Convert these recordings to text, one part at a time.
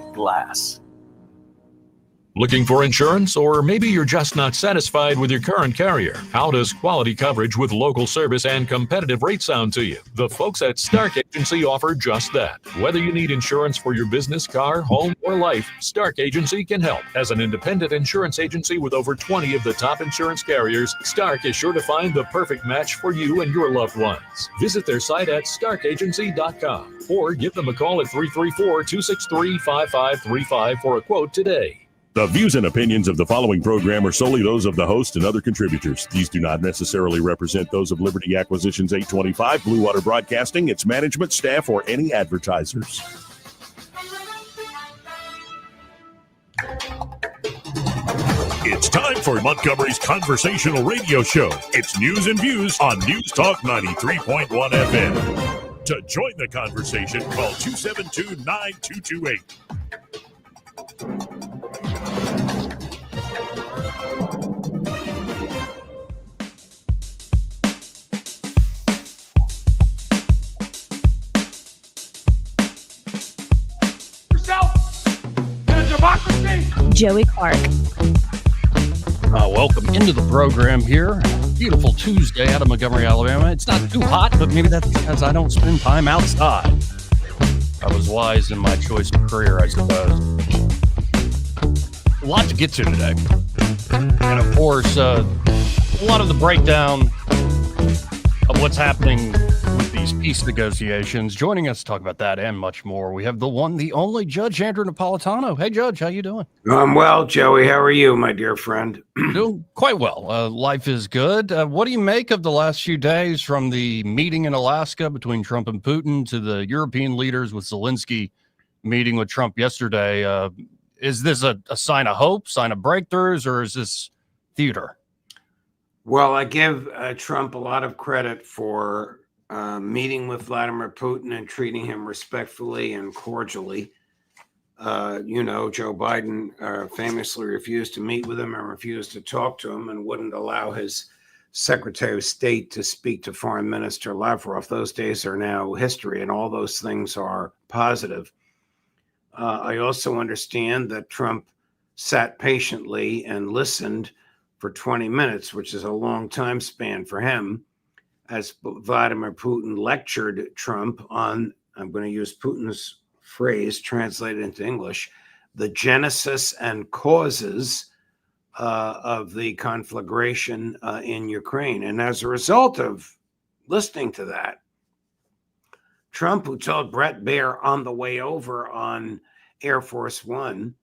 glass. Looking for insurance, or maybe you're just not satisfied with your current carrier? How does quality coverage with local service and competitive rates sound to you? The folks at Stark Agency offer just that. Whether you need insurance for your business, car, home, or life, Stark Agency can help. As an independent insurance agency with over 20 of the top insurance carriers, Stark is sure to find the perfect match for you and your loved ones. Visit their site at starkagency.com or give them a call at 334-263-5535 for a quote today. The views and opinions of the following program are solely those of the host and other contributors. These do not necessarily represent those of Liberty Acquisitions 825, Blue Water Broadcasting, its management, staff, or any advertisers. It's time for Montgomery's Conversational Radio Show. It's news and views on News Talk 93.1 FM. To join the conversation, call 272-9228. Joey Clark. Welcome into the program here. Beautiful Tuesday out of Montgomery, Alabama. It's not too hot, but maybe that's because I don't spend time outside. I was wise in my choice of career, I suppose. A lot to get to today. And of course, a lot of the breakdown of what's happening with these peace negotiations. Joining us to talk about that and much more, we have the one, the only Judge Andrew Napolitano. Hey, Judge, how you doing? I'm well, Joey. How are you, my dear friend? Doing quite well. Life is good. What do you make of the last few days, from the meeting in Alaska between Trump and Putin to the European leaders with Zelensky meeting with Trump yesterday? Is this a sign of hope, sign of breakthroughs, or is this theater? Well, I give Trump a lot of credit for meeting with Vladimir Putin and treating him respectfully and cordially. Joe Biden famously refused to meet with him and refused to talk to him and wouldn't allow his Secretary of State to speak to Foreign Minister Lavrov. Those days are now history, and all those things are positive. I also understand that Trump sat patiently and listened for 20 minutes, which is a long time span for him, as Vladimir Putin lectured Trump on, I'm going to use Putin's phrase translated into English, the genesis and causes of the conflagration in Ukraine. And as a result of listening to that, Trump, who told Brett Baer on the way over on Air Force One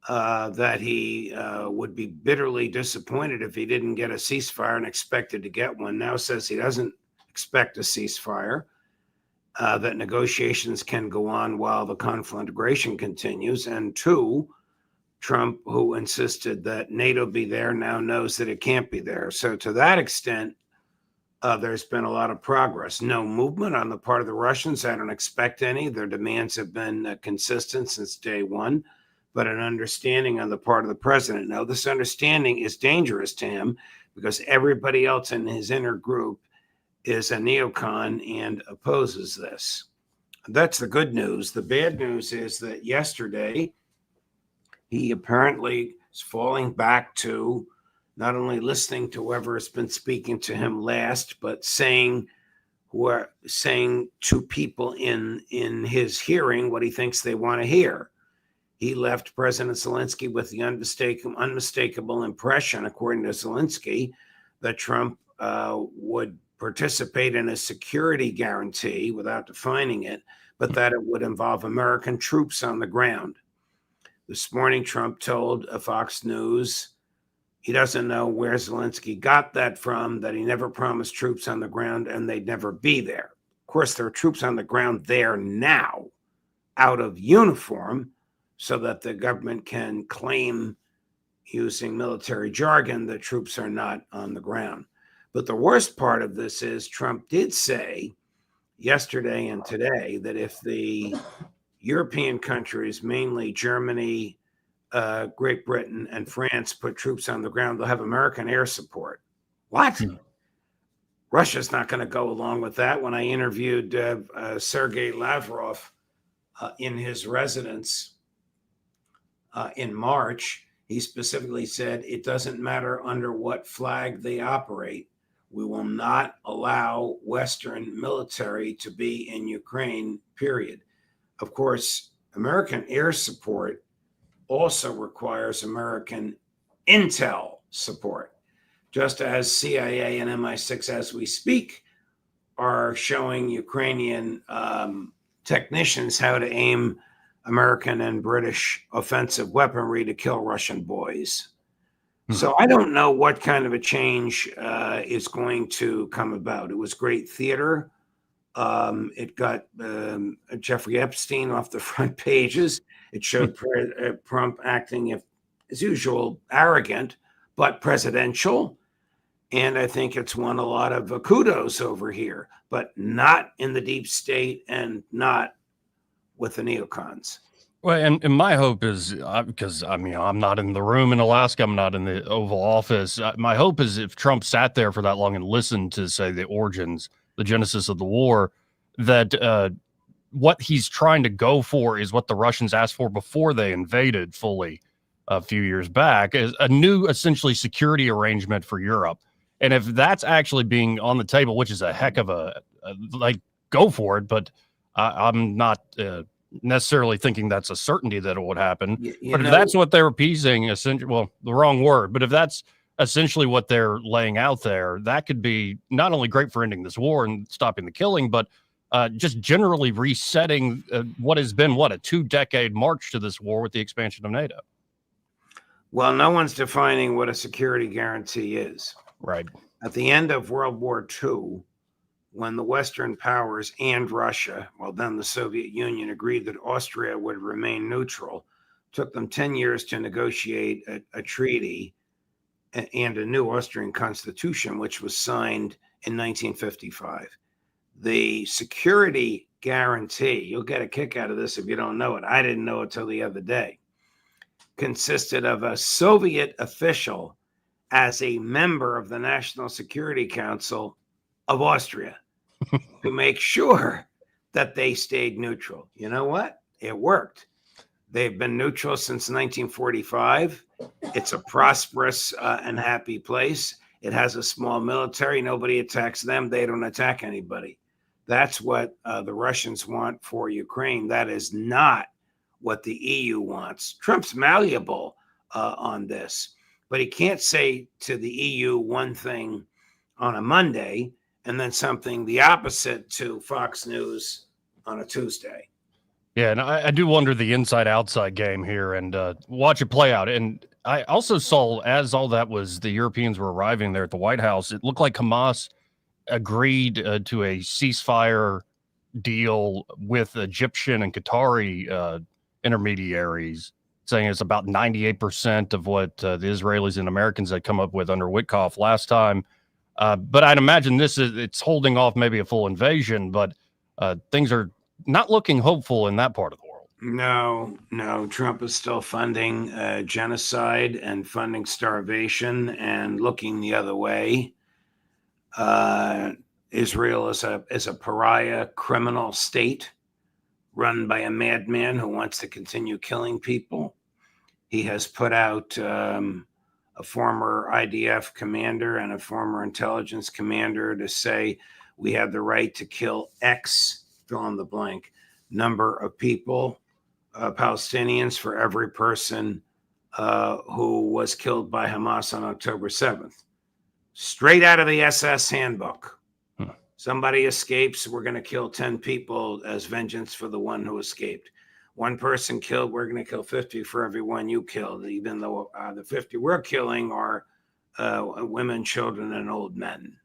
that he would be bitterly disappointed if he didn't get a ceasefire and expected to get one, now says he doesn't expect a ceasefire, that negotiations can go on while the conflagration continues. And two, Trump, who insisted that NATO be there, now knows that it can't be there. So to that extent, there's been a lot of progress. No movement on the part of the Russians. I don't expect any. Their demands have been consistent since day one, but an understanding on the part of the president. Now, this understanding is dangerous to him because everybody else in his inner group is a neocon and opposes this. That's the good news. The bad news is that yesterday, he apparently is falling back to not only listening to whoever has been speaking to him last, but saying to people in his hearing what he thinks they want to hear. He left President Zelensky with the unmistakable impression, according to Zelensky, that Trump would participate in a security guarantee without defining it, but that it would involve American troops on the ground. This morning, Trump told Fox News he doesn't know where Zelensky got that from, that he never promised troops on the ground and they'd never be there. Of course, there are troops on the ground there now, out of uniform, so that the government can claim, using military jargon, that troops are not on the ground. But the worst part of this is Trump did say yesterday and today that if the European countries, mainly Germany, Great Britain, and France, put troops on the ground, they'll have American air support. What? Russia's not going to go along with that. When I interviewed Sergei Lavrov in his residence in March. He specifically said it doesn't matter under what flag they operate. We will not allow Western military to be in Ukraine, period. Of course, American air support also requires American intel support, just as CIA and MI6, as we speak, are showing Ukrainian technicians how to aim American and British offensive weaponry to kill Russian boys. So I don't know what kind of a change is going to come about. It was great theater. It got Jeffrey Epstein off the front pages. It showed Trump acting, as usual, arrogant, but presidential. And I think it's won a lot of kudos over here, but not in the deep state and not with the neocons. Well, and my hope is, because I mean, I'm not in the room in Alaska, I'm not in the Oval Office. My hope is if Trump sat there for that long and listened to, say, the origins, the genesis of the war, that what he's trying to go for is what the Russians asked for before they invaded fully a few years back, is a new, essentially, security arrangement for Europe. And if that's actually being on the table, which is a heck of a go for it, but I'm not necessarily thinking that's a certainty that it would happen. But if that's what they're appeasing, essentially, well, the wrong word, but if that's essentially what they're laying out there, that could be not only great for ending this war and stopping the killing, but just generally resetting what has been, a 2-decade march to this war with the expansion of NATO. Well, no one's defining what a security guarantee is. Right. At the end of World War II, when the Western powers and Russia, well, then the Soviet Union, agreed that Austria would remain neutral, took them 10 years to negotiate a treaty and a new Austrian constitution, which was signed in 1955. The security guarantee, you'll get a kick out of this if you don't know it, I didn't know it till the other day, consisted of a Soviet official as a member of the National Security Council of Austria to make sure that they stayed neutral. You know what? It worked. They've been neutral since 1945. It's a prosperous and happy place. It has a small military. Nobody attacks them. They don't attack anybody. That's what the Russians want for Ukraine. That is not what the EU wants. Trump's malleable on this, but he can't say to the EU one thing on a Monday and then something the opposite to Fox News on a Tuesday. Yeah, and I do wonder the inside-outside game here and watch it play out. And I also saw, as all that was, the Europeans were arriving there at the White House, it looked like Hamas agreed to a ceasefire deal with Egyptian and Qatari intermediaries, saying it's about 98% of what the Israelis and Americans had come up with under Witkoff last time. But I'd imagine it's holding off maybe a full invasion, but things are not looking hopeful in that part of the world. No. Trump is still funding genocide and funding starvation and looking the other way. Israel is a pariah criminal state run by a madman who wants to continue killing people. He has put out a former IDF commander and a former intelligence commander to say we have the right to kill X, fill in the blank, number of people, Palestinians, for every person who was killed by Hamas on October 7th. Straight out of the SS handbook. Somebody escapes, we're going to kill 10 people as vengeance for the one who escaped. One person killed, we're going to kill 50 for every one you killed, even though the 50 we're killing are women, children, and old men.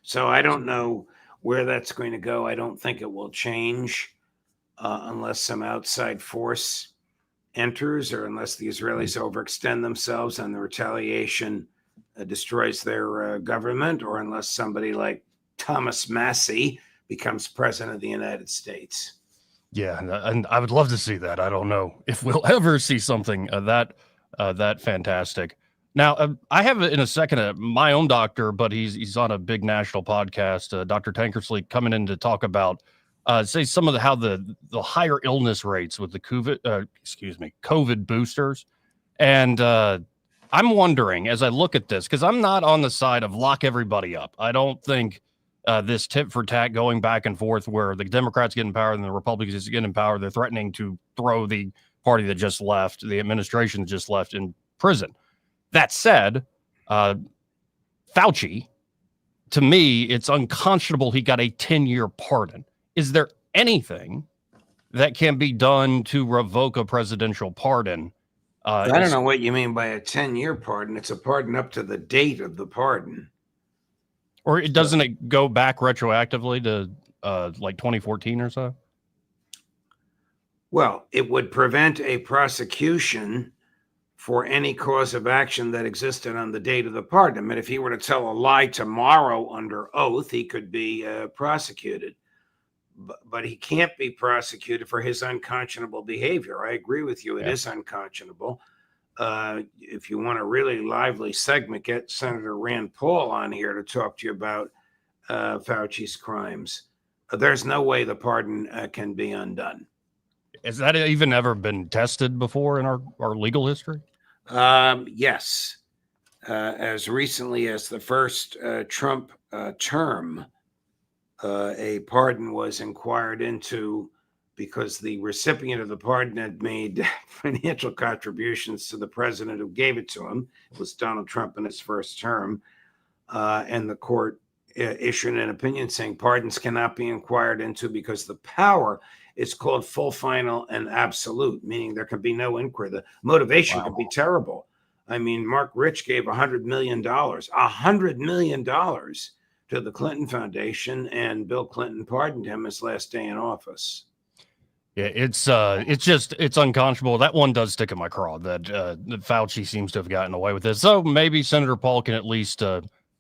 So I don't know where that's going to go. I don't think it will change unless some outside force enters or unless the Israelis overextend themselves and the retaliation destroys their government, or unless somebody like Thomas Massey becomes president of the United States. Yeah, and I would love to see that. I don't know if we'll ever see something that fantastic. Now, I have in a second my own doctor, but he's on a big national podcast, Dr. Tankersley, coming in to talk about say some of how the higher illness rates with the COVID boosters. And I'm wondering, as I look at this, because I'm not on the side of lock everybody up. I don't think this tit for tat going back and forth where the Democrats get in power and the Republicans get in power, they're threatening to throw the party that just left, the administration that just left, in prison. That said, Fauci, to me, it's unconscionable he got a 10-year pardon. Is there anything that can be done to revoke a presidential pardon? I don't know what you mean by a 10-year pardon. It's a pardon up to the date of the pardon. Or doesn't it go back retroactively to like 2014 or so? Well, it would prevent a prosecution for any cause of action that existed on the date of the pardon. I mean, if he were to tell a lie tomorrow under oath, he could be prosecuted. But he can't be prosecuted for his unconscionable behavior. I agree with you. It is unconscionable. If you want a really lively segment, get Senator Rand Paul on here to talk to you about Fauci's crimes. There's no way the pardon can be undone. Has that even ever been tested before in our legal history? Yes. As recently as the first Trump term, a pardon was inquired into because the recipient of the pardon had made financial contributions to the president who gave it to him. It was Donald Trump in his first term. And the court issued an opinion saying pardons cannot be inquired into because the power is called full, final, and absolute, meaning there can be no inquiry. The motivation could be terrible. I mean, Mark Rich gave $100 million to the Clinton Foundation, and Bill Clinton pardoned him his last day in office. Yeah, it's unconscionable. That one does stick in my craw that Fauci seems to have gotten away with this. So maybe Senator Paul can at least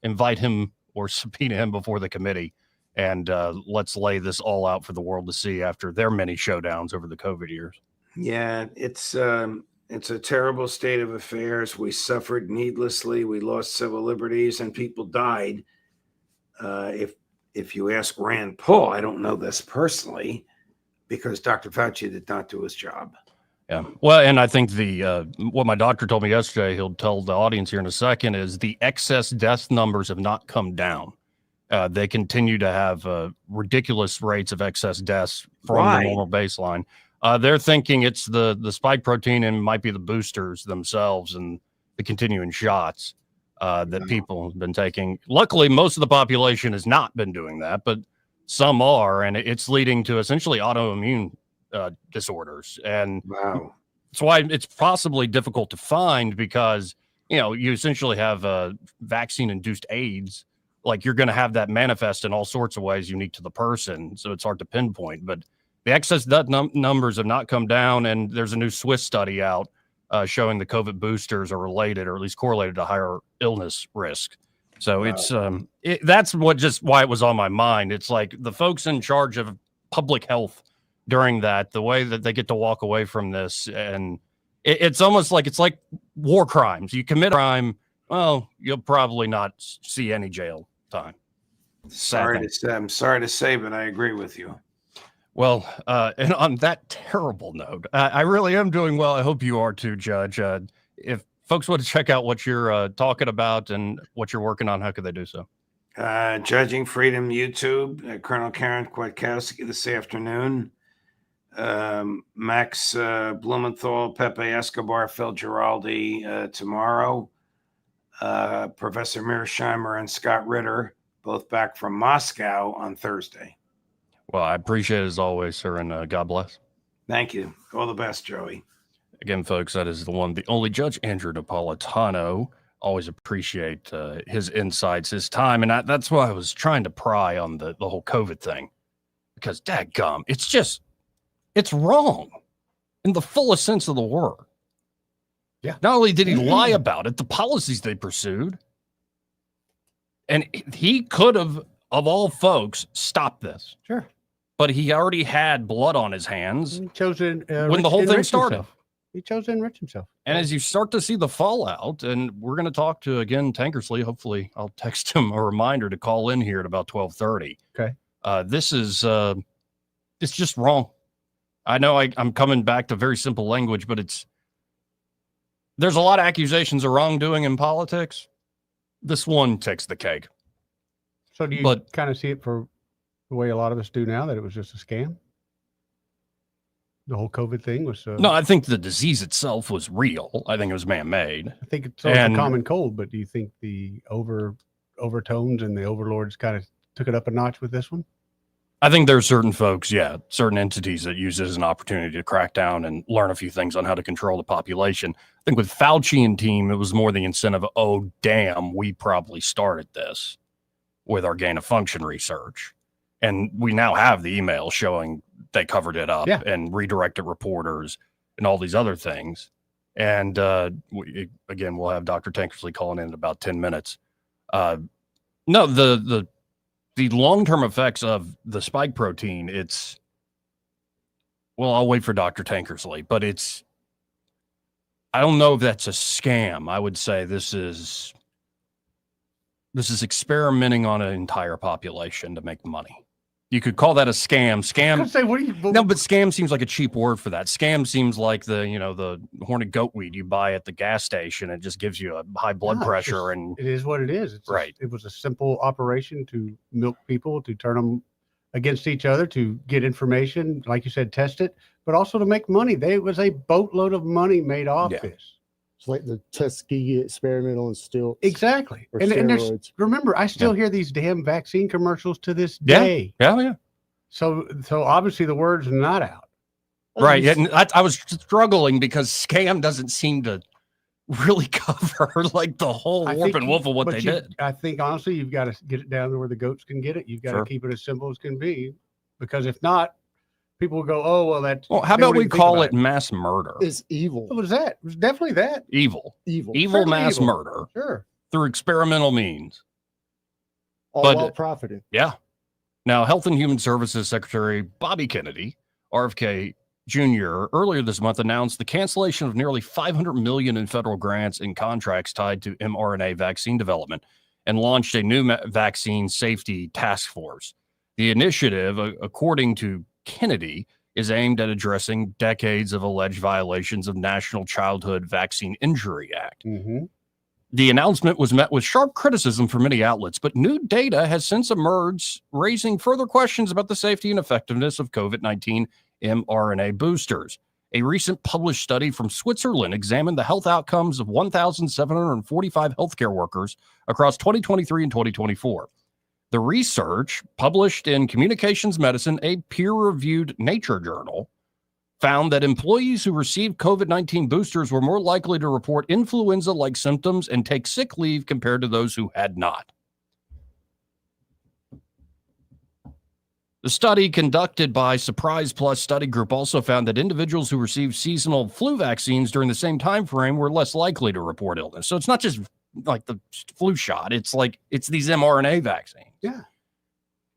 invite him or subpoena him before the committee, and let's lay this all out for the world to see after their many showdowns over the COVID years. Yeah, it's a terrible state of affairs. We suffered needlessly. We lost civil liberties, and people died. If you ask Rand Paul, I don't know this personally, because Dr. Fauci did not do his job. Yeah. Well, and I think what my doctor told me yesterday, he'll tell the audience here in a second, is the excess death numbers have not come down. They continue to have ridiculous rates of excess deaths from the normal baseline. They're thinking it's the spike protein and might be the boosters themselves and the continuing shots that people have been taking. Luckily, most of the population has not been doing that, but some are, and it's leading to essentially autoimmune disorders. And that's why it's possibly difficult to find, because, you essentially have vaccine-induced AIDS. Like, you're going to have that manifest in all sorts of ways unique to the person. So it's hard to pinpoint, but the excess death numbers have not come down. And there's a new Swiss study out showing the COVID boosters are related, or at least correlated, to higher illness risk. So that's why it was on my mind. It's like the folks in charge of public health during that, the way that they get to walk away from this. And it's almost like it's like war crimes. You commit a crime, well, you'll probably not see any jail time. I'm sorry to say, but I agree with you. Well, and on that terrible note, I really am doing well. I hope you are too, Judge. If folks want to check out what you're talking about and what you're working on, how could they do so? Judging Freedom YouTube, Colonel Karen Kwiatkowski this afternoon. Max Blumenthal, Pepe Escobar, Phil Giraldi tomorrow. Professor Mearsheimer and Scott Ritter, both back from Moscow on Thursday. Well, I appreciate it as always, sir, and God bless. Thank you. All the best, Joey. Again, folks, that is the only Judge Andrew Napolitano. Always appreciate his insights, his time. And that's why I was trying to pry on the whole COVID thing, because dadgum, it's wrong in the fullest sense of the word. Yeah. Not only did he lie about it, the policies they pursued, and he could have, of all folks, stopped this. Sure. But he already had blood on his hands when the whole thing started. He chose to enrich himself. And as you start to see the fallout, and we're going to talk to, again, Tankersley, hopefully I'll text him a reminder to call in here at about 12:30. Okay. This is it's just wrong. I know I'm coming back to very simple language, but there's a lot of accusations of wrongdoing in politics. This one takes the cake. So do you kind of see it for the way a lot of us do now, that it was just a scam? The whole COVID thing was... No, I think the disease itself was real. I think it was man-made. I think it's a common cold, but do you think the overtones and the overlords kind of took it up a notch with this one? I think there are certain folks, certain entities that use it as an opportunity to crack down and learn a few things on how to control the population. I think with Fauci and team, it was more the incentive of, oh, damn, we probably started this with our gain-of-function research. And we now have the email showing they covered it up and redirected reporters and all these other things. And again, we'll have Dr. Tankersley calling in about 10 minutes. No, the long-term effects of the spike protein, I'll wait for Dr. Tankersley, but I don't know if that's a scam. I would say this is experimenting on an entire population to make money. You could call that a scam. No, but scam seems like a cheap word for that. Scam seems like the horny goat weed you buy at the gas station. It just gives you a high blood pressure. And it is what it is. It was a simple operation to milk people, to turn them against each other, to get information, like you said, test it, but also to make money. There was a boatload of money made off this. It's like the Tuskegee experimental and still exactly. And remember, I still hear these damn vaccine commercials to this day. Yeah. So obviously the word's not out. Right. And I was struggling because scam doesn't seem to really cover like the whole warp and woof of what they did. I think honestly, you've got to get it down to where the goats can get it. You've got to keep it as simple as can be, because if not, people will go, oh, well, that's... Well, how about we call it mass murder? It's evil. What was that? It was definitely that. Evil mass murder. Sure. Through experimental means. All while profiting. Yeah. Now, Health and Human Services Secretary Bobby Kennedy, RFK Jr., earlier this month announced the cancellation of nearly $500 million in federal grants and contracts tied to mRNA vaccine development and launched a new vaccine safety task force. The initiative, according to Kennedy, is aimed at addressing decades of alleged violations of National Childhood Vaccine Injury Act. Mm-hmm. The announcement was met with sharp criticism from many outlets, but new data has since emerged, raising further questions about the safety and effectiveness of COVID-19 mRNA boosters. A recent published study from Switzerland examined the health outcomes of 1,745 healthcare workers across 2023 and 2024. The research, published in Communications Medicine, a peer-reviewed Nature journal, found that employees who received COVID-19 boosters were more likely to report influenza-like symptoms and take sick leave compared to those who had not. The study conducted by Surprise Plus Study Group also found that individuals who received seasonal flu vaccines during the same time frame were less likely to report illness. So it's not just like the flu shot. It's these mRNA vaccines. Yeah.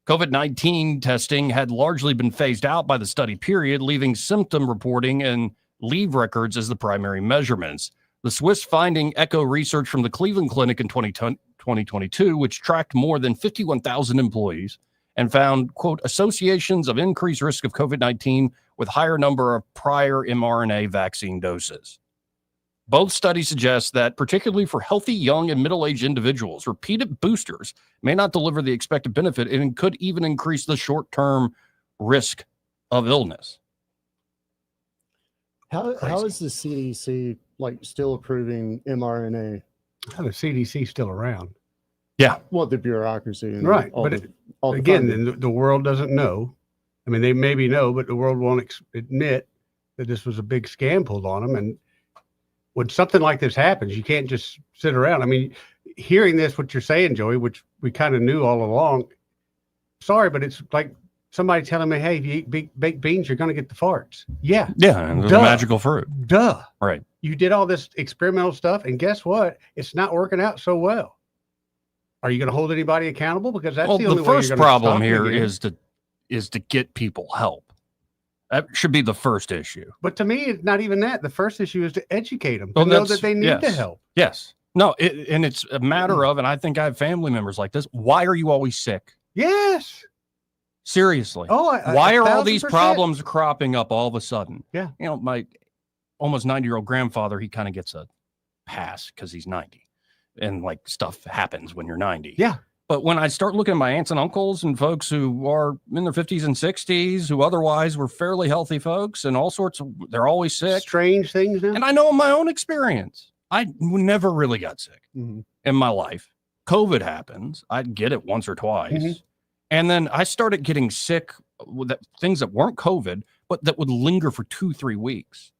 COVID-19 testing had largely been phased out by the study period, leaving symptom reporting and leave records as the primary measurements. The Swiss finding echo research from the Cleveland Clinic in 2022, which tracked more than 51,000 employees and found, quote, associations of increased risk of COVID-19 with higher number of prior mRNA vaccine doses. Both studies suggest that, particularly for healthy, young, and middle-aged individuals, repeated boosters may not deliver the expected benefit and could even increase the short-term risk of illness. How is the CDC still approving mRNA? How the CDC still around? Yeah. Well, the bureaucracy. And right. The world doesn't know. I mean, they maybe know, but the world won't admit that this was a big scam pulled on them. And when something like this happens, you can't just sit around. I mean, hearing this, what you're saying, Joey, which we kind of knew all along. Sorry, but it's like somebody telling me, hey, if you eat baked beans, you're going to get the farts. Yeah. Yeah. And the magical fruit. Duh. Right. You did all this experimental stuff, and guess what? It's not working out so well. Are you going to hold anybody accountable? Because that's the only way you're going to stop it. The first problem here is to get people help. That should be the first issue. But to me, it's not even that. The first issue is to educate them, to know that they need the help. Yes. No, and it's a matter of, and I think I have family members like this. Why are you always sick? Yes. Seriously. Oh, why are all these 1,000%. problems cropping up all of a sudden? Yeah. You know, my almost 90-year-old grandfather, he kind of gets a pass because he's 90 and like stuff happens when you're 90. Yeah. But when I start looking at my aunts and uncles and folks who are in their 50s and 60s, who otherwise were fairly healthy folks and all sorts of, they're always sick. Strange things now. And I know in my own experience, I never really got sick in my life. COVID happens. I'd get it once or twice. And then I started getting sick with things that weren't COVID, but that would linger for 2-3 weeks.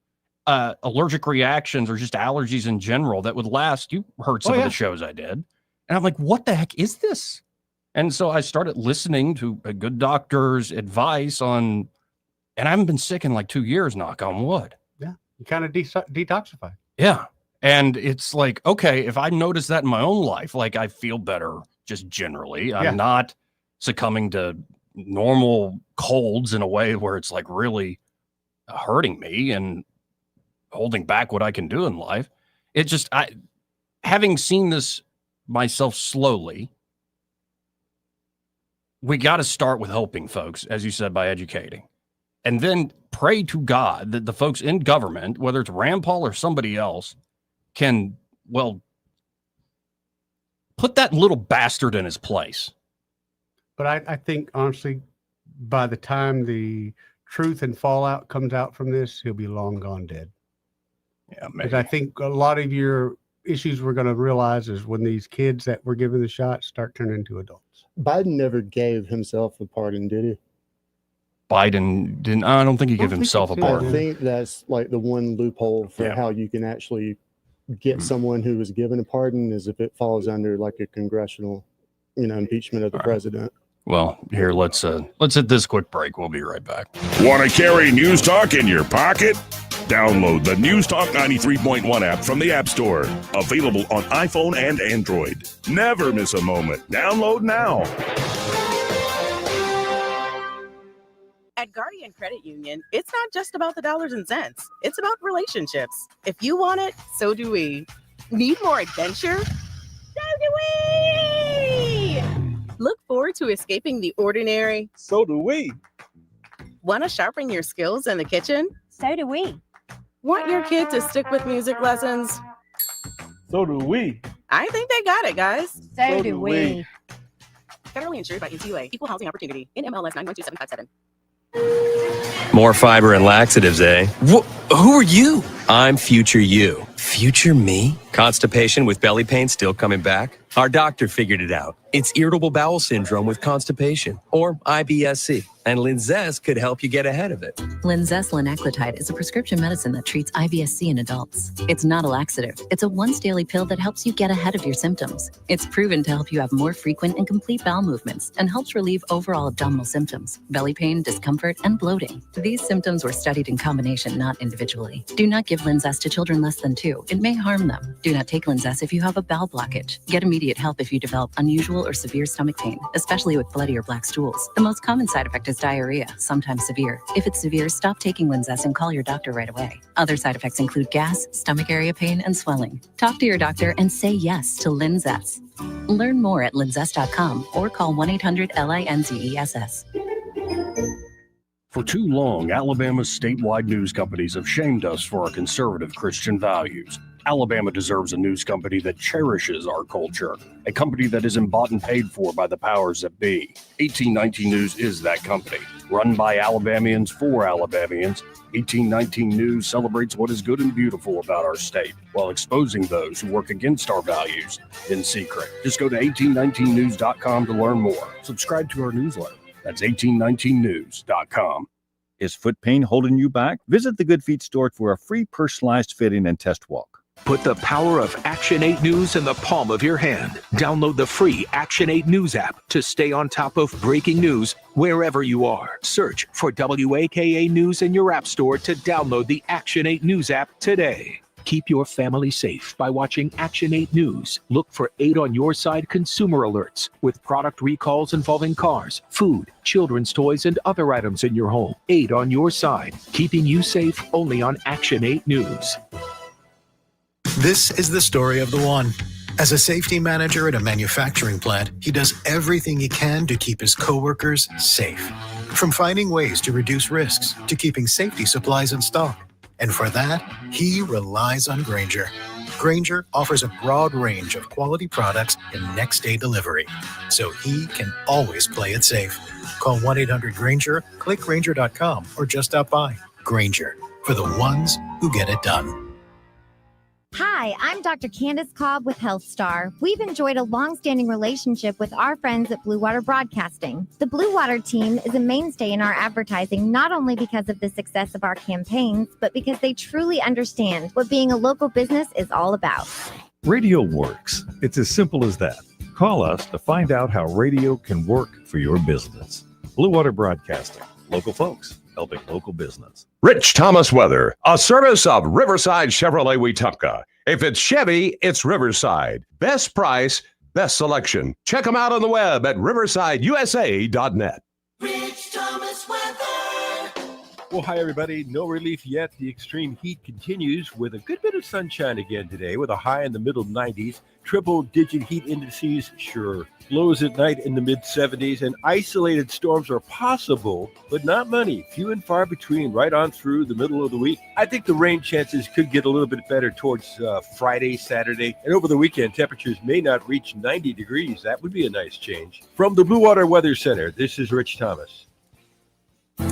Allergic reactions or just allergies in general that would last. You heard some of the shows I did. And I'm like, what the heck is this? And so I started listening to a good doctor's advice on, and I haven't been sick in like 2 years, knock on wood. Yeah. You kind of detoxify. Yeah. And it's like, okay, if I notice that in my own life, like I feel better just generally. I'm not succumbing to normal colds in a way where it's like really hurting me and holding back what I can do in life. It just, having seen this myself slowly, we got to start with helping folks, as you said, by educating, and then pray to God that the folks in government, whether it's Rand Paul or somebody else, can, well, put that little bastard in his place. But I think, honestly, by the time the truth and fallout comes out from this, he'll be long gone dead. Yeah, because I think a lot of your issues we're going to realize is when these kids that were given the shot start turning into adults. Biden never gave himself a pardon, did he? Biden didn't. I don't think he gave himself a pardon. I think that's like the one loophole for how you can actually get someone who was given a pardon is if it falls under like a congressional, impeachment of the president. Well, here, let's hit this quick break. We'll be right back. Want to carry News Talk in your pocket? Download the News Talk 93.1 app from the App Store. Available on iPhone and Android. Never miss a moment. Download now. At Guardian Credit Union, it's not just about the dollars and cents. It's about relationships. If you want it, so do we. Need more adventure? So do we! Look forward to escaping the ordinary? So do we. Want to sharpen your skills in the kitchen? So do we. Want your kid to stick with music lessons? So do we. I think they got it, guys. So do we. Federally insured by NCUA. Equal Housing Opportunity. NMLS 912757. More fiber and laxatives, eh? Who are you? I'm future you. Future me? Constipation with belly pain still coming back? Our doctor figured it out. It's irritable bowel syndrome with constipation, or IBS-C, and Linzess could help you get ahead of it. Linzess linaclotide is a prescription medicine that treats IBS-C in adults. It's not a laxative. It's a once-daily pill that helps you get ahead of your symptoms. It's proven to help you have more frequent and complete bowel movements and helps relieve overall abdominal symptoms, belly pain, discomfort, and bloating. These symptoms were studied in combination, not individually. Do not give Linzess to children less than 2. It may harm them. Do not take Linzess if you have a bowel blockage. Get immediate help if you develop unusual or severe stomach pain, especially with bloody or black stools. The most common side effect is diarrhea, sometimes severe. If it's severe, stop taking Linzess and call your doctor right away. Other side effects include gas, stomach area pain, and swelling. Talk to your doctor and say yes to Linzess. Learn more at linzess.com or call 1-800-LINZESS. For too long, Alabama's statewide news companies have shamed us for our conservative Christian values. Alabama deserves a news company that cherishes our culture, a company that isn't bought and paid for by the powers that be. 1819 News is that company. Run by Alabamians for Alabamians, 1819 News celebrates what is good and beautiful about our state, while exposing those who work against our values in secret. Just go to 1819news.com to learn more. Subscribe to our newsletter. That's 1819news.com. Is foot pain holding you back? Visit the Good Feet store for a free personalized fitting and test walk. Put the power of Action 8 News in the palm of your hand. Download the free Action 8 News app to stay on top of breaking news wherever you are. Search for WAKA News in your app store to download the Action 8 News app today. Keep your family safe by watching Action 8 News. Look for 8 on your side consumer alerts with product recalls involving cars, food, children's toys, and other items in your home. 8 on your side, keeping you safe only on Action 8 News. This is the story of the one. As a safety manager at a manufacturing plant, he does everything he can to keep his coworkers safe. From finding ways to reduce risks to keeping safety supplies in stock. And for that, he relies on Grainger. Grainger offers a broad range of quality products and next-day delivery, so he can always play it safe. Call 1-800-GRAINGER, click Grainger.com, or just stop by. Grainger, for the ones who get it done. Hi, I'm Dr. Candace Cobb with Health Star. We've enjoyed a long-standing relationship with our friends at Blue Water Broadcasting. The Blue Water team is a mainstay in our advertising, not only because of the success of our campaigns, but because they truly understand what being a local business is all about. Radio works. It's as simple as that. Call us to find out how radio can work for your business. Blue Water Broadcasting. Local folks helping local business. Rich Thomas Weather, a service of Riverside Chevrolet Wetumpka. If it's Chevy, it's Riverside. Best price, best selection. Check them out on the web at riversideusa.net. Rich Thomas Weather. Well, hi, everybody. No relief yet. The extreme heat continues with a good bit of sunshine again today with a high in the middle 90s. Triple-digit heat indices, sure. Lows at night in the mid-70s, and isolated storms are possible, but not many. Few and far between, right on through the middle of the week. I think the rain chances could get a little bit better towards Friday, Saturday, and over the weekend, temperatures may not reach 90 degrees. That would be a nice change. From the Blue Water Weather Center, this is Rich Thomas.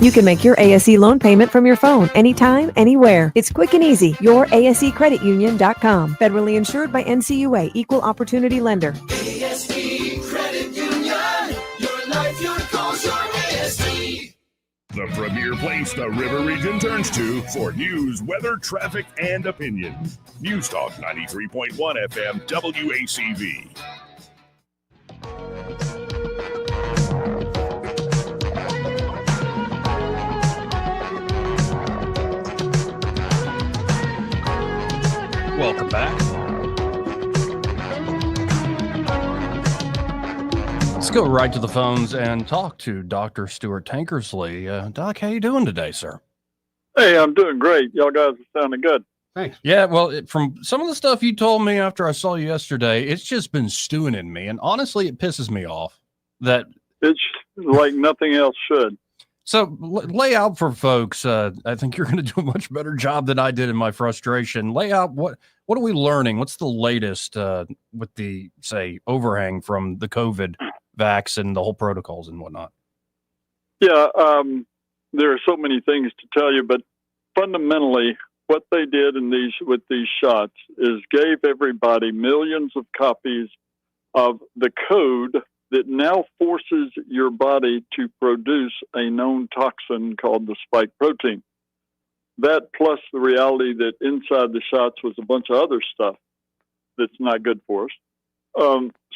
You can make your ASE loan payment from your phone anytime, anywhere. It's quick and easy. YourASECreditUnion.com. Federally insured by NCUA. Equal Opportunity Lender. ASE Credit Union. Your life, your cause, your ASE. The premier place the River Region turns to for news, weather, traffic, and opinions. News Talk 93.1 FM WACV. Welcome back. Let's go right to the phones and talk to Dr. Stuart Tankersley. Doc, how you doing today, sir? Hey, I'm doing great. Y'all guys are sounding good. Thanks. Yeah, well, from some of the stuff you told me after I saw you yesterday, it's just been stewing in me. And honestly, it pisses me off that it's like nothing else should. So lay out for folks. I think you're going to do a much better job than I did in my frustration. Lay out what are we learning? What's the latest with the, say, overhang from the COVID vax and the whole protocols and whatnot? Yeah, there are so many things to tell you, but fundamentally, what they did with these shots is gave everybody millions of copies of the code that now forces your body to produce a known toxin called the spike protein. That plus the reality that inside the shots was a bunch of other stuff that's not good for us.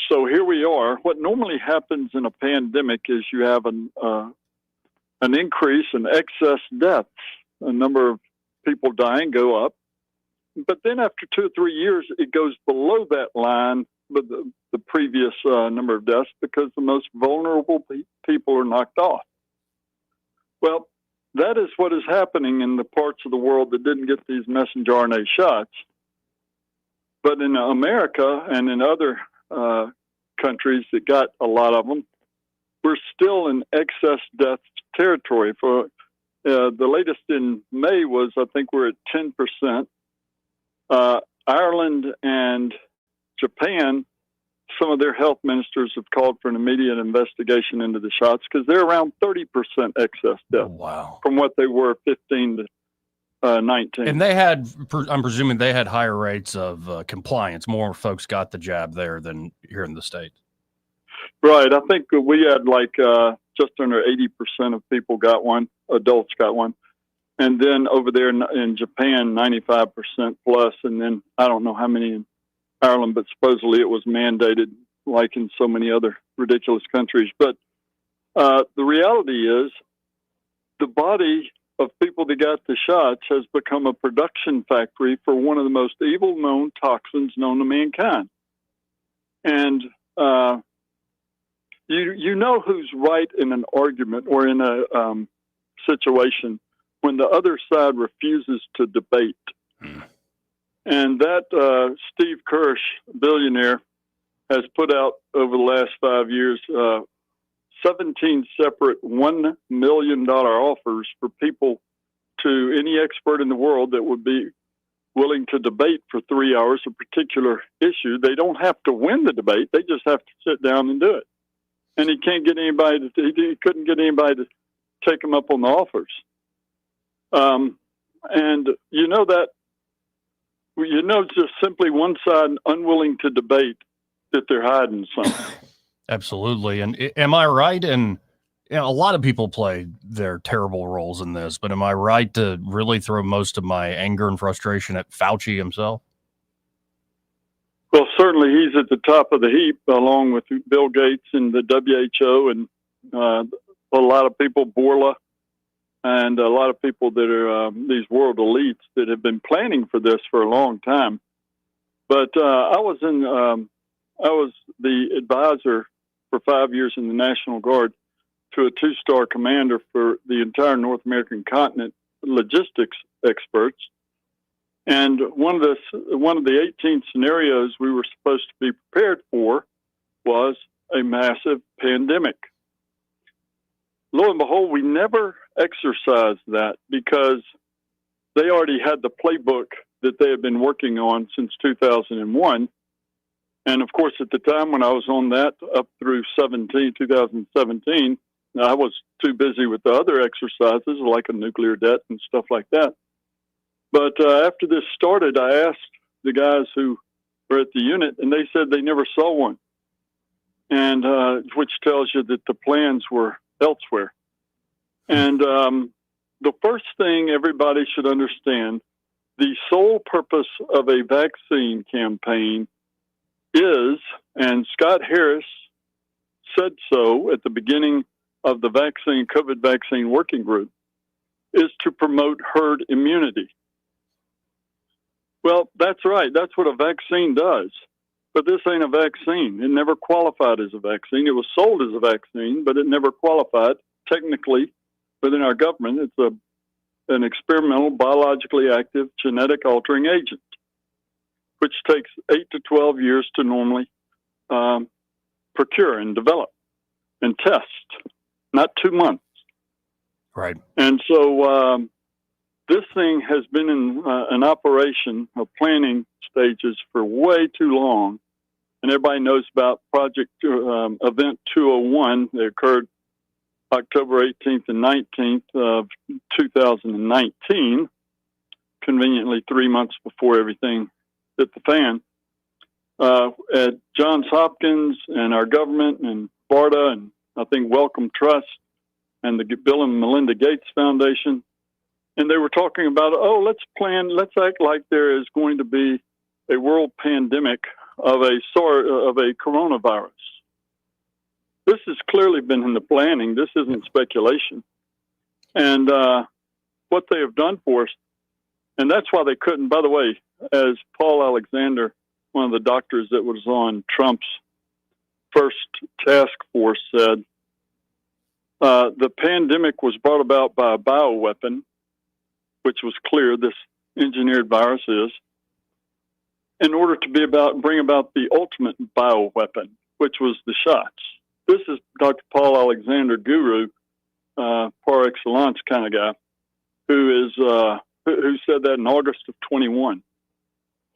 So here we are. What normally happens in a pandemic is you have an increase in excess deaths. A number of people dying go up. But then after 2 or 3 years, it goes below that line with the previous number of deaths because the most vulnerable people are knocked off. Well, that is what is happening in the parts of the world that didn't get these messenger RNA shots. But in America and in other countries that got a lot of them, we're still in excess death territory. For the latest in May was, I think we're at 10%. Ireland and Japan, some of their health ministers have called for an immediate investigation into the shots because they're around 30% excess death from what they were 15 to 19. And they had, I'm presuming they had higher rates of compliance. More folks got the jab there than here in the States. Right. I think we had like just under 80% of people got one, adults got one. And then over there in Japan, 95% plus. And then I don't know how many in Ireland, but supposedly it was mandated like in so many other ridiculous countries. But the reality is the body of people that got the shots has become a production factory for one of the most evil known toxins known to mankind. And you know who's right in an argument or in a situation when the other side refuses to debate. And that Steve Kirsch, billionaire, has put out over the last 5 years 17 separate $1 million offers for people, to any expert in the world that would be willing to debate for 3 hours a particular issue. They don't have to win the debate. They just have to sit down and do it. And he couldn't get anybody to take him up on the offers. And just simply one side unwilling to debate that they're hiding something. Absolutely. And am I right? And a lot of people play their terrible roles in this, but am I right to really throw most of my anger and frustration at Fauci himself? Well, certainly he's at the top of the heap, along with Bill Gates and the WHO and a lot of people, Borla, and a lot of people that are these world elites that have been planning for this for a long time. But I was the advisor for 5 years in the National Guard to a 2-star commander for the entire North American continent, logistics experts. And one of the 18 scenarios we were supposed to be prepared for was a massive pandemic. Lo and behold, we never exercised that because they already had the playbook that they had been working on since 2001. And of course, at the time when I was on that up through 2017, I was too busy with the other exercises like a nuclear debt and stuff like that. But after this started, I asked the guys who were at the unit, and they said they never saw one, and which tells you that the plans were elsewhere. And the first thing everybody should understand, the sole purpose of a vaccine campaign is, and Scott Harris said so at the beginning of the COVID vaccine working group, is to promote herd immunity. Well, that's right. That's what a vaccine does. But this ain't a vaccine. It never qualified as a vaccine. It was sold as a vaccine, but it never qualified. Technically, within our government, it's an experimental, biologically active, genetic altering agent, which takes 8 to 12 years to normally procure and develop and test, not 2 months. Right. And so this thing has been in an operation of planning stages for way too long. And everybody knows about Project Event 201 that occurred October 18th and 19th of 2019, conveniently 3 months before everything hit the fan. At Johns Hopkins and our government and BARDA and I think Wellcome Trust and the Bill and Melinda Gates Foundation. And they were talking about, let's act like there is going to be a world pandemic of a coronavirus. This has clearly been in the planning. This isn't speculation. And what they have done for us, and that's why they couldn't, by the way, as Paul Alexander, one of the doctors that was on Trump's first task force, said, the pandemic was brought about by a bioweapon, which was clear this engineered virus is, in order to bring about the ultimate bioweapon, which was the shots. This is Dr. Paul Alexander, guru, par excellence kind of guy, who said that in August of 21.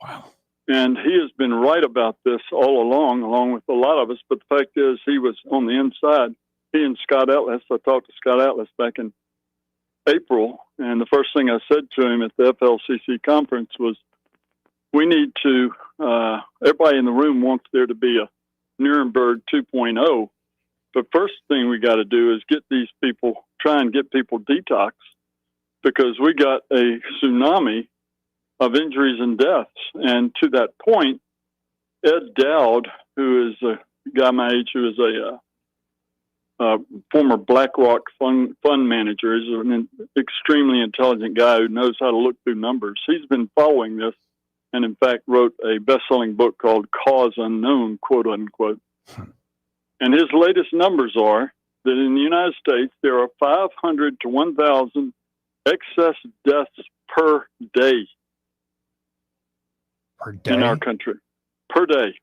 Wow. And he has been right about this all along with a lot of us. But the fact is, he was on the inside. He and Scott Atlas, I talked to Scott Atlas back in April, and the first thing I said to him at the FLCC conference was, we need to, everybody in the room wants there to be a Nuremberg 2.0. The first thing we got to do is try and get people detox, because we got a tsunami of injuries and deaths. And to that point, Ed Dowd, who is a guy my age, who is a former BlackRock fund manager, is an extremely intelligent guy who knows how to look through numbers. He's been following this and, in fact, wrote a best-selling book called Cause Unknown, quote unquote. And his latest numbers are that in the United States, there are 500 to 1,000 excess deaths per day. in our country per day.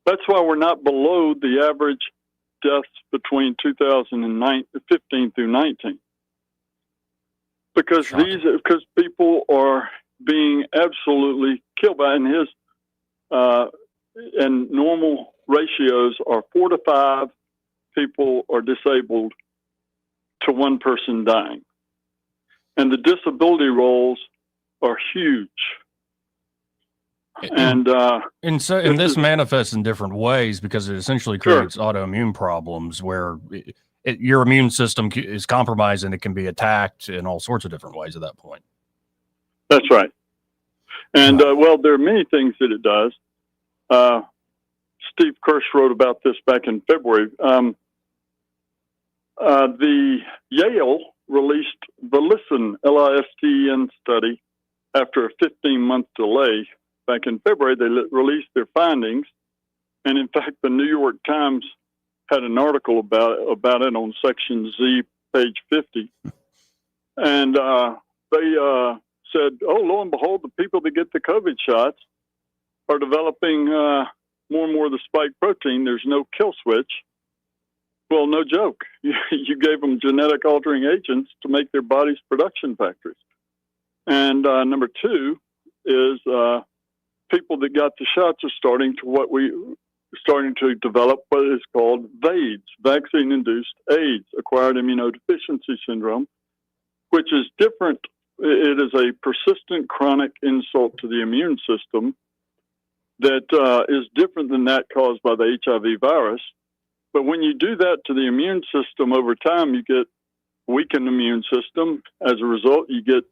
That's why we're not below the average deaths between 2015 through 19. Because because people are being absolutely killed by, and normal ratios are 4 to 5 people are disabled to one person dying. And the disability rolls are huge. And this manifests in different ways because it essentially creates autoimmune problems where your immune system is compromised and it can be attacked in all sorts of different ways at that point. That's right. And well, there are many things that it does. Steve Kirsch wrote about this back in February. The Yale released the LISTEN, L-I-S-T-E-N study after a 15-month delay. Back in February, they released their findings. And in fact, the New York Times had an article about it on Section Z, page 50. And they said, oh, lo and behold, the people that get the COVID shots are developing more and more of the spike protein. There's no kill switch. Well, no joke. You gave them genetic altering agents to make their body's production factories. And number two is people that got the shots are starting to develop what is called VAIDS, vaccine-induced AIDS, acquired immunodeficiency syndrome, which is different. It is a persistent chronic insult to the immune system that is different than that caused by the HIV virus. But when you do that to the immune system over time, you get weakened immune system. As a result, you get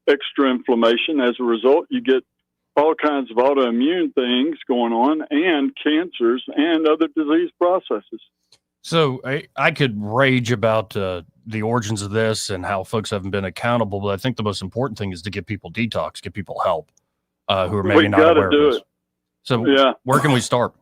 extra inflammation. As a result, you get all kinds of autoimmune things going on and cancers and other disease processes. So I could rage about the origins of this and how folks haven't been accountable, but I think the most important thing is to give people detox, give people help who are maybe not aware of this. So where can we start?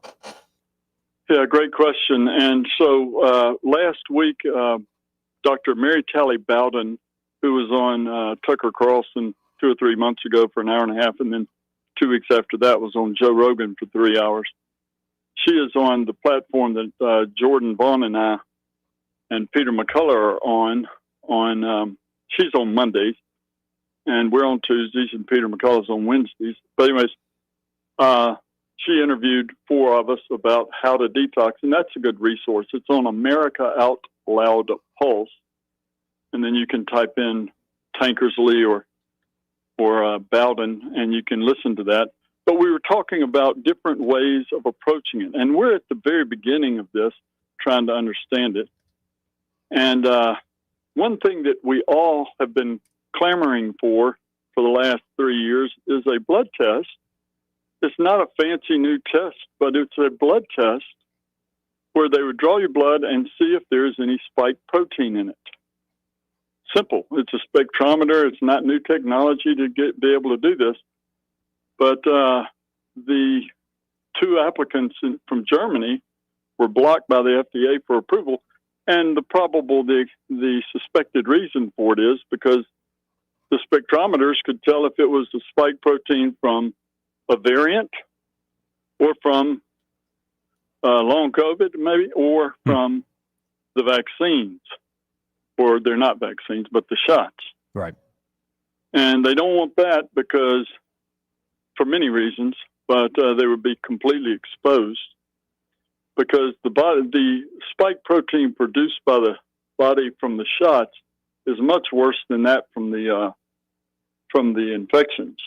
Yeah, great question. And so last week, Dr. Mary Talley Bowden, who was on Tucker Carlson 2 or 3 months ago for an hour and a half, and then 2 weeks after that was on Joe Rogan for 3 hours. She is on the platform that Jordan Vaughn and I and Peter McCullough are on. She's on Mondays, and we're on Tuesdays, and Peter McCullough's on Wednesdays. But anyways, she interviewed 4 of us about how to detox, and that's a good resource. It's on America Out Loud Pulse, and then you can type in Tankersley or Bowden, and you can listen to that. But we were talking about different ways of approaching it, and we're at the very beginning of this, trying to understand it. And one thing that we all have been clamoring for the last 3 years is a blood test. It's not a fancy new test, but it's a blood test where they would draw your blood and see if there's any spike protein in it. Simple. It's a spectrometer. It's not new technology to be able to do this. But the 2 applicants from Germany were blocked by the FDA for approval. And the suspected reason for it is because the spectrometers could tell if it was the spike protein from a variant or from long COVID, maybe, or from the vaccines. Or they're not vaccines, but the shots. Right. And they don't want that because, for many reasons, but they would be completely exposed because the spike protein produced by the body from the shots is much worse than that from the infections.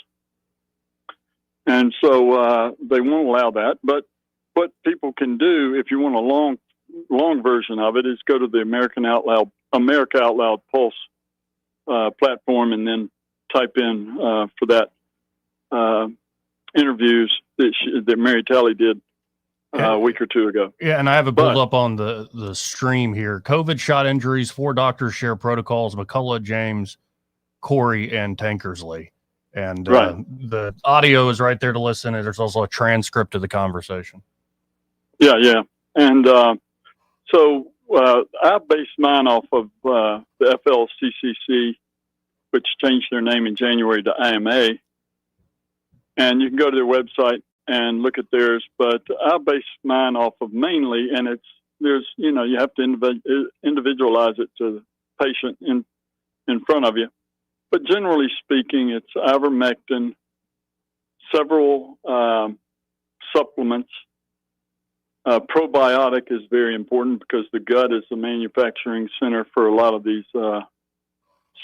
And so they won't allow that. But what people can do, if you want a long version of it, is go to the America Out Loud Pulse platform and then type in for that interviews that Mary Talley did a week or 2 ago. Yeah, and I have it pulled up on the stream here. COVID shot injuries, 4 doctors share protocols: McCullough, James, Corey, and Tankersley. And the audio is right there to listen. And there's also a transcript of the conversation. Yeah. And so I based mine off of the FLCCC, which changed their name in January to IMA. And you can go to their website and look at theirs, but I base mine off of mainly, and you have to individualize it to the patient in front of you. But generally speaking, it's ivermectin, several supplements. Probiotic is very important because the gut is the manufacturing center for a lot of these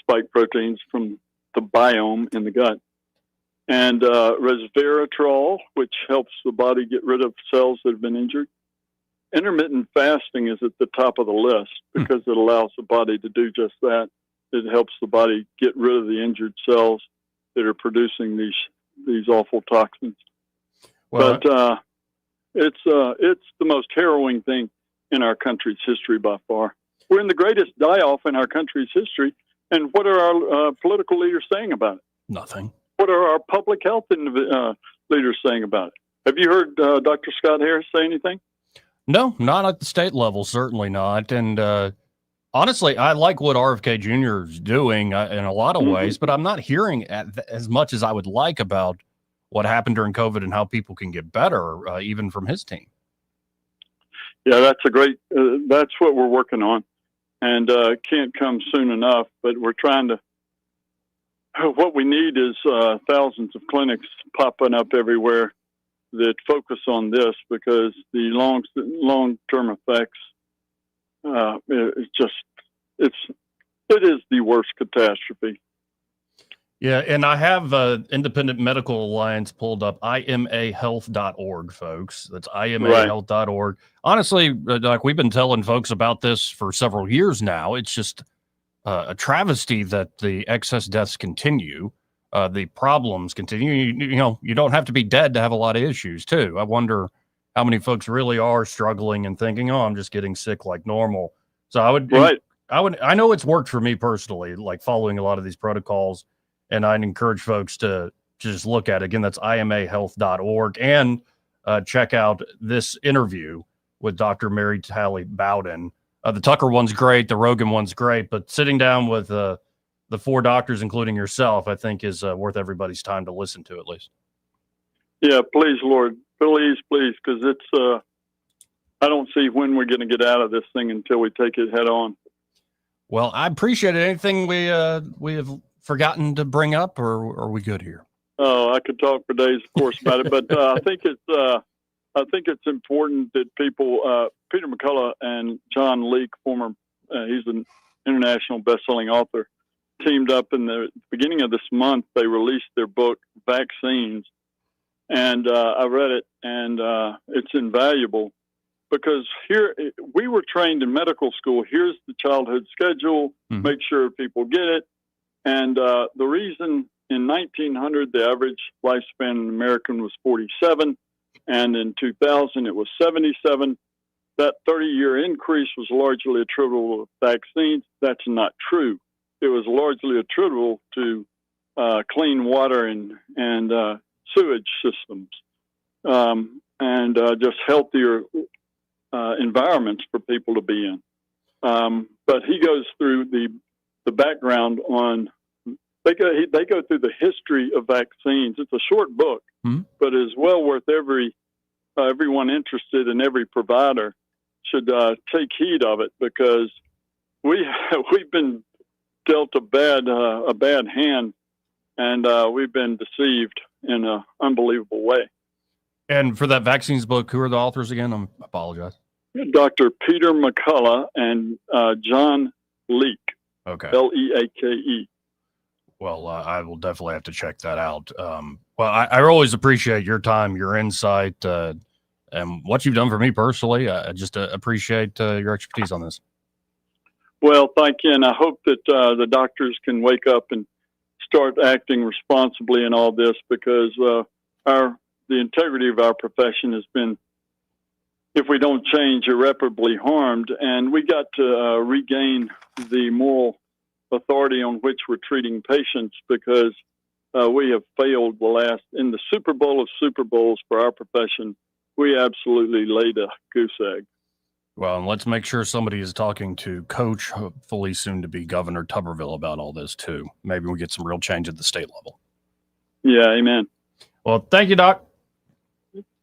spike proteins from the biome in the gut. And resveratrol, which helps the body get rid of cells that have been injured. Intermittent fasting is at the top of the list because it allows the body to do just that. It helps the body get rid of the injured cells that are producing these awful toxins. Well, but it's the most harrowing thing in our country's history by far. We're in the greatest die-off in our country's history, and what are our political leaders saying about it? Nothing. What are our public health leaders saying about it? Have you heard Dr. Scott Harris say anything? No, not at the state level, certainly not. And honestly, I like what RFK Jr. is doing in a lot of ways, but I'm not hearing as much as I would like about what happened during COVID and how people can get better, even from his team. Yeah, that's a great, that's what we're working on. And can't come soon enough, but we're trying to, what we need is thousands of clinics popping up everywhere that focus on this, because the long-term effects, it is the worst catastrophe. Yeah, and I have Independent Medical Alliance pulled up, imahealth.org, folks. That's imahealth.org. Honestly, like we've been telling folks about this for several years now. It's just a travesty that the excess deaths continue. The problems continue. You don't have to be dead to have a lot of issues, too. I wonder how many folks really are struggling and thinking, oh, I'm just getting sick like normal. So I know it's worked for me personally, like following a lot of these protocols. And I'd encourage folks to just look at it. Again, that's imahealth.org, and check out this interview with Dr. Mary Talley Bowden. The Tucker one's great. The Rogan one's great. But sitting down with the four doctors, including yourself, I think is worth everybody's time to listen to, at least. Yeah, please, Lord. Please, because it's, I don't see when we're going to get out of this thing until we take it head on. Well, I appreciate it. Anything we have forgotten to bring up, or are we good here? Oh, I could talk for days, of course, about it, but I think it's important that people, Peter McCullough and John Leake, he's an international best-selling author, teamed up in the beginning of this month. They released their book, Vaccines, and I read it, and it's invaluable, because here we were trained in medical school. Here's the childhood schedule, make sure people get it. And the reason in 1900, the average lifespan in an American was 47, and in 2000, it was 77. That 30-year increase was largely attributable to vaccines. That's not true. It was largely attributable to clean water and sewage systems, and just healthier environments for people to be in. But he goes through the background on, they go through the history of vaccines. It's a short book, but is well worth everyone interested, and every provider should take heed of it, because we've been dealt a bad hand, and we've been deceived in an unbelievable way. And for that vaccines book, who are the authors again? I apologize. Dr. Peter McCullough and John Leake. Okay. Leake. Well, I will definitely have to check that out. Well, I always appreciate your time, your insight, and what you've done for me personally. I just appreciate your expertise on this. Well, thank you, and I hope that the doctors can wake up and start acting responsibly in all this, because the integrity of our profession has been, if we don't change, irreparably harmed, and we got to regain the moral authority on which we're treating patients, because we have failed in the Super Bowl of Super Bowls for our profession. We absolutely laid a goose egg. Well, and let's make sure somebody is talking to Coach, hopefully soon to be Governor Tuberville, about all this too. Maybe we get some real change at the state level. Yeah, amen. Well, thank you, Doc.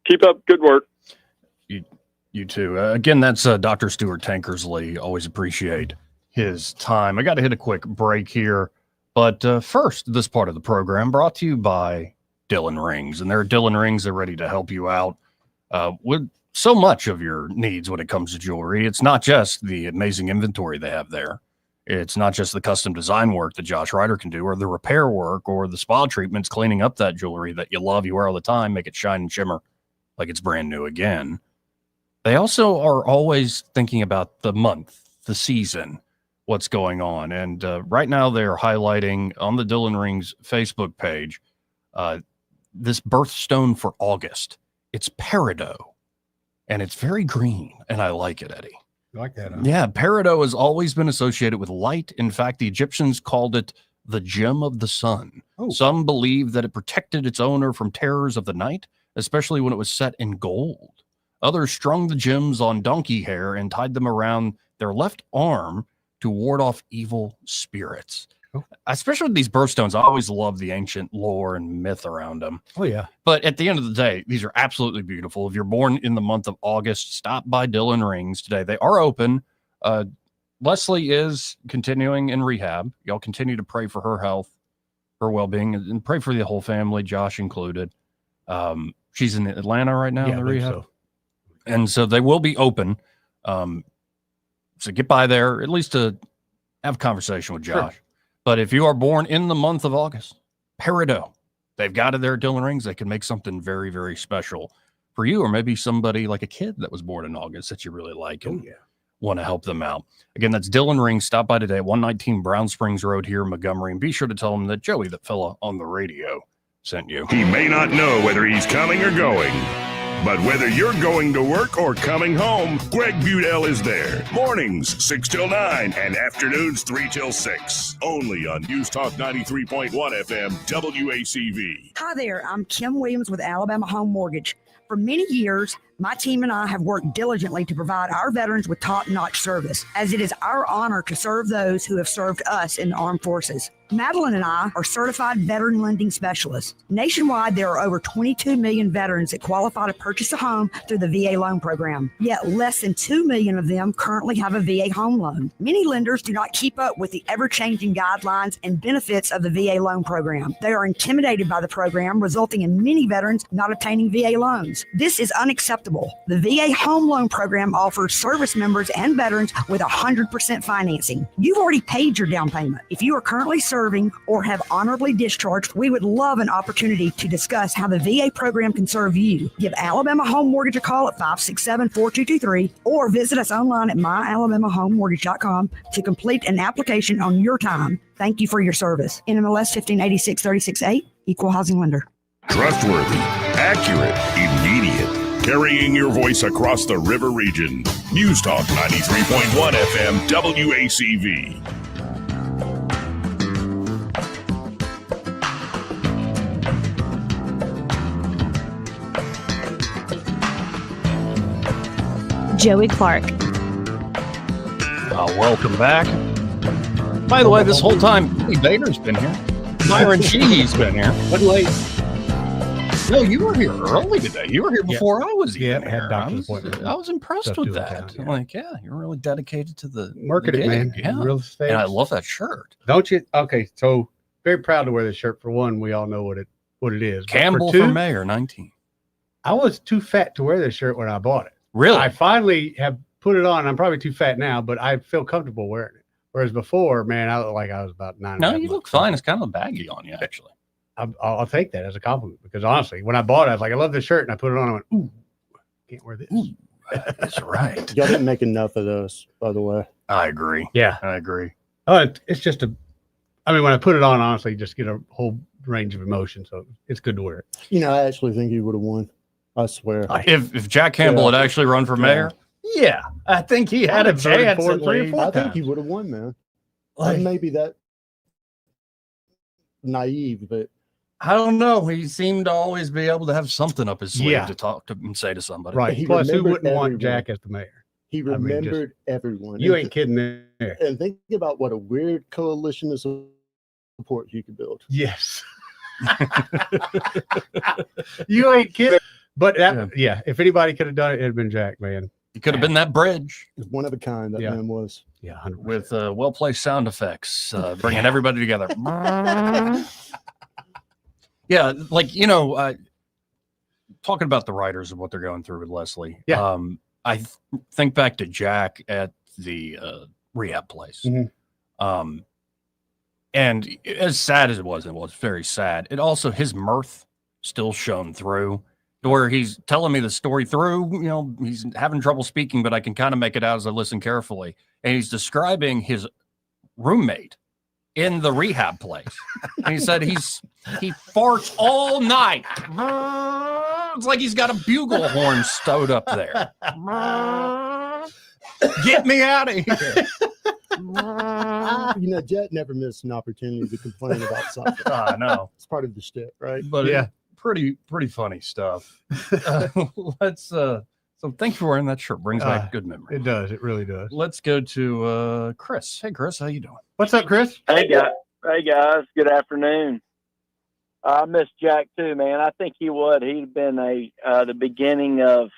Keep up good work. You too. Again, that's Dr. Stuart Tankersley. Always appreciate his time. I got to hit a quick break here. But first, this part of the program brought to you by Dylan Rings. And there are Dylan Rings that are ready to help you out with so much of your needs when it comes to jewelry. It's not just the amazing inventory they have there. It's not just the custom design work that Josh Ryder can do, or the repair work, or the spa treatments, cleaning up that jewelry that you love, you wear all the time, make it shine and shimmer like it's brand new again. They also are always thinking about the month, the season, what's going on. And right now they're highlighting on the Dylan Rings Facebook page this birthstone for August. It's peridot, and it's very green, and I like it, Eddie. You like that, huh? Yeah, peridot has always been associated with light. In fact, the Egyptians called it the gem of the sun. Oh. Some believe that it protected its owner from terrors of the night, especially when it was set in gold. Others strung the gems on donkey hair and tied them around their left arm to ward off evil spirits. Oh. Especially with these birthstones, I always love the ancient lore and myth around them. Oh, yeah. But at the end of the day, these are absolutely beautiful. If you're born in the month of August, stop by Dylan Rings today. They are open. Leslie is continuing in rehab. Y'all continue to pray for her health, her well-being, and pray for the whole family, Josh included. She's in Atlanta right now in the rehab. So. And so they will be open. So get by there, at least to have a conversation with Josh. Sure. But if you are born in the month of August, peridot, they've got it there at Dylan Rings. They can make something very, very special for you, or maybe somebody like a kid that was born in August that you really like and want to help them out. Again, that's Dylan Rings. Stop by today at 119 Brown Springs Road here in Montgomery, and be sure to tell them that Joey, that fella on the radio, sent you. He may not know whether he's coming or going, but whether you're going to work or coming home, Greg Budell is there. Mornings, 6 till 9, and afternoons, 3 till 6. Only on News Talk 93.1 FM, WACV. Hi there, I'm Kim Williams with Alabama Home Mortgage. For many years, my team and I have worked diligently to provide our veterans with top-notch service, as it is our honor to serve those who have served us in the armed forces. Madeline and I are certified veteran lending specialists. Nationwide, there are over 22 million veterans that qualify to purchase a home through the VA loan program. Yet less than 2 million of them currently have a VA home loan. Many lenders do not keep up with the ever-changing guidelines and benefits of the VA loan program. They are intimidated by the program, resulting in many veterans not obtaining VA loans. This is unacceptable. The VA home loan program offers service members and veterans with 100% financing. You've already paid your down payment. If you are currently serving or have honorably discharged, we would love an opportunity to discuss how the VA program can serve you. Give Alabama Home Mortgage a call at 567-4223 or visit us online at myalabamahomemortgage.com to complete an application on your time. Thank you for your service. NMLS 1586-36A, Equal Housing Lender. Trustworthy, accurate, immediate. Carrying your voice across the river region. News Talk 93.1 FM, WACV. Joey Clark. Welcome back. By the way, this whole time, Billy Bader's been here. Myron Sheehy's been here. What late? No, you were here early today. You were here before I was even had here. doctor's appointment. I was impressed Stuff with to that. attend, I'm like, yeah, you're really dedicated to the Market it, gig. man. Yeah. Real estate. And I love that shirt. Don't you? Okay, so very proud to wear this shirt. For one, we all know what it is. But Campbell for for two, mayor, 19. I was too fat to wear this shirt when I bought it. Really? I finally have put it on. I'm probably too fat now, but I feel comfortable wearing it. Whereas before, man, I looked like I was about 9. No, you look fine. It's kind of baggy on you, actually. I'll take that as a compliment, because honestly, when I bought it, I was like, I love this shirt, and I put it on. I went, ooh, can't wear this. Ooh, that's right. Y'all didn't make enough of those, by the way. I agree. Yeah, I agree. It's just I mean, when I put it on, honestly, you just get a whole range of emotion. So it's good to wear it. You know, I actually think he would have won. I swear. If Jack Campbell had actually run for mayor, yeah, I think he had a chance at 3 or 4 I think times. he would have won, man. Like- Maybe that naive, but I don't know. He seemed to always be able to have something up his sleeve Yeah. to talk to and say to somebody. Right. He Plus, who remembered wouldn't want everyone. Jack as the mayor? he mean, remembered everyone. You And ain't kidding there. And think about what a weird coalition of support you could build. Yes. You ain't kidding. But if anybody could have done it, it'd have been Jack, man. He could have been that bridge. One of a kind that man was. Yeah, 100%. With well-placed sound effects, bringing everybody together. Yeah, like, talking about the writers and what they're going through with Leslie. Yeah. I think back to Jack at the rehab place. Mm-hmm. And as sad as it was very sad. It also, his mirth still shone through, where he's telling me the story through, he's having trouble speaking, but I can kind of make it out as I listen carefully. And he's describing his roommate in the rehab place. And he said he farts all night. It's like he's got a bugle horn stowed up there. Get me out of here. Jet never missed an opportunity to complain about something. I know. It's part of the shtick, right? But pretty funny stuff. So thank you for wearing that shirt. Brings back good memories. It does. It really does. Let's go to Chris. Hey, Chris, how you doing? What's up, Chris? Hey guys. Good afternoon. I miss Jack too, man. I think he would. He'd have been the beginning of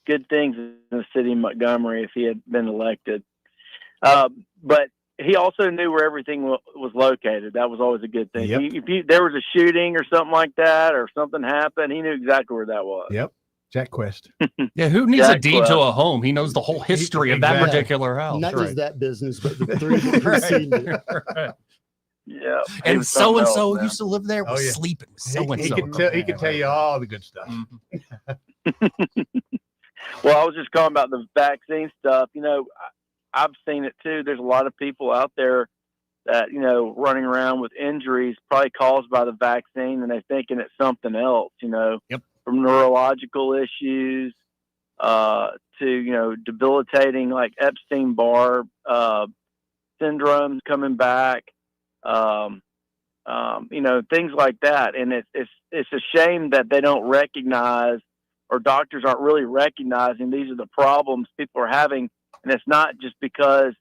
good things in the city of Montgomery if he had been elected. But he also knew where everything was located. That was always a good thing. Yep. If there was a shooting or something like that, or something happened, he knew exactly where that was. Yep. Jack Quest. Yeah, who needs Jack a deed Quest. to a home? He knows the whole history of that particular house. Not just that business, but the three that preceded it. Right. Yeah. And so else, used to live there, was sleeping with so and He so. could tell you all the good stuff. Well, I was just calling about the vaccine stuff. I've seen it too. There's a lot of people out there that, running around with injuries probably caused by the vaccine, and they're thinking it's something else, Yep. From neurological issues to, debilitating like Epstein-Barr syndromes coming back, things like that. And it's a shame that they don't recognize, or doctors aren't really recognizing these are the problems people are having. And it's not just because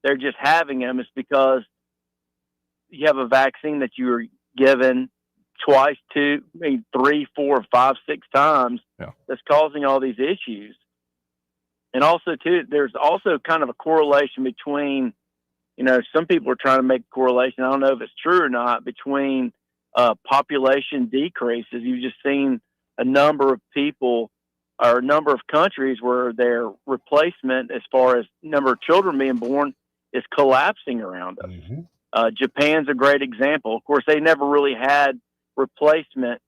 they're just having them. It's because you have a vaccine that you were given twice, 2, 3, 4, 5, 6 times that's causing all these issues. And also, too, there's also kind of a correlation between, some people are trying to make a correlation. I don't know if it's true or not, between population decreases. You've just seen a number of people or a number of countries where their replacement as far as number of children being born is collapsing around us. Mm-hmm. Japan's a great example. Of course, they never really had replacement.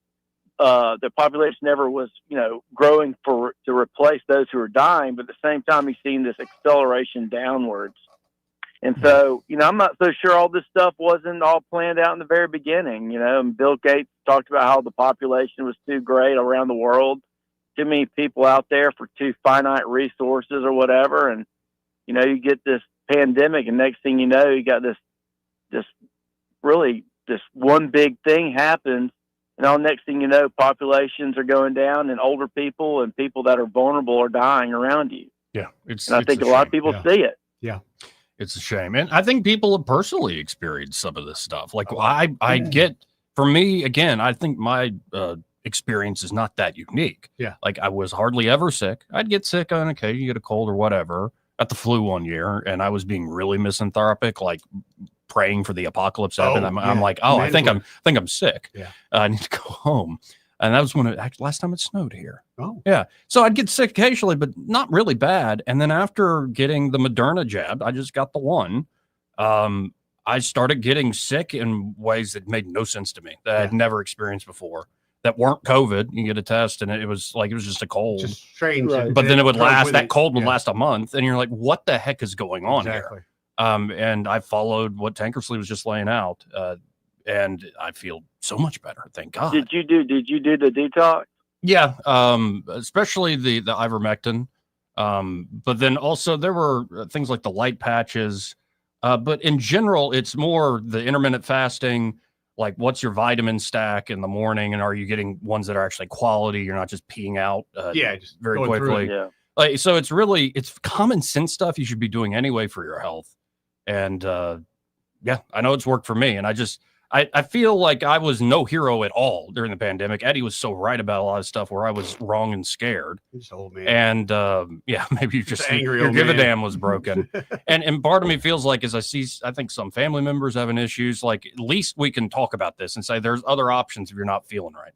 The population never was, growing to replace those who are dying, but at the same time, you've seen this acceleration downwards. And so, I'm not so sure all this stuff wasn't all planned out in the very beginning, and Bill Gates talked about how the population was too great around the world, too many people out there for too finite resources or whatever. And, you get this pandemic, and next thing you know, you got this one big thing happens. And all next thing you know, populations are going down, and older people and people that are vulnerable are dying around you. Yeah. And I think a lot of people see it. Yeah. It's a shame. And I think people have personally experienced some of this stuff. Like I get, for me, again, I think my experience is not that unique. Yeah. Like I was hardly ever sick. I'd get sick on occasion, get a cold or whatever. Got the flu one year, and I was being really misanthropic, like praying for the apocalypse to happen. I'm like, I think I'm sick. Yeah. I need to go home. And that was when last time it snowed here. Oh. Yeah. So I'd get sick occasionally, but not really bad. And then after getting the Moderna jab, I just got the one. I started getting sick in ways that made no sense to me, that I'd never experienced before, that weren't COVID. You get a test and it was just a cold. Just strange. Right. But then it would last, that cold would Yeah. last a month. And you're like, what the heck is going on Exactly. here? And I followed what Tankersley was just laying out. And I feel so much better. Thank God. Did you do the detox? Yeah. Especially the ivermectin. But then also there were things like the light patches. But in general, it's more the intermittent fasting. Like, what's your vitamin stack in the morning? And are you getting ones that are actually quality? You're not just peeing out just very going through quickly. it. Yeah. Like, so it's common sense stuff you should be doing anyway for your health. And yeah, I know it's worked for me. And I feel like I was no hero at all during the pandemic. Eddie was so right about a lot of stuff where I was wrong and scared. He's old man. And maybe you just angry your old give man. a damn was broken. and part of me feels like as I think some family members having issues, like at least we can talk about this and say there's other options if you're not feeling right.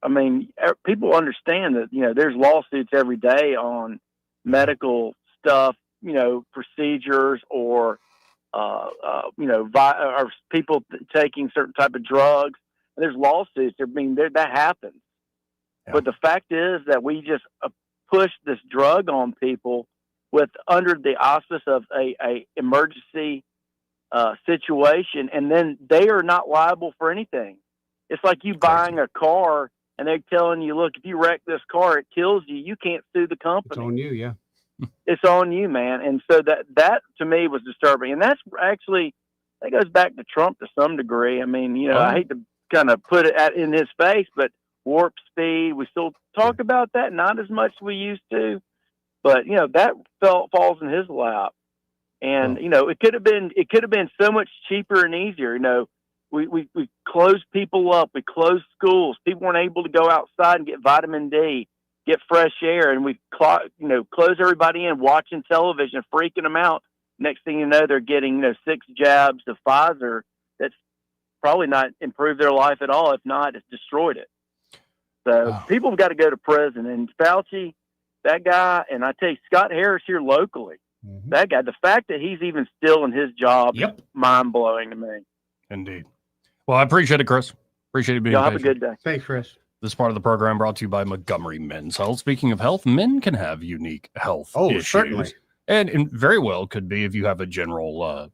I mean, people understand that, there's lawsuits every day on medical stuff, procedures or, or people taking certain type of drugs. And there's lawsuits. I mean, that happens. Yeah. But the fact is that we just push this drug on people under the auspice of a emergency situation, and then they are not liable for anything. It's like you buying a car and they're telling you, look, if you wreck this car, it kills you. You can't sue the company. It's on you, yeah. It's on you, man. And so that to me was disturbing. And that goes back to Trump to some degree. I mean, I hate to kind of put it in his face, but warp speed, we still talk about that, not as much as we used to. But, that falls in his lap. And, it could have been so much cheaper and easier. We closed people up. We closed schools. People weren't able to go outside and get vitamin D, get fresh air. And we, close everybody in, watching television, freaking them out. Next thing you know, they're getting 6 jabs of Pfizer. That's probably not improved their life at all. If not, it's destroyed it. So people have got to go to prison. And Fauci, that guy, and I tell you, Scott Harris here locally, that guy, the fact that he's even still in his job is mind-blowing to me. Indeed. Well, I appreciate it, Chris. Appreciate you being Y'all patient. have a good day. Thanks, Chris. This part of the program brought to you by Montgomery Men's Health. Speaking of health, men can have unique health issues. Certainly. And very well could be if you have a general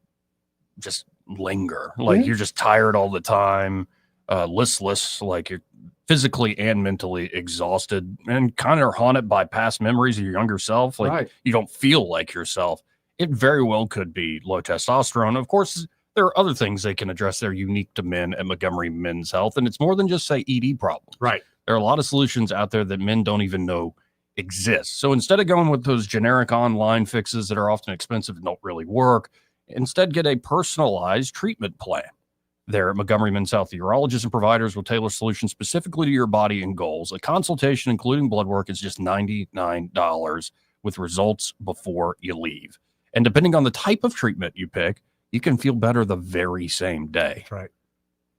just linger. Like you're just tired all the time, listless, like you're physically and mentally exhausted and kind of haunted by past memories of your younger self. Like you don't feel like yourself. It very well could be low testosterone. Of course, there are other things they can address that are unique to men at Montgomery Men's Health. And it's more than just, say, ED problems. Right. There are a lot of solutions out there that men don't even know exist. So instead of going with those generic online fixes that are often expensive and don't really work, instead get a personalized treatment plan. There at Montgomery Men's Health, the urologists and providers will tailor solutions specifically to your body and goals. A consultation, including blood work, is just $99 with results before you leave. And depending on the type of treatment you pick, you can feel better the very same day. That's right.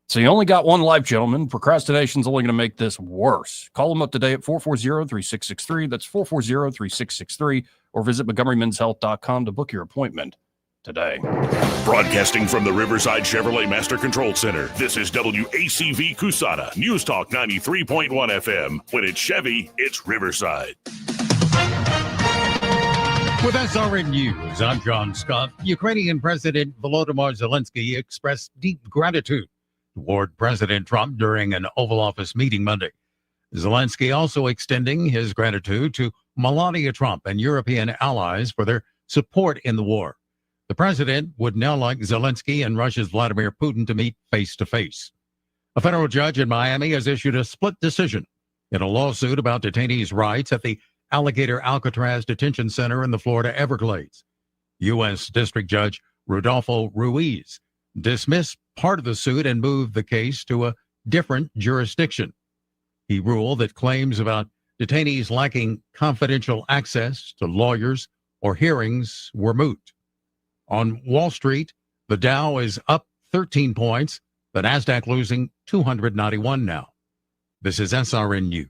So you only got one life, gentlemen. Procrastination's only going to make this worse. Call them up today at 440-3663. That's 440-3663. Or visit MontgomeryMen'sHealth.com to book your appointment today. Broadcasting from the Riverside Chevrolet Master Control Center, this is WACV Cusana, News Talk 93.1 FM. When it's Chevy, it's Riverside. With SRN News, I'm John Scott. Ukrainian President Volodymyr Zelensky expressed deep gratitude toward President Trump during an Oval Office meeting Monday. Zelensky also extending his gratitude to Melania Trump and European allies for their support in the war. The president would now like Zelensky and Russia's Vladimir Putin to meet face-to-face. A federal judge in Miami has issued a split decision in a lawsuit about detainees' rights at the Alligator Alcatraz Detention Center in the Florida Everglades. U.S. District Judge Rodolfo Ruiz dismissed part of the suit and moved the case to a different jurisdiction. He ruled that claims about detainees lacking confidential access to lawyers or hearings were moot. On Wall Street, the Dow is up 13 points, the NASDAQ losing 291 now. This is SRN News.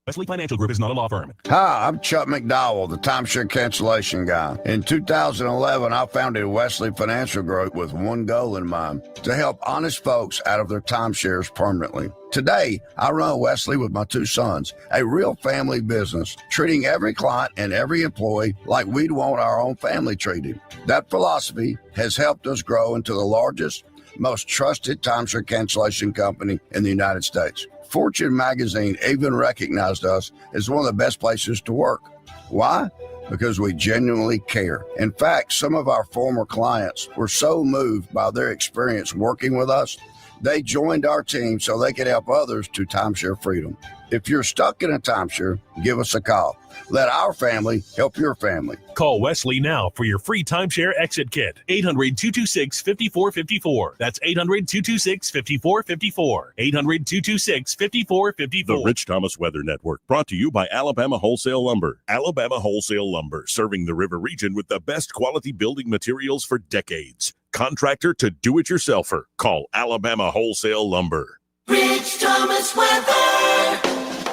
Wesley Financial Group is not a law firm. Hi, I'm Chuck McDowell, the timeshare cancellation guy. In 2011, I founded Wesley Financial Group with one goal in mind, to help honest folks out of their timeshares permanently. Today, I run Wesley with my 2 sons, a real family business, treating every client and every employee like we'd want our own family treated. That philosophy has helped us grow into the largest, most trusted timeshare cancellation company in the United States. Fortune magazine even recognized us as one of the best places to work. Why? Because we genuinely care. In fact, some of our former clients were so moved by their experience working with us They joined our team so they could help others to timeshare freedom. If you're stuck in a timeshare, give us a call. Let our family help your family. Call Wesley now for your free timeshare exit kit. 800-226-5454. That's 800-226-5454. 800-226-5454. The Rich Thomas Weather Network, brought to you by Alabama Wholesale Lumber. Alabama Wholesale Lumber, serving the river region with the best quality building materials for decades. Contractor to do-it-yourselfer. Call Alabama Wholesale Lumber. Rich Thomas Weather.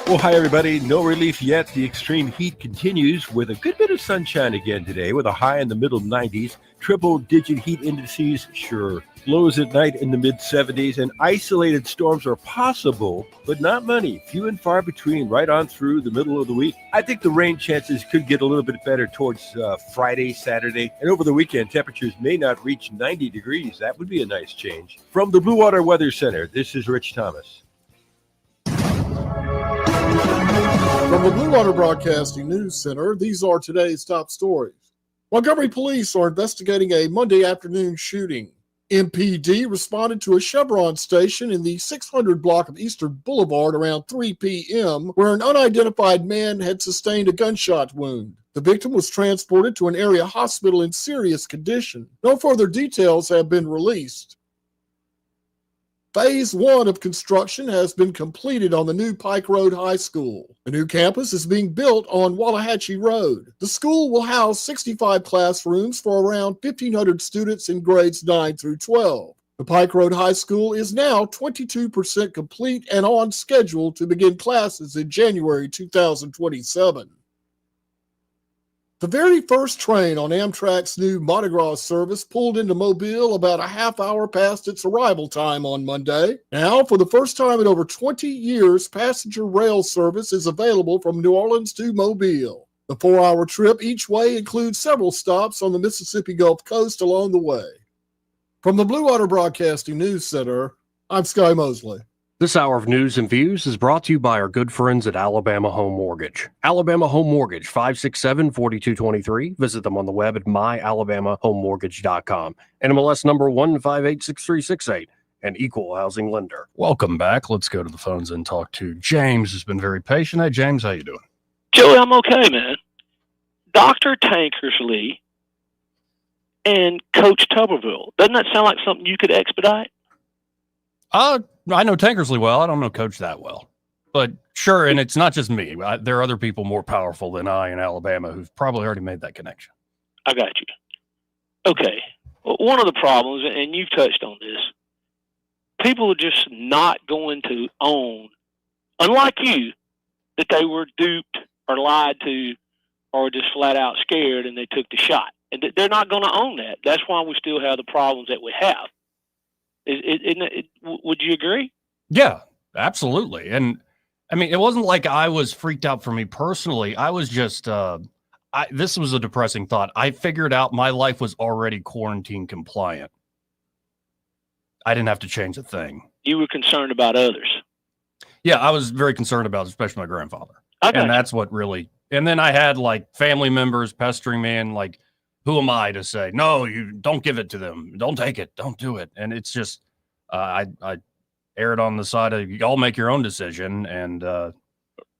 Well, hi, everybody. No relief yet. The extreme heat continues with a good bit of sunshine again today with a high in the middle 90s. Triple-digit heat indices, sure. Lows at night in the mid-70s, and isolated storms are possible, but not many. Few and far between right on through the middle of the week. I think the rain chances could get a little bit better towards Friday, Saturday, and over the weekend, temperatures may not reach 90 degrees. That would be a nice change. From the Blue Water Weather Center, this is Rich Thomas. From the Blue Water Broadcasting News Center, these are today's top stories. Montgomery police are investigating a Monday afternoon shooting. MPD responded to a Chevron station in the 600 block of Eastern Boulevard around 3 p.m., where an unidentified man had sustained a gunshot wound. The victim was transported to an area hospital in serious condition. No further details have been released. Phase 1 of construction has been completed on the new Pike Road High School. The new campus is being built on Wallahatchie Road. The school will house 65 classrooms for around 1,500 students in grades 9 through 12. The Pike Road High School is now 22% complete and on schedule to begin classes in January 2027. The very first train on Amtrak's new Mardi Gras service pulled into Mobile about a half hour past its arrival time on Monday. Now, for the first time in over 20 years, passenger rail service is available from New Orleans to Mobile. The 4-hour trip each way includes several stops on the Mississippi Gulf Coast along the way. From the Blue Water Broadcasting News Center, I'm Sky Mosley. This hour of news and views is brought to you by our good friends at Alabama Home Mortgage. Alabama Home Mortgage, 567-4223. Visit them on the web at myalabamahomemortgage.com. NMLS number 1586368, an equal housing lender. Welcome back. Let's go to the phones and talk to James, who's been very patient. Hey, James, how you doing? Joey, I'm okay, man. Dr. Tankersley and Coach Tuberville. Doesn't that sound like something you could expedite? I know Tankersley well. I don't know Coach that well. But sure, and it's not just me. There are other people more powerful than I in Alabama who've probably already made that connection. I got you. Okay. Well, one of the problems, and you've touched on this, people are just not going to own, unlike you, that they were duped or lied to or just flat out scared and they took the shot. And they're not going to own that. That's why we still have the problems that we have. Would you agree? Yeah, absolutely. And I mean, it wasn't like I was freaked out for me personally. I was just, this was a depressing thought. I figured out my life was already quarantine compliant. I didn't have to change a thing. You were concerned about others. Yeah, I was very concerned about, especially my grandfather. And that's what really, and then I had like family members pestering me and like, who am I to say, no, you don't give it to them. Don't take it. Don't do it. And it's just, I erred on the side of y'all make your own decision and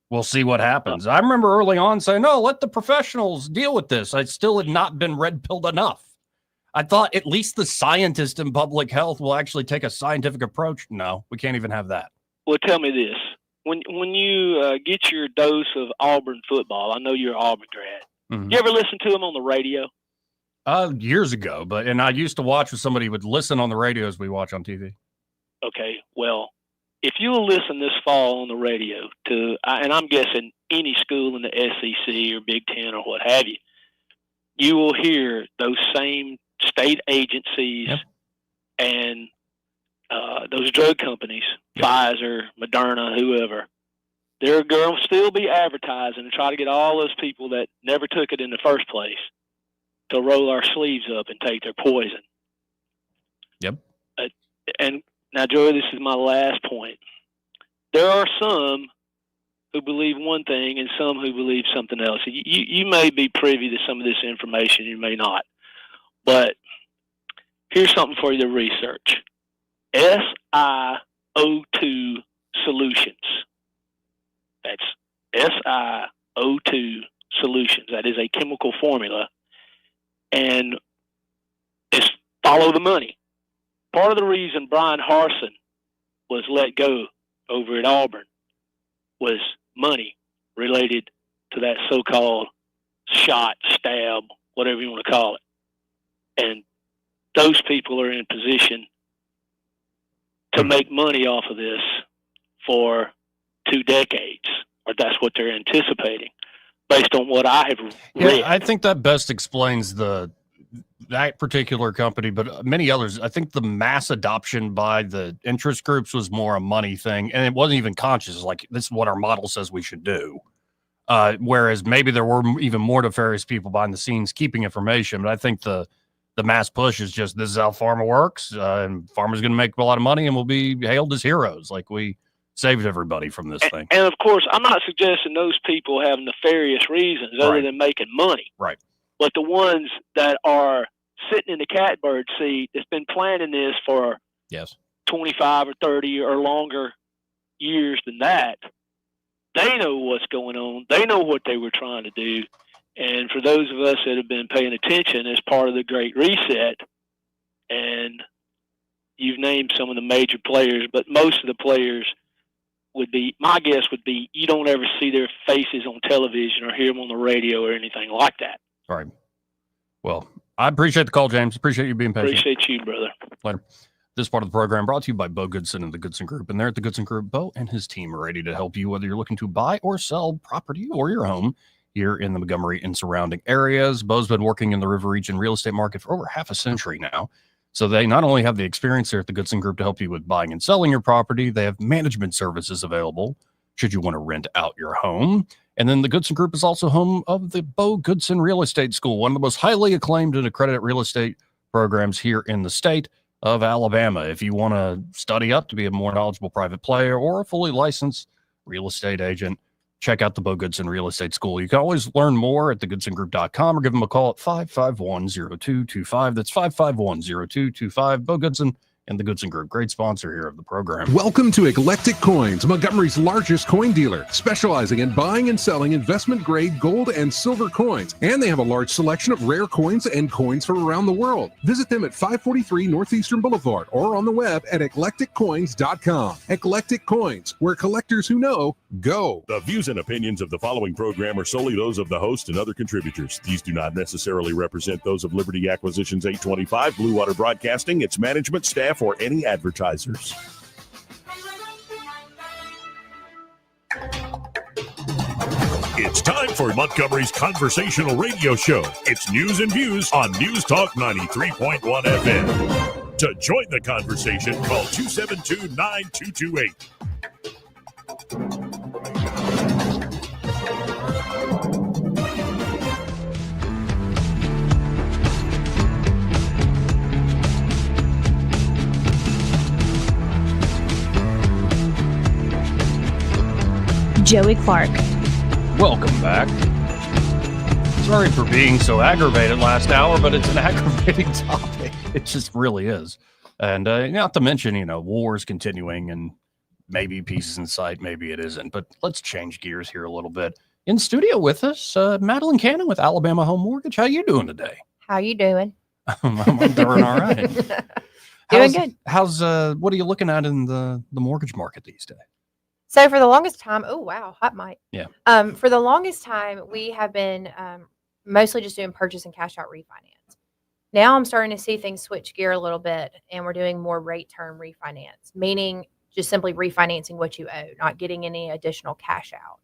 we'll see what happens. I remember early on saying, no, let the professionals deal with this. I still had not been red-pilled enough. I thought at least the scientist in public health will actually take a scientific approach. No, we can't even have that. Well, tell me this. When you get your dose of Auburn football, I know you're an Auburn grad. Mm-hmm. You ever listen to them on the radio? Years ago, and I used to watch with somebody who would listen on the radio as we watch on TV. Okay, well, if you will listen this fall on the radio to, and I'm guessing any school in the SEC or Big Ten or what have you, you will hear those same state agencies and those drug companies, Pfizer, Moderna, whoever, they're going to still be advertising and try to get all those people that never took it in the first place to roll our sleeves up and take their poison. Yep. And now, Joey, this is my last point. There are some who believe one thing and some who believe something else. You may be privy to some of this information, you may not. But here's something for you to research. SiO2 Solutions. That's SiO2 Solutions. That is a chemical formula. And it's follow the money. Part of the reason Brian Harsin was let go over at Auburn was money related to that so-called shot, stab, whatever you want to call it. And those people are in position to make money off of this for 2 decades, or that's what they're anticipating, based on what I have read. Yeah, I think that best explains that particular company, but many others. I think the mass adoption by the interest groups was more a money thing, and it wasn't even conscious. Like, this is what our model says we should do. Whereas maybe there were even more nefarious people behind the scenes keeping information. But I think the mass push is just, this is how pharma works, and pharma's going to make a lot of money, and we'll be hailed as heroes. Like, we saved everybody from this thing. And of course, I'm not suggesting those people have nefarious reasons other than making money. Right. But the ones that are sitting in the catbird seat that's been planning this for 25 or 30 or longer years than that, they know what's going on. They know what they were trying to do. And for those of us that have been paying attention as part of the Great Reset, and you've named some of the major players, but most of the players would be, my guess would be, you don't ever see their faces on television or hear them on the radio or anything like that. All right. Well, I appreciate the call, James. Appreciate you being patient. Appreciate you, brother. Later. This part of the program brought to you by Bo Goodson and the Goodson Group. And there at the Goodson Group, Bo and his team are ready to help you, whether you're looking to buy or sell property or your home here in the Montgomery and surrounding areas. Bo's been working in the River Region real estate market for over half a century now. So they not only have the experience there at the Goodson Group to help you with buying and selling your property, they have management services available should you want to rent out your home. And then the Goodson Group is also home of the Bo Goodson Real Estate School, one of the most highly acclaimed and accredited real estate programs here in the state of Alabama. If you want to study up to be a more knowledgeable private player or a fully licensed real estate agent, check out the Bo Goodson Real Estate School. You can always learn more at thegoodsongroup.com or give them a call at 551-0225. That's 551-0225. Bo Goodson and the Goodson Group, great sponsor here of the program. Welcome to Eclectic Coins, Montgomery's largest coin dealer, specializing in buying and selling investment-grade gold and silver coins. And they have a large selection of rare coins and coins from around the world. Visit them at 543 Northeastern Boulevard or on the web at eclecticcoins.com. Eclectic Coins, where collectors who know go. The views and opinions of the following program are solely those of the host and other contributors. These do not necessarily represent those of Liberty Acquisitions 825, Blue Water Broadcasting, its management, staff, or any advertisers. It's time for Montgomery's conversational radio show. It's news and views on News Talk 93.1 FM. To join the conversation, call 272-9228. Joey Clark. Welcome back. Sorry for being so aggravated last hour, but it's an aggravating topic. It just really is. And not to mention, wars continuing and maybe peace is in sight, maybe it isn't. But let's change gears here a little bit. In studio with us, Madeline Cannon with Alabama Home Mortgage. How you doing today? How you doing? I'm doing all right. Doing good. How's what are you looking at in the mortgage market these days? So for the longest time, oh wow, hot mic. Yeah. For the longest time, we have been mostly just doing purchase and cash out refinance. Now I'm starting to see things switch gear a little bit, and we're doing more rate term refinance, meaning just simply refinancing what you owe, not getting any additional cash out,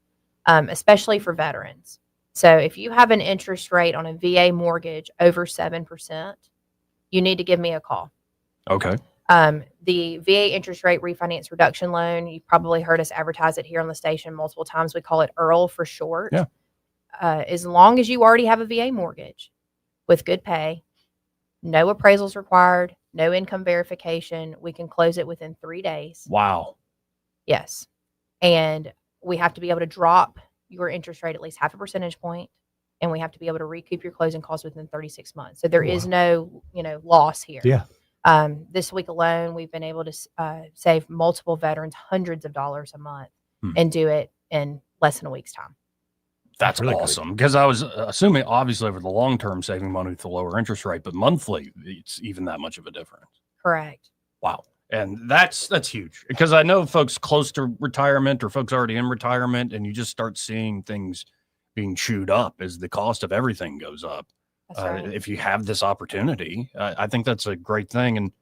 especially for veterans. So if you have an interest rate on a VA mortgage over 7%, you need to give me a call. Okay. The VA interest rate refinance reduction loan, you've probably heard us advertise it here on the station multiple times. We call it EARL for short. Yeah. As long as you already have a VA mortgage with good pay, no appraisals required, no income verification, we can close it within 3 days. Wow. Yes. And we have to be able to drop your interest rate at least 0.5 percentage point, and we have to be able to recoup your closing costs within 36 months. So there is no, loss here. Yeah. This week alone, we've been able to save multiple veterans hundreds of dollars a month and do it in less than a week's time. That's really awesome. Because I was assuming, obviously, over the long term, saving money with the lower interest rate, but monthly, it's even that much of a difference. Correct. Wow. And that's huge, because I know folks close to retirement or folks already in retirement, and you just start seeing things being chewed up as the cost of everything goes up. That's right. If you have this opportunity, I think that's a great thing. And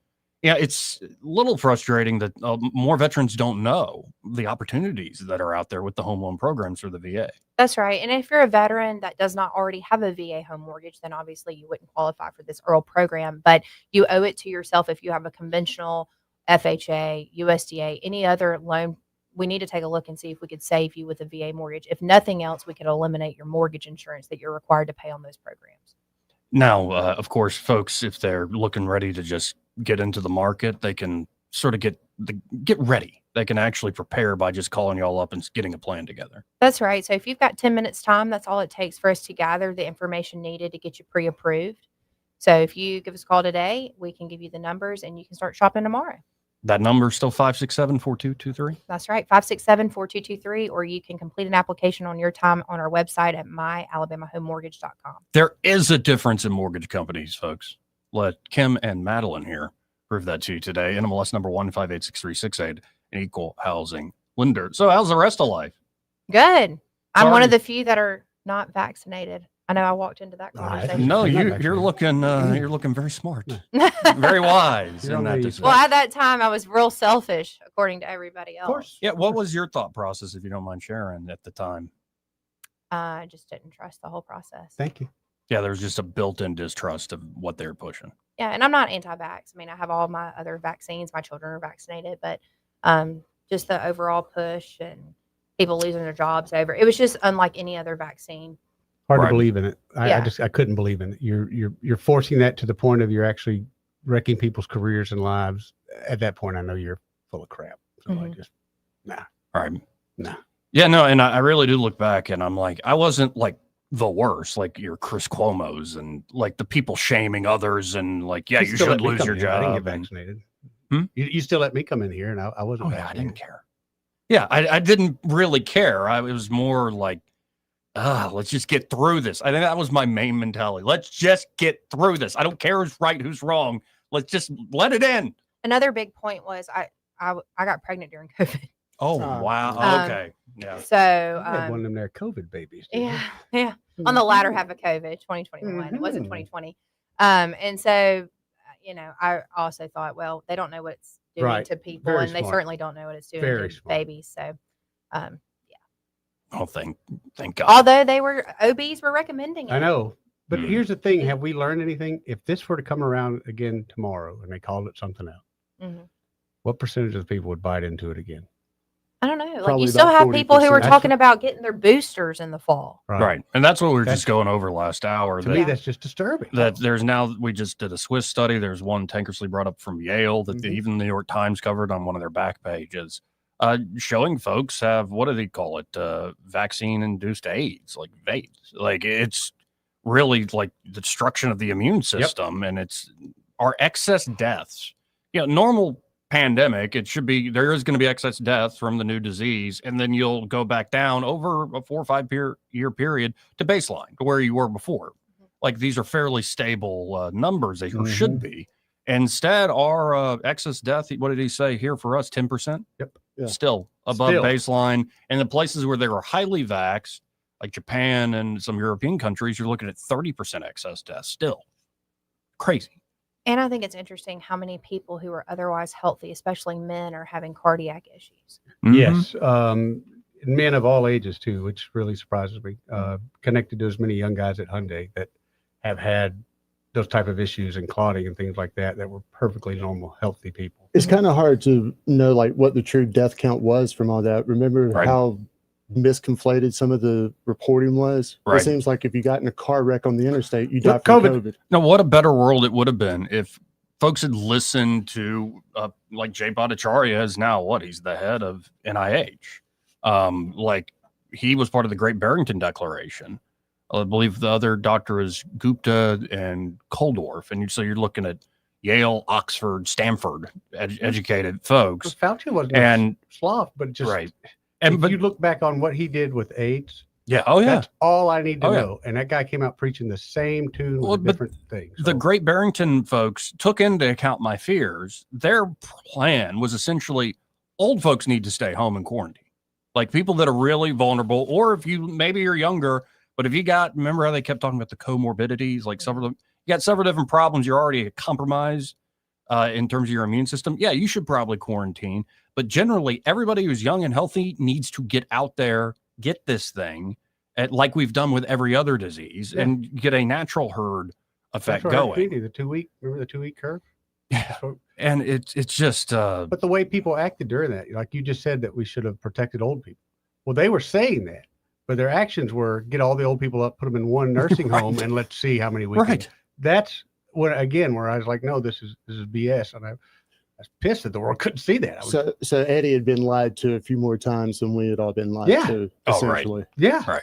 yeah, it's a little frustrating that more veterans don't know the opportunities that are out there with the home loan programs for the VA. That's right. And if you're a veteran that does not already have a VA home mortgage, then obviously you wouldn't qualify for this EARL program, but you owe it to yourself if you have a conventional FHA, USDA, any other loan. We need to take a look and see if we could save you with a VA mortgage. If nothing else, we could eliminate your mortgage insurance that you're required to pay on those programs. Now, of course, folks, if they're looking ready to just get into the market, they can sort of get ready. They can actually prepare by just calling y'all up and getting a plan together. That's right. So if you've got 10 minutes time, that's all it takes for us to gather the information needed to get you pre-approved. So if you give us a call today, we can give you the numbers and you can start shopping tomorrow. That number is still 567-4223. That's right, 567-4223, or you can complete an application on your time on our website at myalabamahomemortgage.com. There is a difference in mortgage companies, folks. Let Kim and Madeline here prove that to you today. NMLS number 1586368, an equal housing lender. So how's the rest of life? Good. I'm Sorry. one of the few that are not vaccinated. I know I walked into that conversation. No, you're looking very smart, very wise in that decision. Well, at that time, I was real selfish, according to everybody else. Of course. Yeah. What was your thought process, if you don't mind sharing, at the time? I just didn't trust the whole process. Thank you. Yeah, there was just a built-in distrust of what they're pushing. Yeah, and I'm not anti-vax. I mean, I have all my other vaccines. My children are vaccinated, but just the overall push and people losing their jobs over it was just unlike any other vaccine. Hard to believe in it. I couldn't believe in it. You're forcing that to the point of you're actually wrecking people's careers and lives. At that point, I know you're full of crap. So I just nah. All right. Nah. Yeah, no, and I really do look back and I'm like, I wasn't like the worst, like your Chris Cuomo's and like the people shaming others and like, yeah, you should lose your job. I didn't get vaccinated. You still let me come in here and I wasn't vaccinated. I didn't care. Yeah, I didn't really care. It was more like, let's just get through this. I think that was my main mentality. Let's just get through this. I don't care who's right, who's wrong. Let's just let it in. Another big point was I got pregnant during COVID. Oh, wow. Okay. Yeah. So you had one of them there COVID babies. Yeah. On the latter half of COVID, 2021. It wasn't 2020. And so, I also thought, well, they don't know what it's doing to people, and they certainly don't know what it's doing to babies. So, Oh, thank God. Although OBs were recommending it. I know. But here's the thing. Have we learned anything? If this were to come around again tomorrow and they called it something else, what percentage of the people would bite into it again? I don't know. Like, you still have people who are talking about getting their boosters in the fall. Right. And that's what we were just going over last hour. To me, that's just disturbing. That there's now, we just did a Swiss study. There's one Tankersley brought up from Yale that even the New York Times covered on one of their back pages. Showing folks have, what do they call it? Vaccine-induced AIDS, like VAIDS. Like, it's really like the destruction of the immune system, and it's our excess deaths. Normal pandemic, it should be, there is going to be excess deaths from the new disease, and then you'll go back down over a 4 or 5 year period to baseline, to where you were before. Like, these are fairly stable numbers, they should be. Instead, our excess death, what did he say here for us? 10%? Yep. Yeah. Still above baseline. And the places where they were highly vaxxed, like Japan and some European countries, you're looking at 30% excess deaths still. Crazy. And I think it's interesting how many people who are otherwise healthy, especially men, are having cardiac issues. Yes. Men of all ages, too, which really surprises me. Connected to as many young guys at Hyundai that have had those type of issues and clotting and things like that were perfectly normal, healthy people. It's kind of hard to know like what the true death count was from all that. Remember how misconflated some of the reporting was? It seems like if you got in a car wreck on the interstate, you died from COVID. Now, what a better world it would have been if folks had listened to, like Jay Bhattacharya is now he's the head of NIH. Like, he was part of the Great Barrington Declaration. I believe the other doctor is Gupta and Koldorf. And so you're looking at, Yale, Oxford, Stanford educated folks. Fauci wasn't and a sloth, but just right. And if you look back on what he did with AIDS, yeah, oh yeah, that's all I need to Oh, yeah. know. And that guy came out preaching the same tune Well, with but different things. The Great Barrington folks took into account my fears. Their plan was essentially old folks need to stay home and quarantine. Like people that are really vulnerable, or if you maybe you're younger, but if you got, remember how they kept talking about the comorbidities, like several of them, you got several different problems, you're already compromised in terms of your immune system. Yeah, you should probably quarantine. But generally, everybody who's young and healthy needs to get out there, get this thing, like we've done with every other disease, and get a natural herd effect going. The 2 week, remember the 2 week curve? Yeah. And it's just but the way people acted during that, like you just said that we should have protected old people. Well, they were saying that, but their actions were get all the old people up, put them in one nursing home, and let's see how many we can. That's what where I was like, no, this is BS, and I was pissed that the world couldn't see that. So Eddie had been lied to a few more times than we had all been lied to, essentially. Yeah. Right.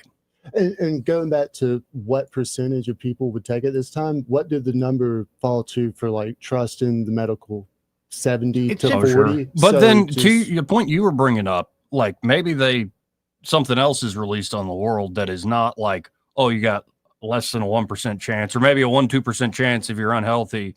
And going back to what percentage of people would take it this time, what did the number fall to for like trust in the medical? 70 to 40. Sure. But then to your point you were bringing up, like maybe something else is released on the world that is not like, oh, you got less than a 1% chance, or maybe a 1-2% chance if you're unhealthy.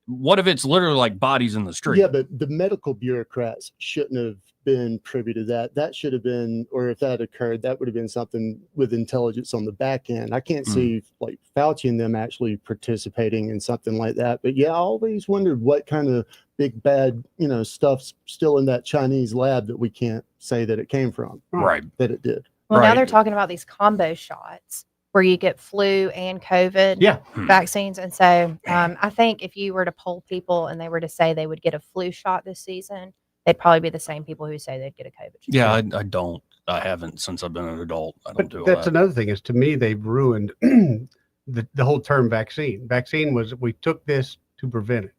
What if it's literally like bodies in the street? Yeah, but the medical bureaucrats shouldn't have been privy to that. That should have been, or if that occurred, that would have been something with intelligence on the back end. I can't see like Fauci and them actually participating in something like that. But yeah, I always wondered what kind of big bad, stuff's still in that Chinese lab that we can't say that it came from. Right. That it did. Well, now they're talking about these combo shots where you get flu and COVID vaccines. And so I think if you were to poll people and they were to say they would get a flu shot this season, they'd probably be the same people who say they'd get a COVID shot. Yeah, I haven't since I've been an adult. I don't do That's that. another thing is, to me, they've ruined the whole term vaccine. Vaccine was, we took this to prevent it.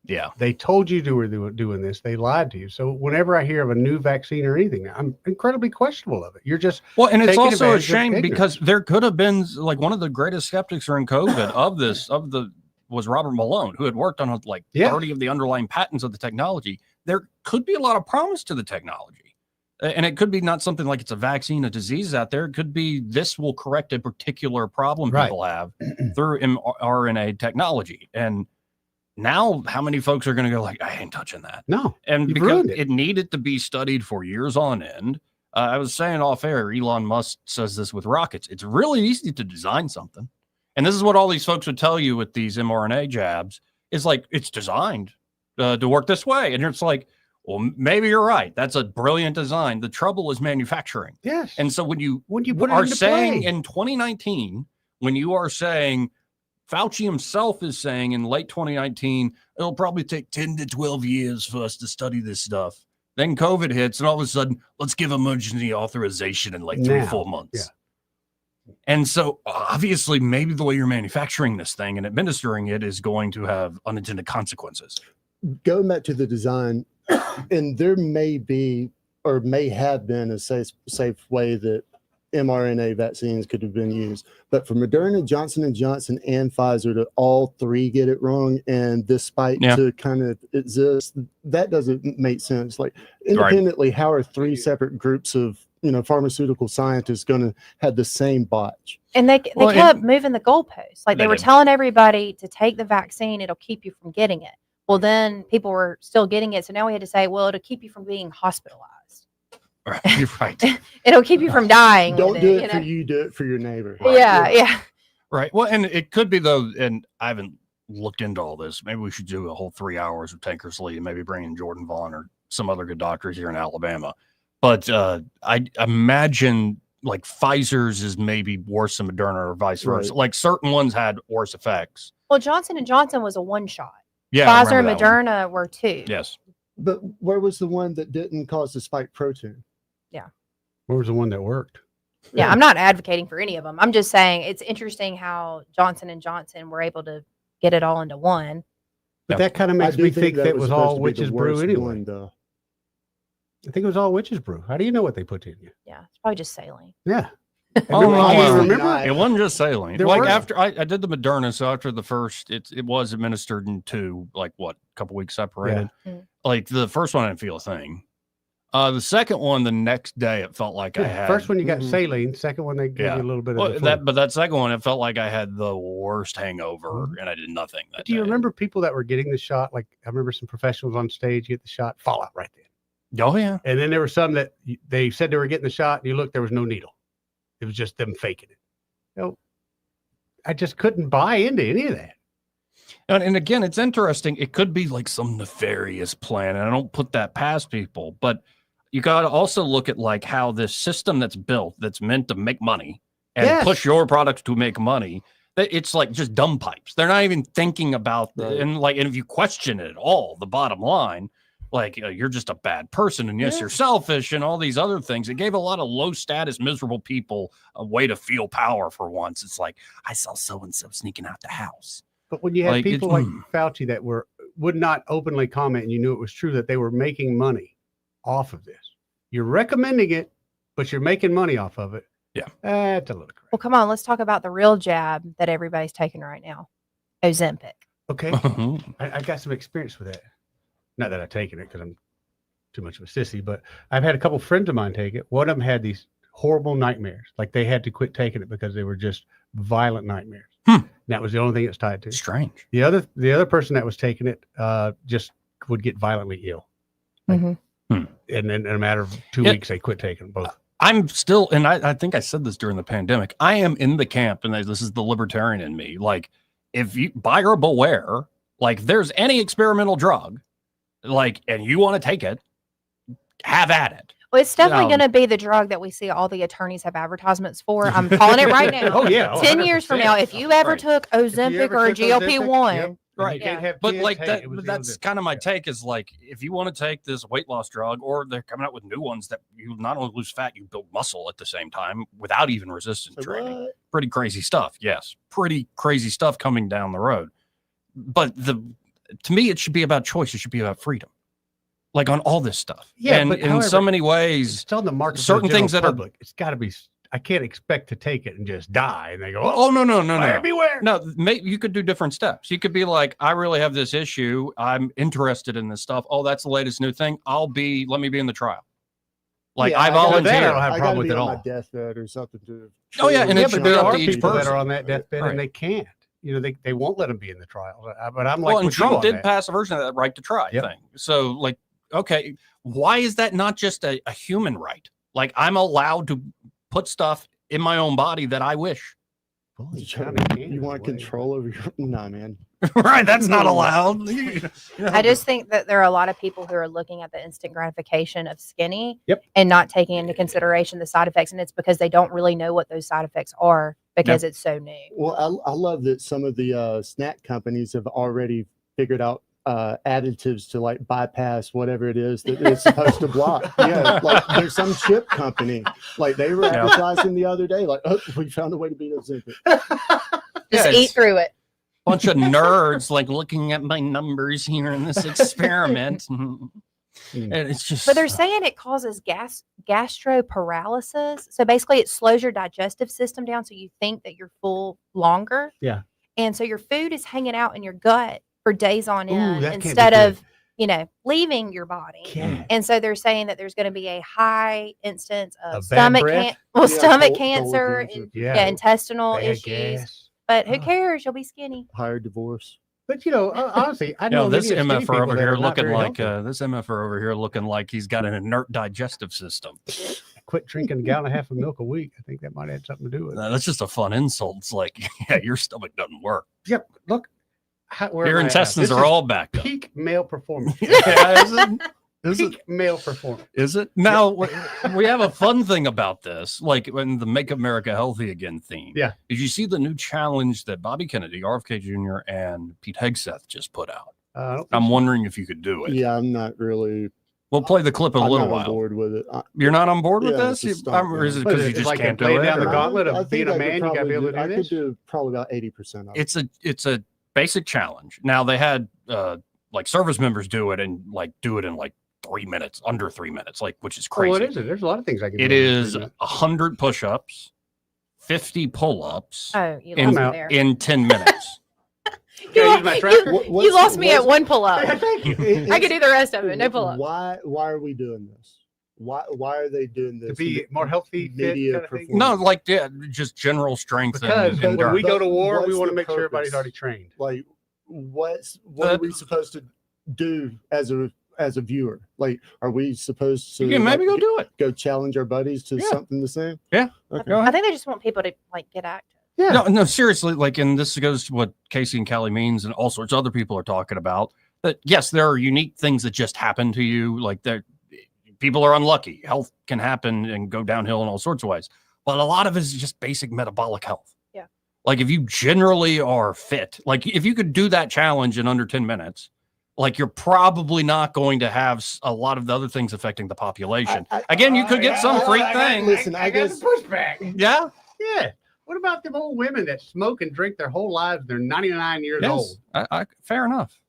Yeah. They told you were doing this. They lied to you. So whenever I hear of a new vaccine or anything, I'm incredibly questionable of it. You're just well, and it's taking also a advantage of shame ignorance. because there could have been like one of the greatest skeptics during COVID was Robert Malone, who had worked on like 30 of the underlying patents of the technology. There could be a lot of promise to the technology. And it could be not something like it's a vaccine, a disease out there. It could be this will correct a particular problem people have through mRNA technology. And now how many folks are going to go like, I ain't touching that. No. And you've because ruined it needed to be studied for years on end. I was saying off air, Elon Musk says this with rockets. It's really easy to design something. And this is what all these folks would tell you with these mRNA jabs is like, it's designed to work this way. And it's like, well, maybe you're right. That's a brilliant design. The trouble is manufacturing. Yes. And so when you put it are into saying play. in 2019, when you are saying Fauci himself is saying in late 2019, it'll probably take 10 to 12 years for us to study this stuff. Then COVID hits, and all of a sudden, let's give emergency authorization in like 3-4 months. Yeah. And so obviously, maybe the way you're manufacturing this thing and administering it is going to have unintended consequences. Going back to the design, and there may be or may have been a safe way that mRNA vaccines could have been used, but for Moderna, Johnson & Johnson, and Pfizer to all three get it wrong, and this spike to kind of exist, that doesn't make sense. Like independently, how are three separate groups of pharmaceutical scientists going to have the same botch? And they kept moving the goalposts. Like they were telling everybody to take the vaccine, it'll keep you from getting it. Well, then people were still getting it, so now we had to say, well, it'll keep you from being hospitalized. Right. You're right. It'll keep you from dying. Don't do it for you, do it for your neighbor. Yeah. Right. Well, and it could be though, and I haven't looked into all this. Maybe we should do a whole 3 hours of Tankersley and maybe bring in Jordan Vaughn or some other good doctors here in Alabama. But I imagine like Pfizer's is maybe worse than Moderna or vice versa. Like certain ones had worse effects. Well, Johnson & Johnson was a one shot. Yeah, Pfizer and Moderna were two. Yes. But where was the one that didn't cause the spike protein? Yeah. Where was the one that worked? Yeah, I'm not advocating for any of them. I'm just saying it's interesting how Johnson & Johnson were able to get it all into one. But that kind of makes me think that was all witch's brew anyway. I think it was all witch's brew. How do you know what they put in you? Yeah, it's probably just saline. Yeah. Oh, no, well, remember? it wasn't just saline. There Like were- after I did the Moderna, so after the first, it was administered in two, like what, a couple weeks separated. Like the first one, I didn't feel a thing. The second one, the next day, it felt like I Yeah, had. first one you got saline. Second one they gave you a little bit of Well, the flu. but that second one, it felt like I had the worst hangover, and I did nothing. That Do you remember people that were getting the shot? Like I remember some professionals on stage get the shot, fall out right then. Oh yeah. And then there were some that they said they were getting the shot, and you look, there was no needle. It was just them faking it. I just couldn't buy into any of that. And again, it's interesting. It could be like some nefarious plan, and I don't put that past people. But you got to also look at like how this system that's built, that's meant to make money and push your product to make money. It's like just dumb pipes. They're not even thinking about and if you question it at all, the bottom line, like you're just a bad person, and yes, you're selfish, and all these other things. It gave a lot of low status, miserable people a way to feel power for once. It's like I saw so and so sneaking out the house. But when you had Like, people like Fauci that would not openly comment, and you knew it was true that they were making money off of this. You're recommending it, but you're making money off of it. Yeah, that's a little crazy. Well, come on, let's talk about the real jab that everybody's taking right now, Ozempic. Okay, I got some experience with that. Not that I've taken it because I'm too much of a sissy, but I've had a couple friends of mine take it. One of them had these horrible nightmares. Like they had to quit taking it because they were just violent nightmares. That was the only thing it's tied to. Strange. The other person that was taking it just would get violently ill. And then in a matter of 2 weeks, they quit taking both. I'm still, and I think I said this during the pandemic, I am in the camp, and this is the libertarian in me. Like, if you buyer beware, like, there's any experimental drug, like, and you want to take it, have at it. Well, it's definitely going to be the drug that we see all the attorneys have advertisements for. I'm calling it right now. 10 years from now, if you ever took Ozempic or a GLP-1, right? But like that, that's kind of my take. Is like if you want to take this weight loss drug, or they're coming out with new ones that you not only lose fat, you build muscle at the same time without even resistance training. Pretty crazy stuff. Yes, pretty crazy stuff coming down the road. But to me, it should be about choice. It should be about freedom. Like on all this stuff. Yeah, and but in so many ways, it's on the market. Certain things that public. It's got to be. I can't expect to take it and just die. And they go, no. Beware. No, maybe you could do different steps. You could be like, I really have this issue. I'm interested in this stuff. Oh, that's the latest new thing. Let me be in the trial. Like I volunteer. I don't have a problem with it on all. my deathbed or something to. Oh yeah, and it should be there up are to each people person that are on that deathbed and they can't. You know, they won't let them be in the trial. But I'm like, and Trump did pass a version of that right to try thing. So like, okay, why is that not just a human right? Like I'm allowed to put stuff in my own body that I wish. You want control over your? No, man. Right, that's not allowed. I just think that there are a lot of people who are looking at the instant gratification of skinny and not taking into consideration the side effects. And it's because they don't really know what those side effects are because it's so new. Well, I love that some of the snack companies have already figured out additives to like bypass whatever it is that it's supposed to block. Yeah, like there's some chip company, like they were advertising the other day, like, oh, we found a way to beat Ozempic. Just eat through it. Bunch of nerds like looking at my numbers here in this experiment. And it's just. But they're saying it causes gastroparalysis. So basically, it slows your digestive system down, so you think that you're full longer. Yeah. And so your food is hanging out in your gut for days on end instead of leaving your body. And so they're saying that there's going to be a high instance of stomach cancer, intestinal issues. Gas. But who cares? You'll be skinny. Higher divorce. But honestly, I know this many skinny MFR over people that here are not looking very like healthy. this MFR over here looking like he's got an inert digestive system. Quit drinking a gallon and a half of milk a week. I think that might have something to do with it. No, that's just a fun insult. It's like, your stomach doesn't work. Yep. Look, your intestines are all backed up. Peak male performance. Is peak male performance. Is it? Now, we have a fun thing about this, like when the Make America Healthy Again theme. Yeah. Did you see the new challenge that Bobby Kennedy, RFK Jr., and Pete Hegseth just put out? I'm wondering if you could do it. Yeah, I'm not really. We'll play the clip in a little I'm not while. on board with it. You're not on board with this? it's a Or is it because you just can't do it? Down the or- gauntlet I of think being a I could man, you got to probably be able to do I this. could do probably about 80% of it. It's a basic challenge. Now they had like service members do it in like 3 minutes, under 3 minutes, like, which is crazy. Well, what is it? There's a lot of things I can do. It is 100 push-ups, 50 pull-ups Oh, you lost me there. in 10 minutes. You lost me at one pull-up. Thank you. I could do the rest of it. No pull-up. Why are we doing this? Why are they doing this? To be more healthy, fit, media kind of thing? No, like just general strength. Because and when we endurance. go to war, we What's want to the make sure everybody's purpose? already trained. Like, what are we supposed to do as a viewer? Like, are we supposed to You can maybe like, go do it. Go challenge our buddies to Yeah. something the same? Yeah. Okay. Go I ahead. think they just want people to like get active. Yeah. No, seriously. Like, and this goes to what Casey and Callie means, and all sorts of other people are talking about. That yes, there are unique things that just happen to you. Like people are unlucky. Health can happen and go downhill in all sorts of ways. But a lot of it is just basic metabolic health. Yeah. Like if you generally are fit, like if you could do that challenge in under 10 minutes, like you're probably not going to have a lot of the other things affecting the population. Again, you could get some freak thing. Listen, I got the pushback. Yeah. Yeah. What about them old women that smoke and drink their whole lives? They're 99 years old. Fair enough.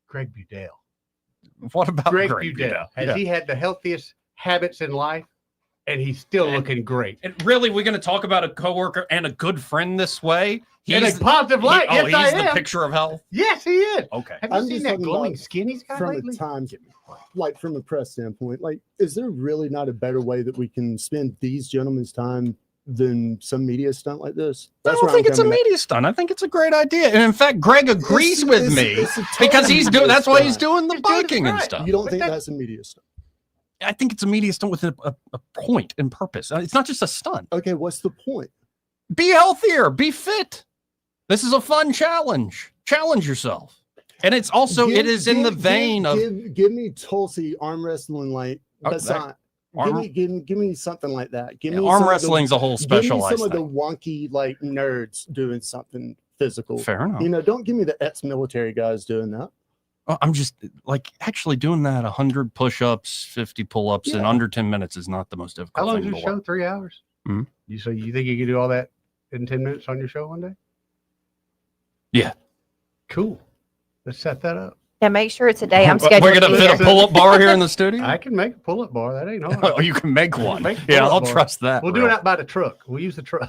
Greg Budell. What about Greg Greg Budell? Has Yeah. he had the healthiest habits in life? And he's still looking great. And really, we're going to talk about a coworker and a good friend this way? In a positive light. Yes, he's I the am. picture of health? Yes, he is. Okay. Have you I'm seen just that talking glowing about skin he's got from lately? a time, like from a press standpoint. Like, is there really not a better way that we can spend these gentlemen's time than some media stunt like this? I don't think it's a media stunt. I think it's a great idea. And in fact, Greg agrees with me because he's doing, that's why he's doing the biking and stuff. You don't think that's a media stunt? I think it's a media stunt with a point and purpose. It's not just a stunt. Okay, what's the point? Be healthier, be fit. This is a fun challenge. Challenge yourself. And it's also, it is in the vein of. Give me Tulsi arm wrestling, like, that's not. Give me something like that. Give me arm wrestling's a whole specialized Give me some of the wonky like nerds doing something physical. Fair enough. You know, don't give me the ex-military guys doing that. I'm just like actually doing that 100 push-ups, 50 pull-ups in under 10 minutes is not the most difficult. How long is thing your in the show? world. 3 hours? Mm-hmm. So you think you can do all that in 10 minutes on your show one day? Yeah. Cool. Let's set that up. Yeah, make sure it's a day I'm scheduled. We're going to fit a pull-up bar here in the studio? I can make a pull-up bar. That ain't hard. Oh, you can make one. Make a Yeah, pull-up I'll bar. trust that. We'll do it out by the truck. We'll use the truck.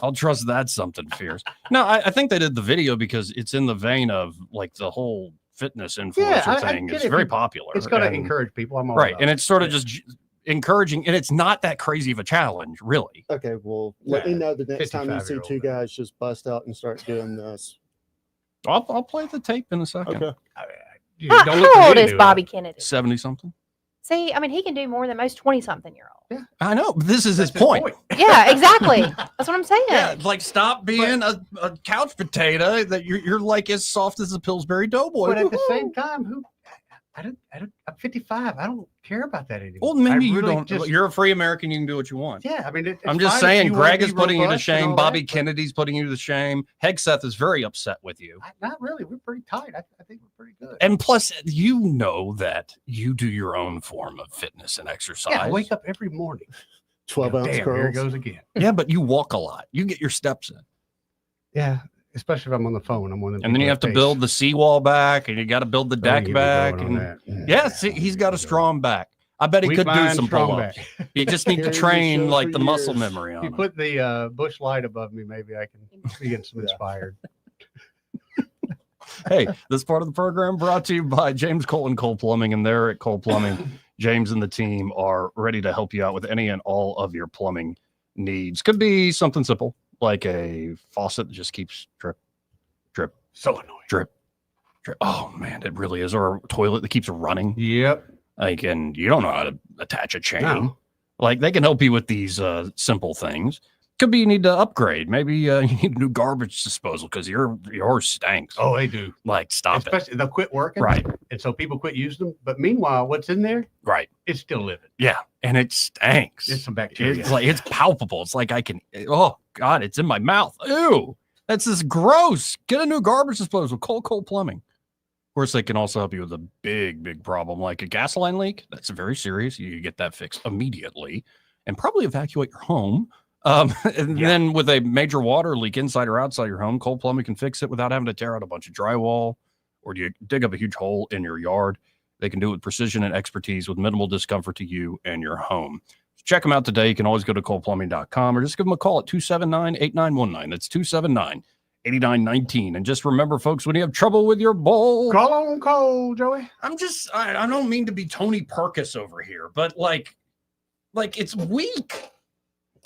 I'll trust that's something fierce. No, I think they did the video because it's in the vein of like the whole fitness influencer thing. get It's it. very popular. It's going to and- encourage people. I'm all right. about And it. it's sort of just encouraging, and it's not that crazy of a challenge, really. Okay, well, let me know the next time you see 55-year-old two guys just bust out and start doing this. I'll play the tape in a second. Okay. How old is Bobby Kennedy? 70 something. See, I mean, he can do more than most 20-something-year-olds. Yeah, I know. But this is his point. Yeah, exactly. That's what I'm saying. Yeah, like stop being a couch potato that you're like as soft as a Pillsbury Doughboy. But at the Woohoo. same time, I'm 55. I don't care about that anymore. Well, maybe I you really don't. You're a free American. You can do what you want. Yeah, I mean, it's I'm just fine if saying, you wanna Greg be is putting you to robust and shame. all Bobby that, but Kennedy's putting you to shame. Hegseth is very upset with you. Not really. We're pretty tight. I think we're pretty good. And plus, you know that you do your own form of fitness and exercise. Yeah, I wake up every morning. 12-ounce Damn, curls. here it goes again. Yeah, but you walk a lot. You get your steps in. Yeah, especially if I'm on the phone. I'm one of them. And then you people have to that build the seawall back, and you got to build the Don't deck get me back. going on And that. yeah, see, he's got a strong back. I bet he Weak could do mind, some strong pull-ups. back. You just need to Hearing the train show like for the muscle years. memory on You him. put the bush light above me, maybe I can be getting some inspired. Hey, this part of the program brought to you by James Cole Plumbing, and they're at Cole Plumbing. James and the team are ready to help you out with any and all of your plumbing needs. Could be something simple like a faucet that just keeps drip, drip, so annoying, drip, drip. Oh man, it really is. Or a toilet that keeps running. Yep. Like, and you don't know how to attach a chain. No. Like, they can help you with these simple things. Could be you need to upgrade. Maybe you need new garbage disposal because yours stinks. Oh, they do. Like, stop Especially they'll quit working. Right. And so people quit using them. But meanwhile, what's in there? Right. It's still living. Yeah, and it stinks. There's some bacteria. It's like it's palpable. It's like I can. Oh God, it's in my mouth. Ew, that's just gross. Get a new garbage disposal. Cole Plumbing. Of course, they can also help you with a big problem like a gas line leak. That's very serious. You get that fixed immediately, and probably evacuate your home. And then with a major water leak inside or outside your home, Cole Plumbing can fix it without having to tear out a bunch of drywall or do you dig up a huge hole in your yard. They can do it with precision and expertise with minimal discomfort to you and your home. Check them out today. You can always go to coleplumbing.com or just give them a call at 279-8919. That's 279-8919. And just remember, folks, when you have trouble with your bowl, call on Cole, Joey. I don't mean to be Tony Perkis over here, but like it's weak.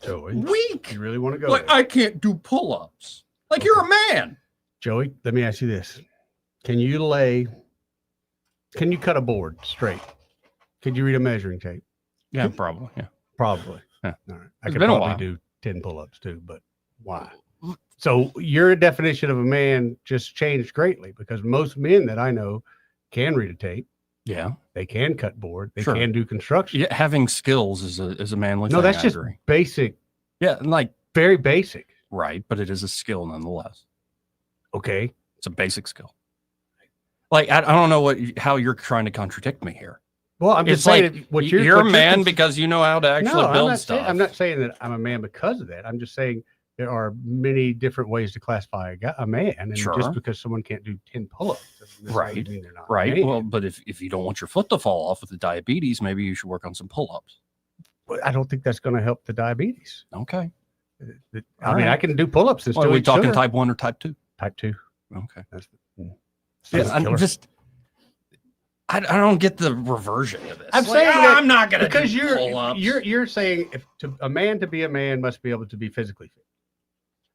Joey, weak. You really want to go Like, there? I can't do pull-ups. Like, you're a man. Joey, let me ask you this. Can you cut a board straight? Could you read a measuring tape? Yeah, probably. Yeah. Probably. Yeah. All right. I It's could been a probably while. do 10 pull-ups too, but why? So your definition of a man just changed greatly because most men that I know can read a tape. Yeah. They can cut board. They Sure. can do construction. Yeah, having skills is a manly No, thing. that's I just agree. basic. Yeah, and like very basic. Right, but it is a skill nonetheless. Okay. It's a basic skill. Like, I don't know how you're trying to contradict me here. Well, I'm just It's saying like that what you're a what man cons- because you know how to actually No, build stuff. I'm not saying that I'm a man because of that. I'm just saying there are many different ways to classify a man, and Sure. just because someone can't do 10 pull-ups doesn't necessarily Right. mean they're not a Right. man. Well, but if you don't want your foot to fall off with the diabetes, maybe you should work on some pull-ups. But I don't think that's going to help the diabetes. Okay. I mean, I can do pull-ups and Well, still are we eat talking sugar. type 1 or type 2? Type 2. Okay. That's I'm killer. just I don't get the reversion to this. I'm Like, saying "Oh, that I'm not gonna because do pull-ups." you're saying a man to be a man must be able to be physically fit.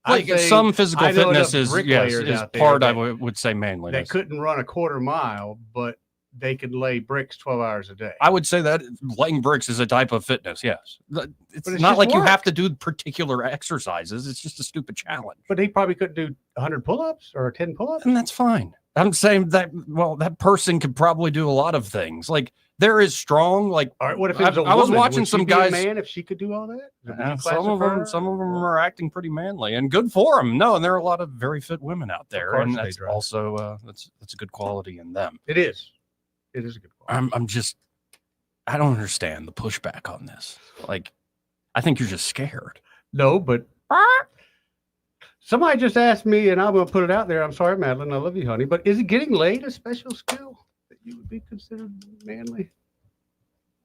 I'm Like saying some physical I know fitness enough is bricklayers out there part I that- would say that manliness. couldn't run a quarter mile, but they can lay bricks 12 hours a day. I would say that laying bricks is a type of fitness. Yes, it's But it's not just like you work. have to do particular exercises. It's just a stupid challenge, But he probably couldn't do 100 pull-ups or 10 pull-ups. and that's fine. I'm saying that that person could probably do a lot of things. Like there is strong. Like All right, what if it was a I was woman? watching Would she some be a guys. man if she could do all that? Would you Some of them are acting pretty manly, and good for them. No, and there are a lot of very fit women out there, course and they that's drive. also that's a good quality in them. It is. It is a good quality. I'm just I don't understand the pushback on this. Like I think you're just scared. No, but somebody just asked me, and I'm going to put it out there. I'm sorry, Madeline. I love you, honey. But is it getting laid a special skill that you would be considered manly?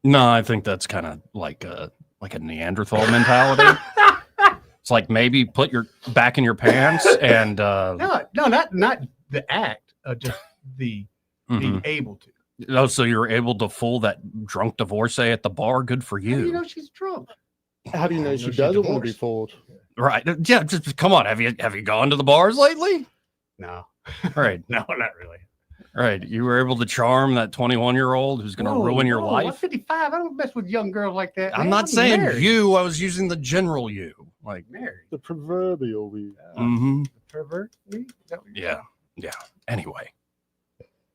No, I think that's kind of like a Neanderthal mentality. It's like maybe put your back in your pants and No, not the act, just the being able to. oh, so you're able to fool that drunk divorcee at the bar. Good for How do you. you know she's drunk? How do you know I she know she's doesn't want to be divorced. fooled? Right. Yeah, just come on. Have you gone to the bars lately? No. Right. No, not really. Right. You were able to charm that 21-year-old who's going to ruin your I'm life. 55. I don't mess with young girls like that. I'm man. not saying married. you. I was using the general you. Like, Married. The proverbial we. Pervert? Me? Is that what you're yeah. Yeah. Anyway,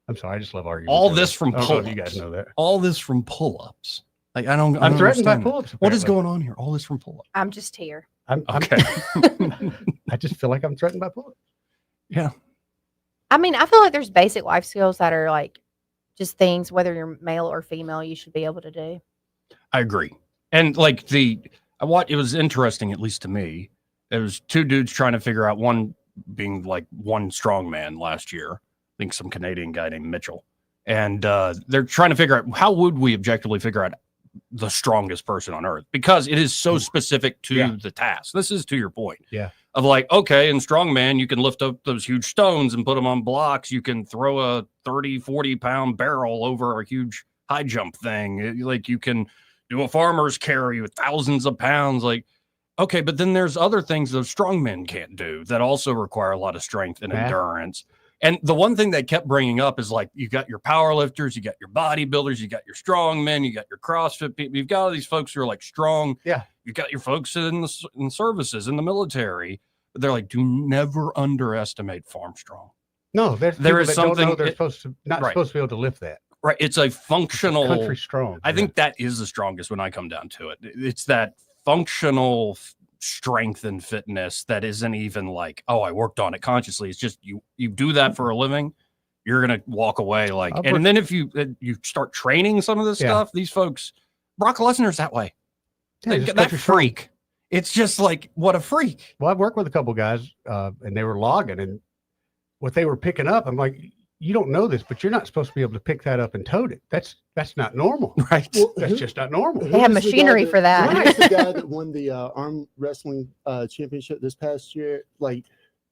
I'm sorry. I just love arguing. all with this from I don't know if pull-ups. you guys know that. All this from pull-ups. Like, I don't I'm threatened by understand that. pull-ups. What is apparently. going on here? All this from pull-ups. I'm just here. I'm Okay. I just feel like I'm threatened by pull-ups. Yeah. I mean, I feel like there's basic life skills that are like just things, whether you're male or female, you should be able to do. I agree. And like it was interesting, at least to me. There was two dudes trying to figure out, one being like one strong man last year. I think some Canadian guy named Mitchell. And they're trying to figure out how would we objectively figure out the strongest person on earth, because it is so specific to the task. This is to your point. Yeah. Of like, okay, in strongman, you can lift up those huge stones and put them on blocks. You can throw a 30, 40 pound barrel over a huge high jump thing. Like you can do a farmer's carry with thousands of pounds. Like, okay, but then there's other things those strongmen can't do that also require a lot of strength and Math. endurance. And the one thing they kept bringing up is like, you got your power lifters, you got your bodybuilders, you got your strong men, you got your CrossFit people. You've got all these folks who are like strong. Yeah. You've got your folks in services, in the military. They're like, do never underestimate farm strong. No, There there is is something something- they're it- supposed to not right. supposed to be able to lift that. Right. It's a functional Country strong. I think that is the strongest when I come down to it. It's that functional strength and fitness that isn't even like, oh, I worked on it consciously. It's just you do that for a living, you're gonna walk away like. And then if you start training some of this stuff, these folks, Brock Lesnar's that way. Yeah, just that country strong. freak. It's just like, what a freak. Well, I've worked with a couple guys, and they were logging, and what they were picking up, I'm like, you don't know this, but you're not supposed to be able to pick that up and tote it. That's not normal. Right. Well, That's just not normal. They have Who's the guy machinery for that. Who's the guy that won the arm wrestling championship this past year? Like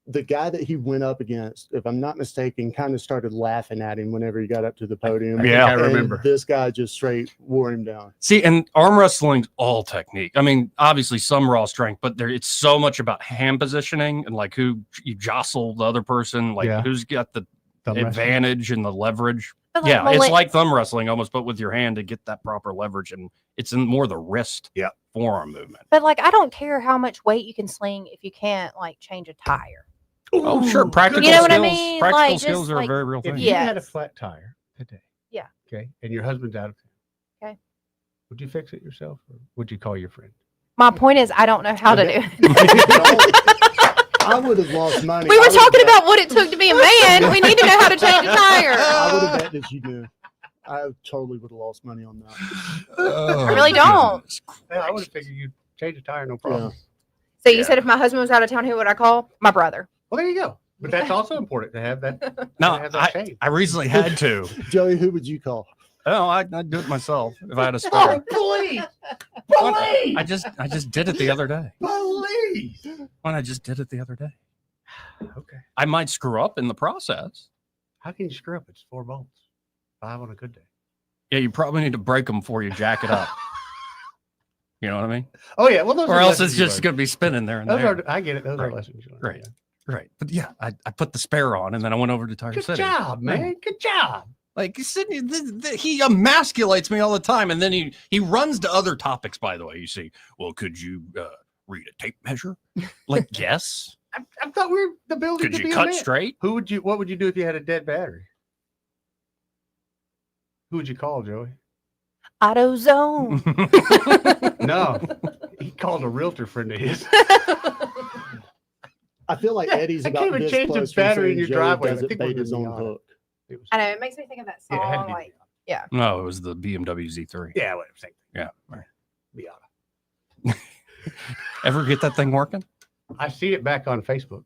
the guy that he went up against, if I'm not mistaken, kind of started laughing at him whenever he got up to the podium. Yeah, I And remember. this guy just straight wore him down. See, and arm wrestling's all technique. I mean, obviously some raw strength, but it's so much about hand positioning and like who you jostle the other person, like Yeah. who's got the Thumb advantage and the leverage. But like, Yeah, well, it's like thumb wrestling almost, but with your hand to get that proper leverage, and it's in more the wrist forearm movement. But like, I don't care how much weight you can sling if you can't like change a tire. Oh, sure. Practical You know what I skills. mean? Practical Like, skills just, are a like, very real If thing. you Yeah. had a flat tire today, Yeah. okay, and your husband's out of town, Okay. would you fix it yourself, or would you call your friend? My point is, I don't know how to do it. I would have lost money. We were I would've talking bet- about what it took to be a man. We need to know how to change a tire. I would have bet that you knew. I totally would have lost money on that. I really don't. Yeah, I would have figured you'd change a tire, no problem. So you said if my husband was out of town, who would I call? My brother. Well, there you go. But that's also important to have that. No, to have that change. I recently had to. Joey, who would you call? Oh, I'd do it myself if I had a spare. Please, I just did it the other day. please. When I just did it the other day. Okay. I might screw up in the process. How can you screw up? It's 4 bolts, 5 on a good day. Yeah, you probably need to break them before you jack it up. You know what I mean? Oh yeah, well, those Or are else lessons it's you just learn. going to be spinning there and Those there. are, I get it. Those are Right. lessons you learn. Right. Right. But yeah, I put the spare on and then I went over to Tire Good City. job, man. Good job. Like Sydney, he emasculates me all the time, and then he runs to other topics. By the way, you see, well, could you read a tape measure? Like, yes. I thought we were the building. Could to you be a cut man. straight? What would you do if you had a dead battery? Who would you call, Joey? AutoZone. No, he called a realtor friend of his. I feel like Eddie's I about can't even this change the close from battery in saying your Joey driveway. I doesn't think we're bait his gonna be own on it. hook. I know it makes me think of that Yeah, it had to song. be Like, yeah. No, it was the BMW Z3. Yeah, whatever. Same thing. Yeah. Right. Miata. Ever get that thing working? I see it back on Facebook.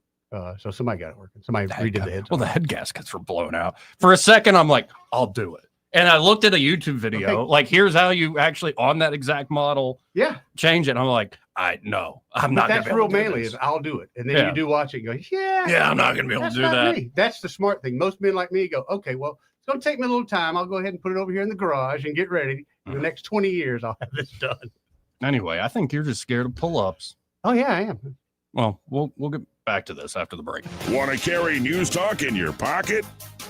So somebody got it working. Somebody redid the heads. Well, the head gaskets were blown out. For a second, I'm like, I'll do it. And I looked at a YouTube video, Okay. like, here's how you actually, on that exact model, Yeah. change it. And I'm like, I'm not going to That's be able real to do manly. this. Is I'll do it, and then Yeah. you do watch it and go, yeah, Yeah, I'm not going to be able that's to do not that. me. That's the smart thing. Most men like me go, okay, well, it's going to take me a little time. I'll go ahead and put it over here in the garage and get ready. In the next 20 years, I'll have this done. Anyway, I think you're just scared of pull-ups. Oh yeah, I am. Well, we'll get back to this after the break. Want to carry News Talk in your pocket?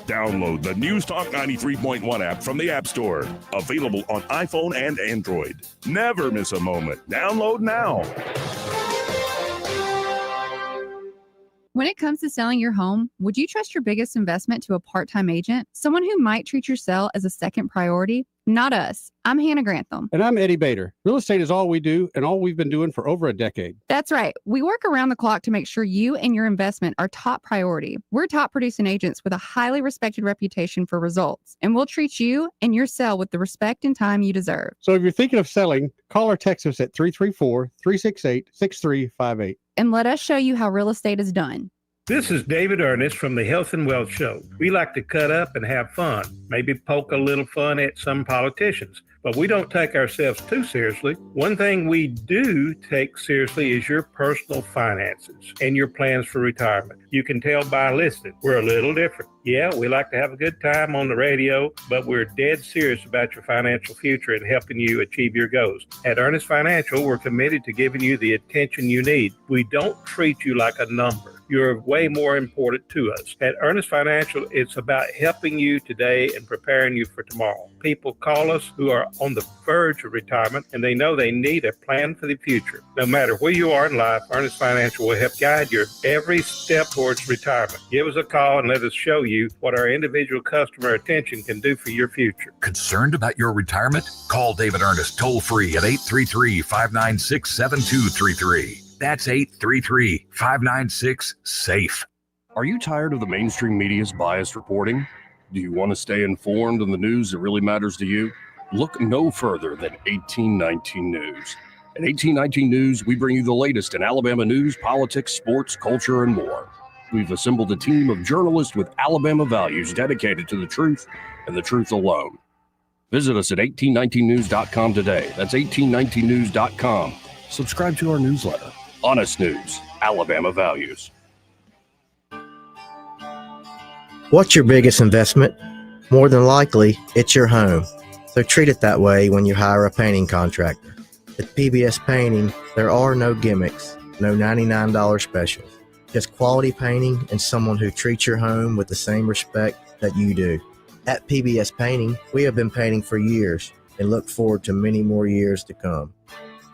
Download the News Talk 93.1 app from the App Store. Available on iPhone and Android. Never miss a moment. Download now. When it comes to selling your home, would you trust your biggest investment to a part-time agent? Someone who might treat your sale as a second priority? Not us. I'm Hannah Grantham. And I'm Eddie Bader. Real estate is all we do and all we've been doing for over a decade. That's right. We work around the clock to make sure you and your investment are top priority. We're top producing agents with a highly respected reputation for results, and we'll treat you and your sale with the respect and time you deserve. So if you're thinking of selling, call or text us at 334-368-6358. And let us show you how real estate is done. This is David Ernest from the Health and Wealth Show. We like to cut up and have fun, maybe poke a little fun at some politicians, but we don't take ourselves too seriously. One thing we do take seriously is your personal finances and your plans for retirement. You can tell by listening, we're a little different. Yeah, we like to have a good time on the radio, but we're dead serious about your financial future and helping you achieve your goals. At Ernest Financial, we're committed to giving you the attention you need. We don't treat you like a number. You're way more important to us. At Ernest Financial, it's about helping you today and preparing you for tomorrow. People call us who are on the verge of retirement, and they know they need a plan for the future. No matter where you are in life, Ernest Financial will help guide your every step towards retirement. Give us a call and let us show you what our individual customer attention can do for your future. Concerned about your retirement? Call David Ernest toll-free at 833-596-7233. That's 833-596-SAFE. Are you tired of the mainstream media's biased reporting? Do you want to stay informed on the news that really matters to you? Look no further than 1819 News. At 1819 News, we bring you the latest in Alabama news, politics, sports, culture, and more. we've assembled a team of journalists with Alabama values dedicated to the truth and the truth alone. Visit us at 1819news.com today. That's 1819news.com. Subscribe to our newsletter. Honest News, Alabama Values. What's your biggest investment? More than likely, it's your home. So treat it that way when you hire a painting contractor. At PBS Painting, there are no gimmicks, no $99 specials. Just quality painting and someone who treats your home with the same respect that you do. At PBS Painting, we have been painting for years and look forward to many more years to come.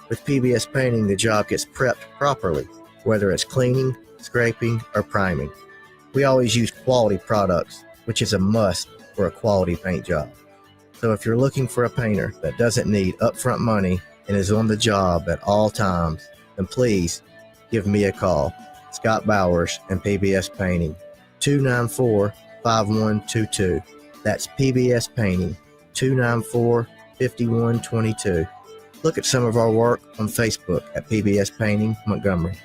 With PBS Painting, the job gets prepped properly, whether it's cleaning, scraping, or priming. We always use quality products, which is a must for a quality paint job. So if you're looking for a painter that doesn't need upfront money and is on the job at all times, then please give me a call. Scott Bowers and PBS Painting, 294-5122. That's PBS Painting, 294-5122. Look at some of our work on Facebook at PBS Painting Montgomery.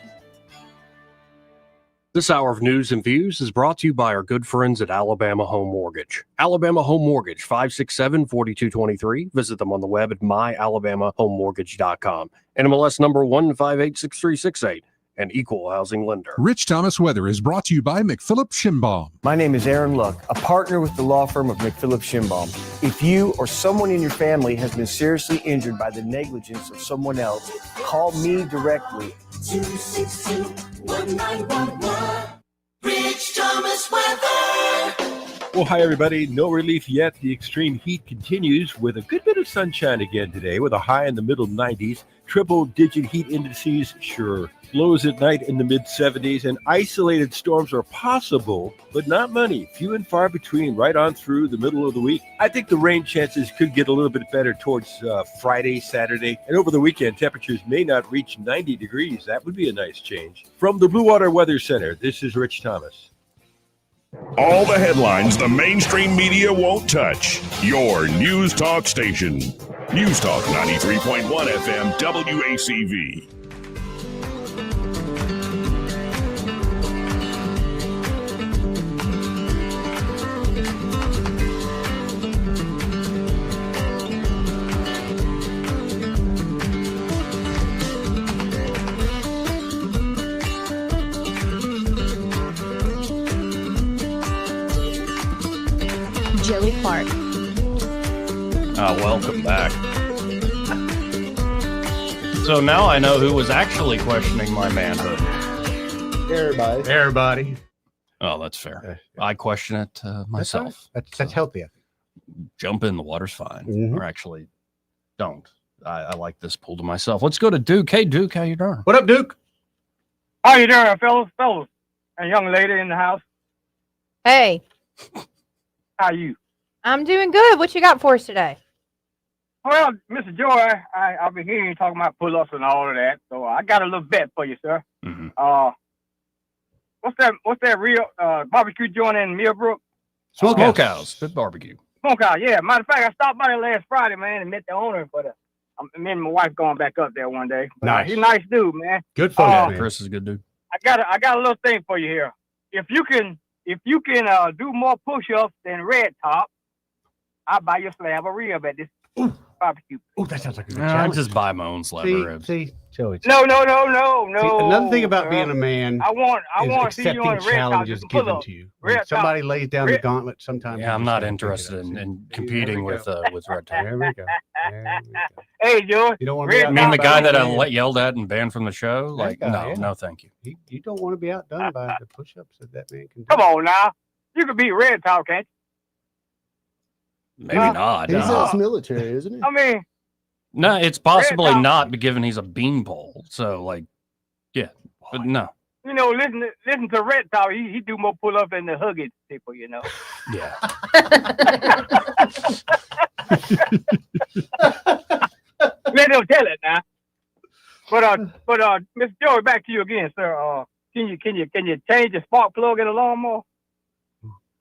This hour of news and views is brought to you by our good friends at Alabama Home Mortgage. Alabama Home Mortgage, 567-4223. Visit them on the web at myalabamahomemortgage.com. NMLS number 1586368. An equal housing lender. Rich Thomas Weather is brought to you by McPhillips Schimbaum. My name is Aaron Luck, a partner with the law firm of McPhillips Schimbaum. If you or someone in your family has been seriously injured by the negligence of someone else, call me directly. 262-1911. Rich Thomas Weather. Well, hi, everybody. No relief yet. The extreme heat continues with a good bit of sunshine again today with a high in the middle 90s. Triple-digit heat indices, sure. Lows at night in the mid-70s, and isolated storms are possible, but not many. Few and far between right on through the middle of the week. I think the rain chances could get a little bit better towards Friday, Saturday, and over the weekend, temperatures may not reach 90 degrees. That would be a nice change. From the Blue Water Weather Center, this is Rich Thomas. All the headlines the mainstream media won't touch. Your News Talk station. News Talk 93.1 FM WACV. Joey Clark. Welcome back. So now I know who was actually questioning my manhood. Everybody. Oh, that's fair. I question it myself. That's healthy. Jump in, the water's fine. Mhm. Or actually, don't. I like this pool to myself. Let's go to Duke. Hey, Duke, how you doing? What up, Duke? How you doing, fellas? And young lady in the house. Hey, How you? I'm doing good. What you got for us today? Well, Mr. Joy, I've been hearing you talking about pull-ups and all of that, so I got a little bet for you, sir. Mm-hmm. What's that real barbecue joint in Millbrook? Smokehouse. Good barbecue. Smokehouse, yeah. Matter of fact, I stopped by there last Friday, man, and met the owner. But me and my wife going back up there one day. But, Nice. he's a nice dude, man. Good folks, Uh, man. Chris is a good dude. I got a little thing for you here. If you can do more push-ups than Red Top, I'll buy you a slab of rib at this barbecue. Oh, that sounds like a good I challenge. just buy my own slab of ribs. See, Joey. No. Another thing about sir. being a man I want is to see you on accepting Red Top. challenges Just pull given up. to you. Red When somebody Top. lays down the gauntlet, sometimes. Yeah, I'm not interested in competing with Red Top. There we go. Hey, Joe. You don't want Red to I be mean, the guy that I outdone. yelled at and banned from the show? Like, guy, yeah. no, thank you. You don't want to be outdone by the push-ups that man can do. Come on now. You could beat Red Top, can't Maybe not. He's no. ex-military, isn't he? you? I mean, No, it's possibly Top. not, but given he's a beanpole. So, like, yeah, but no. you know, listen to Red Top. He do more pull-up than the Huggins people, you know. Yeah. Let them tell it now. But Mr. Joey, back to you again, sir. Can you change the spark plug in the lawnmower?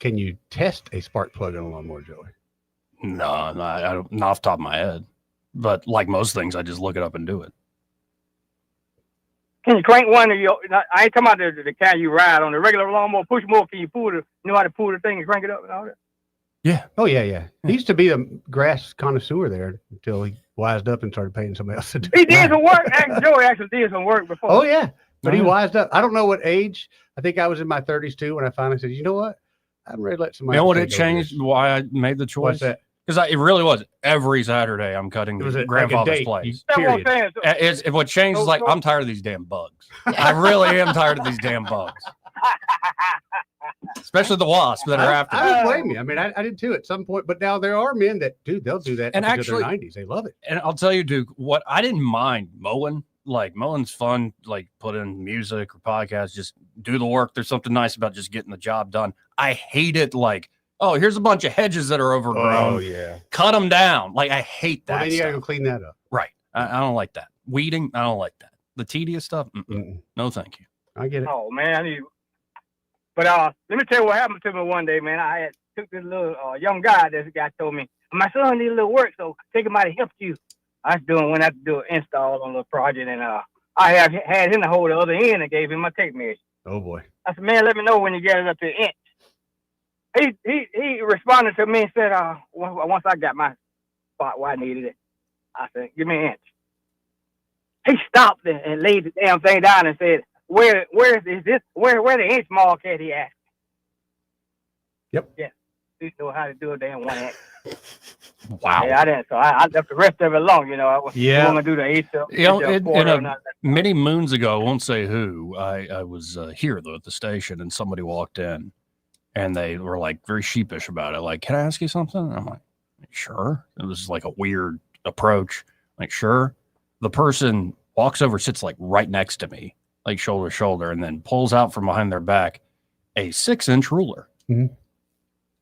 Can you test a spark plug on a lawnmower, Joey? No, I don't, not off the top of my head. But like most things, I just look it up and do it. Can you crank one of your? I ain't talking about the kind you ride on the regular lawnmower, push mower. Can you know how to pull the thing and crank it up and all that? Yeah. Oh yeah. He used to be a grass connoisseur there until he wised up and started paying somebody else to do it. He did some work. Joey actually did some work before. Oh yeah, but he wised up. I don't know what age. I think I was in my 30s too when I finally said, you know what, I'm ready to let somebody. You know what take it over changed? this. Why I made the choice? What's that? Because it really was every Saturday I'm cutting It was the like a grandfather's date, place. That's what I'm saying. It's what changed is like I'm tired of these damn bugs. I really am tired of these damn bugs, especially the wasps that are after. I don't blame you. I mean, I did too at some point, but now there are men that they'll do that And up actually- into their 90s. They love it. And I'll tell you, Duke, what I didn't mind mowing. Like mowing's fun. Like put in music or podcasts, just do the work. There's something nice about just getting the job done. I hate it. Like, oh, here's a bunch of hedges that are overgrown. Oh yeah. Cut them down. Like I hate that. Well, then you gotta stuff. go clean that up. Right. I don't like that. Weeding. I don't like that. The tedious stuff. No, thank you. I get it. Oh man, but let me tell you what happened to me one day, man. I took this little young guy. This guy told me, my son needs a little work, so take him out to help you. I was went out to do an install on a little project, and I had him to hold the other end and gave him my tape measure. Oh boy. I said, man, let me know when you get it up to an inch. He responded to me and said, once I got my spot where I needed it, I said, give me an inch. He stopped and laid the damn thing down and said, where is this? Where the inch mark at? He asked. Yep. Yeah. He know how to do a damn 1 inch. Wow. Yeah, I didn't. So I left the rest of it alone. You know, I was going to do the eighth. Many moons ago, I won't say who, I was here though at the station, and somebody walked in, and they were like very sheepish about it. Like, can I ask you something? And I'm like, sure. It was like a weird approach. Like, sure. The person walks over, sits like right next to me, like shoulder to shoulder, and then pulls out from behind their back a 6-inch ruler and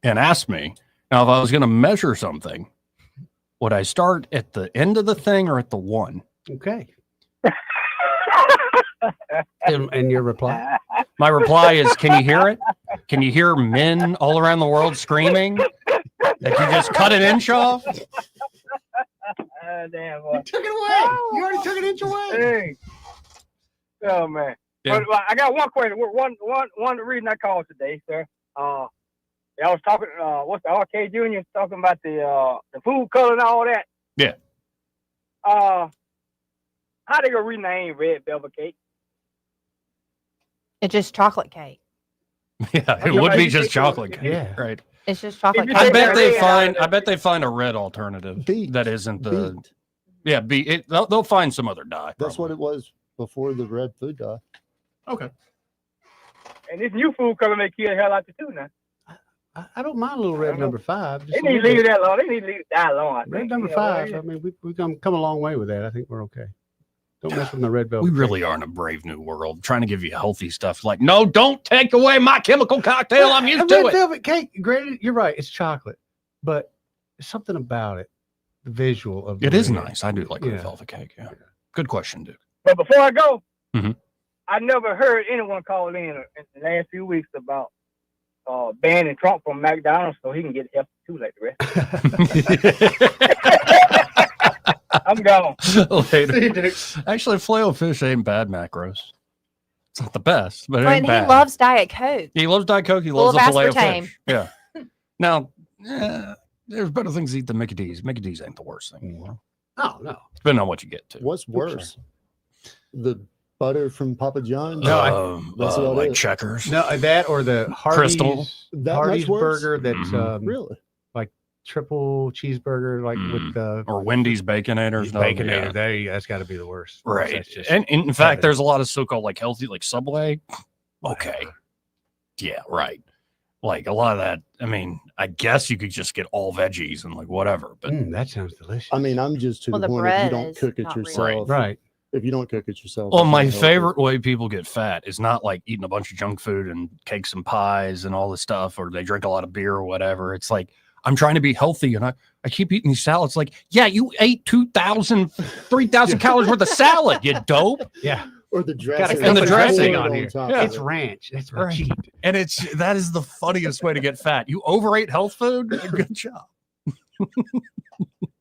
asked me, now, if I was going to measure something, would I start at the end of the thing or at the one? Okay. and your reply? My reply is, can you hear it? Can you hear men all around the world screaming that you just cut an inch off? Damn, you took it away. You already took an inch away. Hey. Oh man. Yeah. But I got one question. One reason I called today, sir. I was talking. What's the RK Junior talking about the food color and all that? Yeah. How they gonna rename red velvet cake? It's just chocolate cake. Yeah, it would be just chocolate cake. Yeah. Right. It's just chocolate cake. I bet they find a red alternative that isn't the. Beet. Yeah, beet. They'll find some other dye. That's what it was before the red food dye. Okay. And this new food color may kill the hell out the two now. I don't mind a little red number 5. They need to leave that alone. They need to leave it die alone. I Red think. number You know, 5. I mean, we've come a long way with that. I think we're okay. Don't mess with my red velvet. We really are in a brave new world, trying to give you healthy stuff. Like, no, don't take away my chemical cocktail. I'm used to red it. velvet cake. Granted, you're right. It's chocolate, but there's something about it. The visual of It the is red. nice. I do like red Yeah. velvet cake. Yeah. Good question, Duke. But before I go, Mhm. I never heard anyone call in the last few weeks about banning Trump from McDonald's so he can get F2 like the rest. I'm gone. Later. Actually, Flail fish ain't bad macros. It's not the best, but it But ain't he bad. loves Diet Coke. He loves Diet Coke. He Full loves the of filet of aspartame. fish. Yeah. Now, there's better things to eat than Mickey D's. Mickey D's ain't the worst thing in the world. Oh no. Depending on what you get to. What's worse? The butter from Papa John's? No, that's about like it. Checkers. No, that or the Hardee's, Crystal. That Hardee's much worse? burger that's Really? like triple cheeseburger, like with the Or Wendy's Baconator. stuff, Baconator. yeah. There, that's got to be the worst. Right. That's just And in fact, heaven. there's a lot of so-called like healthy, like Subway. Okay. Yeah, right. Like a lot of that. I mean, I guess you could just get all veggies and like whatever, but that sounds delicious. I mean, I'm just to Well, the the point if you bread don't is cook it not real. yourself. Right. If you don't cook it yourself. well, it's my not healthy. favorite way people get fat is not like eating a bunch of junk food and cakes and pies and all this stuff, or they drink a lot of beer or whatever. It's like, I'm trying to be healthy and I keep eating these salads. Like, yeah, you ate 2,000, 3,000 calories worth of salad, you dope. Yeah. Or the dressing. And the dressing on on here. top Yeah. of It's it. ranch. That's Right. cheap. And that is the funniest way to get fat. You overate health food. Good job.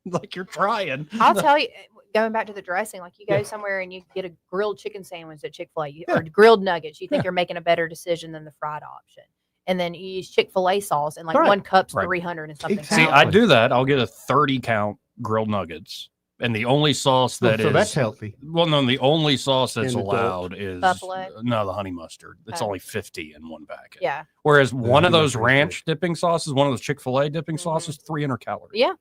Like you're trying. I'll tell you, going back to the dressing, like you go somewhere and you get a grilled chicken sandwich at Chick-fil-A or grilled nuggets, you think you're making a better decision than the fried option. And then you use Chick-fil-A sauce and like one cup's 300 and something. See, I do that. I'll get a 30 count grilled nuggets. And the only sauce that is so that's healthy. Well, no, the only sauce that's And allowed is Buffalo? No, the honey mustard. It's only 50 in one packet. Yeah. Whereas one of honey those mustard is ranch dipping sauces, one of those Chick-fil-A dipping sauces, 300 calories. Yeah.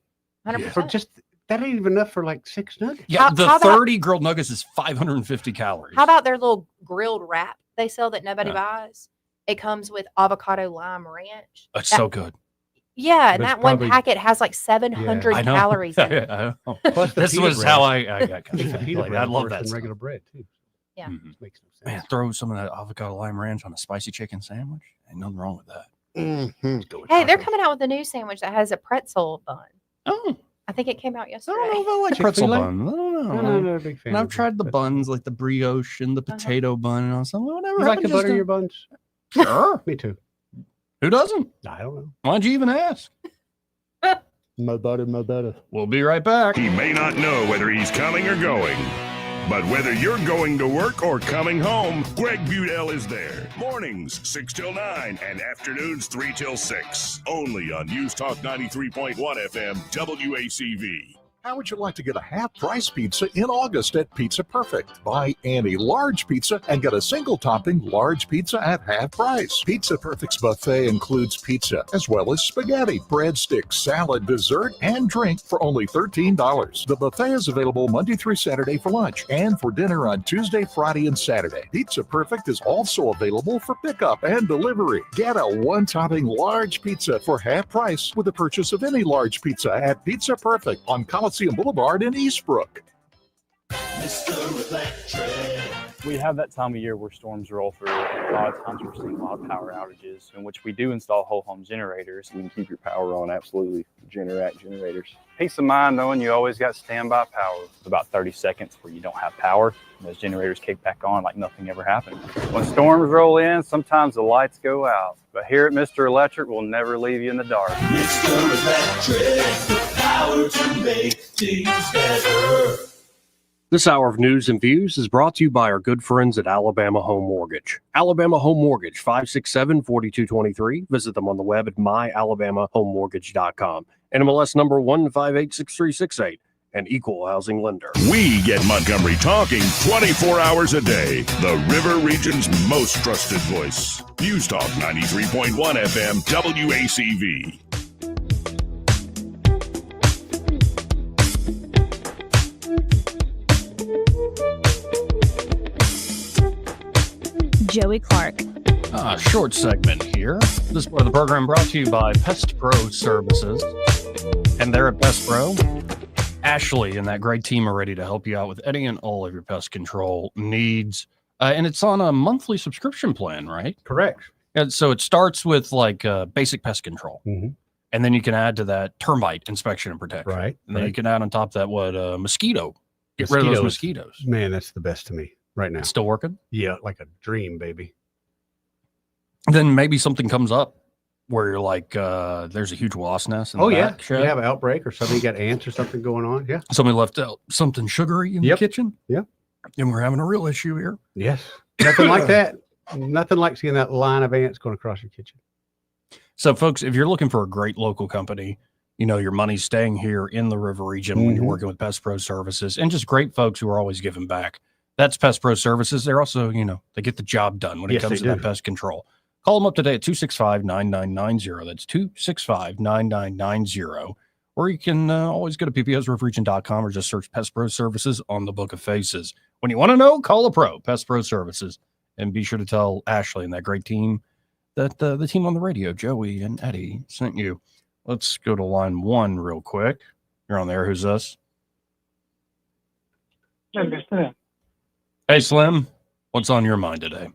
100%. For just that ain't even enough for like 6 nuggets. Yeah, the 30 grilled nuggets is 550 calories. How about their little grilled wrap they sell that nobody buys? It comes with avocado lime ranch. It's so good. Yeah, and that one packet has like 700 I know. calories in it. I know. Plus the This peanut was bread. how I got The peanut I bread love worse that than stuff. regular bread too. Yeah. Makes no sense. Man, throw some of that avocado lime ranch on a spicy chicken sandwich. Ain't nothing wrong with that. Hey, they're coming out with a new sandwich that has a pretzel bun. Oh. I think it came out yesterday. Pretzel bun. I don't know. I'm not a big fan. And I've tried the buns, like the brioche and the potato bun and all something. Whatever. You like to happened butter just your buns? Sure. Me too. Who doesn't? I don't know. Why'd you even ask? Mo butter, mo better. We'll be right back. He may not know whether he's coming or going, but whether you're going to work or coming home, Greg Budell is there. Mornings 6 till 9 and afternoons 3 till 6. Only on News Talk 93.1 FM WACV. How would you like to get a half-price pizza in August at Pizza Perfect? Buy any large pizza and get a single-topping large pizza at half price. Pizza Perfect's buffet includes pizza, as well as spaghetti, breadsticks, salad, dessert, and drink for only $13. The buffet is available Monday through Saturday for lunch and for dinner on Tuesday, Friday, and Saturday. Pizza Perfect is also available for pickup and delivery. Get a one-topping large pizza for half price with the purchase of any large pizza at Pizza Perfect on Coliseum Boulevard in Eastbrook. Mr. Electric. We have that time of year where storms roll through, and a lot of times we're seeing a lot of power outages, in which we do install whole home generators. You can keep your power on, absolutely. Generac generators. Peace of mind knowing you always got standby power. About 30 seconds where you don't have power, and those generators kick back on like nothing ever happened. When storms roll in, sometimes the lights go out. But here at Mr. Electric, we'll never leave you in the dark. Mr. Electric, the power to make things better. This hour of news and views is brought to you by our good friends at Alabama Home Mortgage. Alabama Home Mortgage, 567-4223. Visit them on the web at myalabamahomemortgage.com. NMLS number 1586368, an equal housing lender. We get Montgomery talking 24 hours a day. The River Region's most trusted voice. News Talk 93.1 FM WACV. Joey Clark. Short segment here. This part of the program brought to you by Pest Pro Services. And they're at Pest Pro. Ashley and that great team are ready to help you out with any and all of your pest control needs. And it's on a monthly subscription plan, right? Correct. And so it starts with like basic pest control. Mm-hmm. And then you can add to that termite inspection and protection. Right. And then you can add on top of that mosquito. Get rid of those mosquitoes. Man, that's the best to me right now. It's still working? Yeah, like a dream, baby. Then maybe something comes up where you're like, there's a huge wasp nest in the back shed. You have an outbreak or somebody got ants or something going on. Yeah. Somebody left out something sugary in the kitchen. Yeah. And we're having a real issue here. Yes. Nothing like that. Nothing like seeing that line of ants going across your kitchen. So, folks, if you're looking for a great local company, you know, your money's staying here in the River region when you're working with Pest Pro Services and just great folks who are always giving back. That's Pest Pro Services. They're also, you know, they get the job done when it comes to that pest control. Call them up today at 265-9990. That's 265-9990. Or you can always go to ppsriverregion.com or just search Pest Pro Services on the Book of Faces. When you want to know, call a pro, Pest Pro Services. And be sure to tell Ashley and that great team that the team on the radio, Joey and Eddie, sent you. Let's go to line one real quick. You're on there. Who's this? Hey, Slim. What's on your mind today?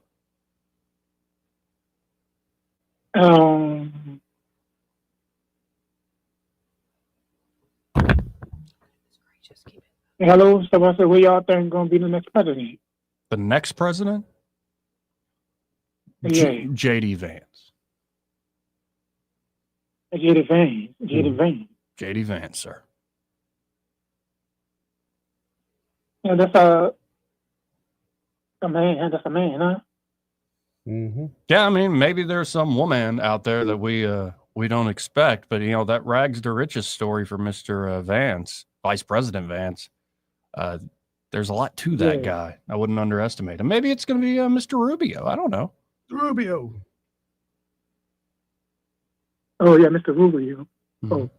Hello, so I said, who y'all think going to be the next president? The next president? Yeah. J.D. Vance. J.D. Vance. J.D. Vance. J.D. Vance, sir. Yeah, that's a man. That's a man, huh? Mm-hmm. Yeah, I mean, maybe there's some woman out there that we don't expect, but that rags to riches story for Mr. Vance, Vice President Vance. There's a lot to that guy. I wouldn't underestimate him. Maybe it's going to be Mr. Rubio. I don't know. Rubio. Oh yeah, Mr. Rubio. Mm-hmm. Oh,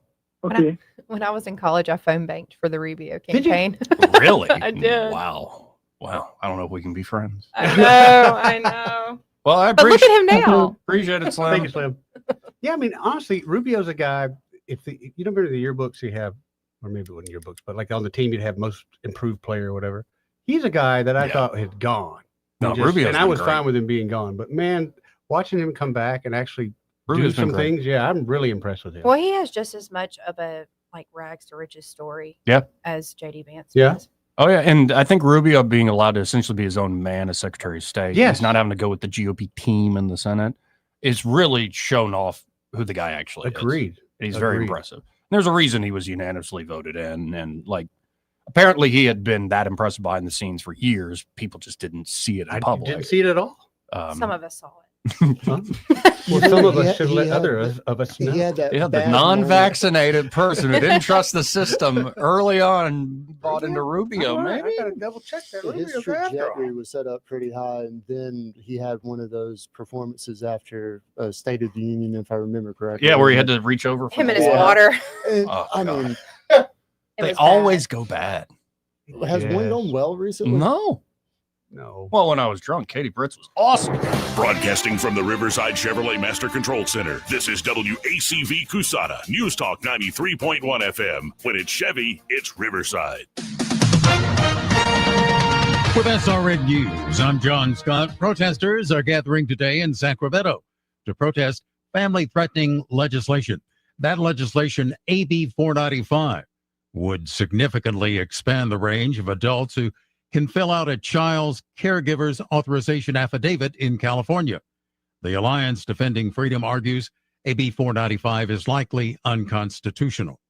okay. When I was in college, I phone banked for the Rubio Did you? campaign. Really? I did. Wow. I don't know if we can be friends. I know. Well, I But look appreciate at him now. Appreciate it, Slim. Thank you, Slim. Yeah, I mean, honestly, Rubio's a guy. If you remember the yearbooks you have, or maybe it wasn't yearbooks, but like on the team you'd have most improved player or whatever. He's a guy that I thought had gone. No, Rubio's and I been was great. fine with him being gone. But man, watching him come back and actually Rubio's do been some great. things, yeah, I'm really impressed with him. Well, he has just as much of a rags to riches story as JD Vance does. Oh, yeah. And I think Rubio being allowed to essentially be his own man as Secretary of State. Yes. He's not having to go with the GOP team in the Senate. It's really shown off who the guy actually is. Agreed. He's very Agreed. impressive. There's a reason he was unanimously voted in. And apparently he had been that impressive behind the scenes for years. People just didn't see it in public. Didn't see it at all. Some of us saw it. Well, some of us should let others of us know. The non-vaccinated person who didn't trust the system early on and bought into Rubio. Maybe I gotta double check that. His trajectory was set up pretty high, and then he had one of those performances after State of the Union, if I remember correctly. Yeah, where he had to reach over for Him and his water. And, Oh, I God. mean, They always go bad. has one gone well recently? No. Well, when I was drunk, Katie Britz was awesome. Broadcasting from the Riverside Chevrolet Master Control Center, this is WACV Cusada, News Talk 93.1 FM. When it's Chevy, it's Riverside. With SRN News, I'm John Scott. Protesters are gathering today in Sacramento to protest family-threatening legislation. That legislation, AB 495, would significantly expand the range of adults who can fill out a child's caregiver's authorization affidavit in California. The Alliance Defending Freedom argues AB 495 is likely unconstitutional.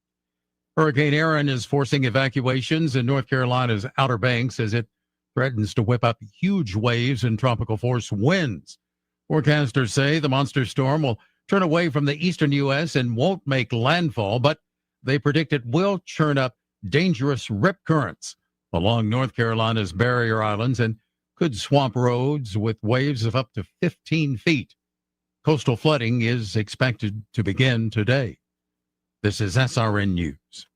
Hurricane Aaron is forcing evacuations in North Carolina's Outer Banks as it threatens to whip up huge waves and tropical force winds. Forecasters say the monster storm will turn away from the eastern U.S. and won't make landfall, but they predict it will churn up dangerous rip currents along North Carolina's barrier islands and could swamp roads with waves of up to 15 feet. Coastal flooding is expected to begin today. This is SRN News.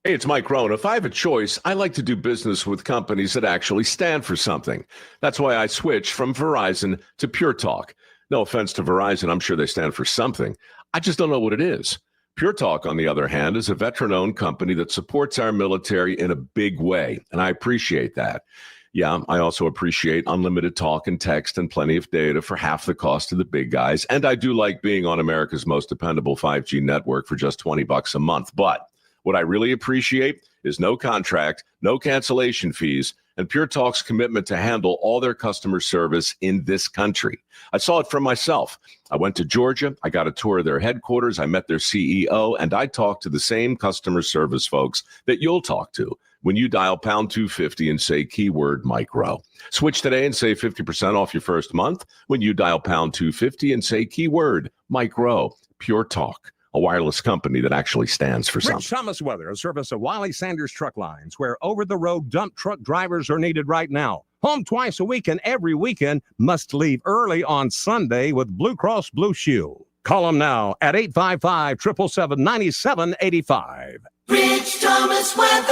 Hey, it's Mike Rohn. If I have a choice, I like to do business with companies that actually stand for something. That's why I switched from Verizon to Pure Talk. No offense to Verizon, I'm sure they stand for something. I just don't know what it is. Pure Talk, on the other hand, is a veteran-owned company that supports our military in a big way, and I appreciate that. Yeah, I also appreciate unlimited talk and text and plenty of data for half the cost of the big guys, and I do like being on America's most dependable 5G network for just $20 a month. But what I really appreciate is no contract, no cancellation fees, and Pure Talk's commitment to handle all their customer service in this country. I saw it for myself. I went to Georgia, I got a tour of their headquarters, I met their CEO, and I talked to the same customer service folks that you'll talk to when you dial pound 250 and say keyword Mike Rowe. Switch today and save 50% off your first month when you dial pound 250 and say keyword Mike Rowe. Pure Talk, a wireless company that actually stands for something. Rich Thomas weather, a service of Wiley Sanders Truck Lines, where over-the-road dump truck drivers are needed right now. Home twice a week and every weekend, must leave early on Sunday with Blue Cross Blue Shield. Call them now at 855-777-9785. Rich Thomas weather.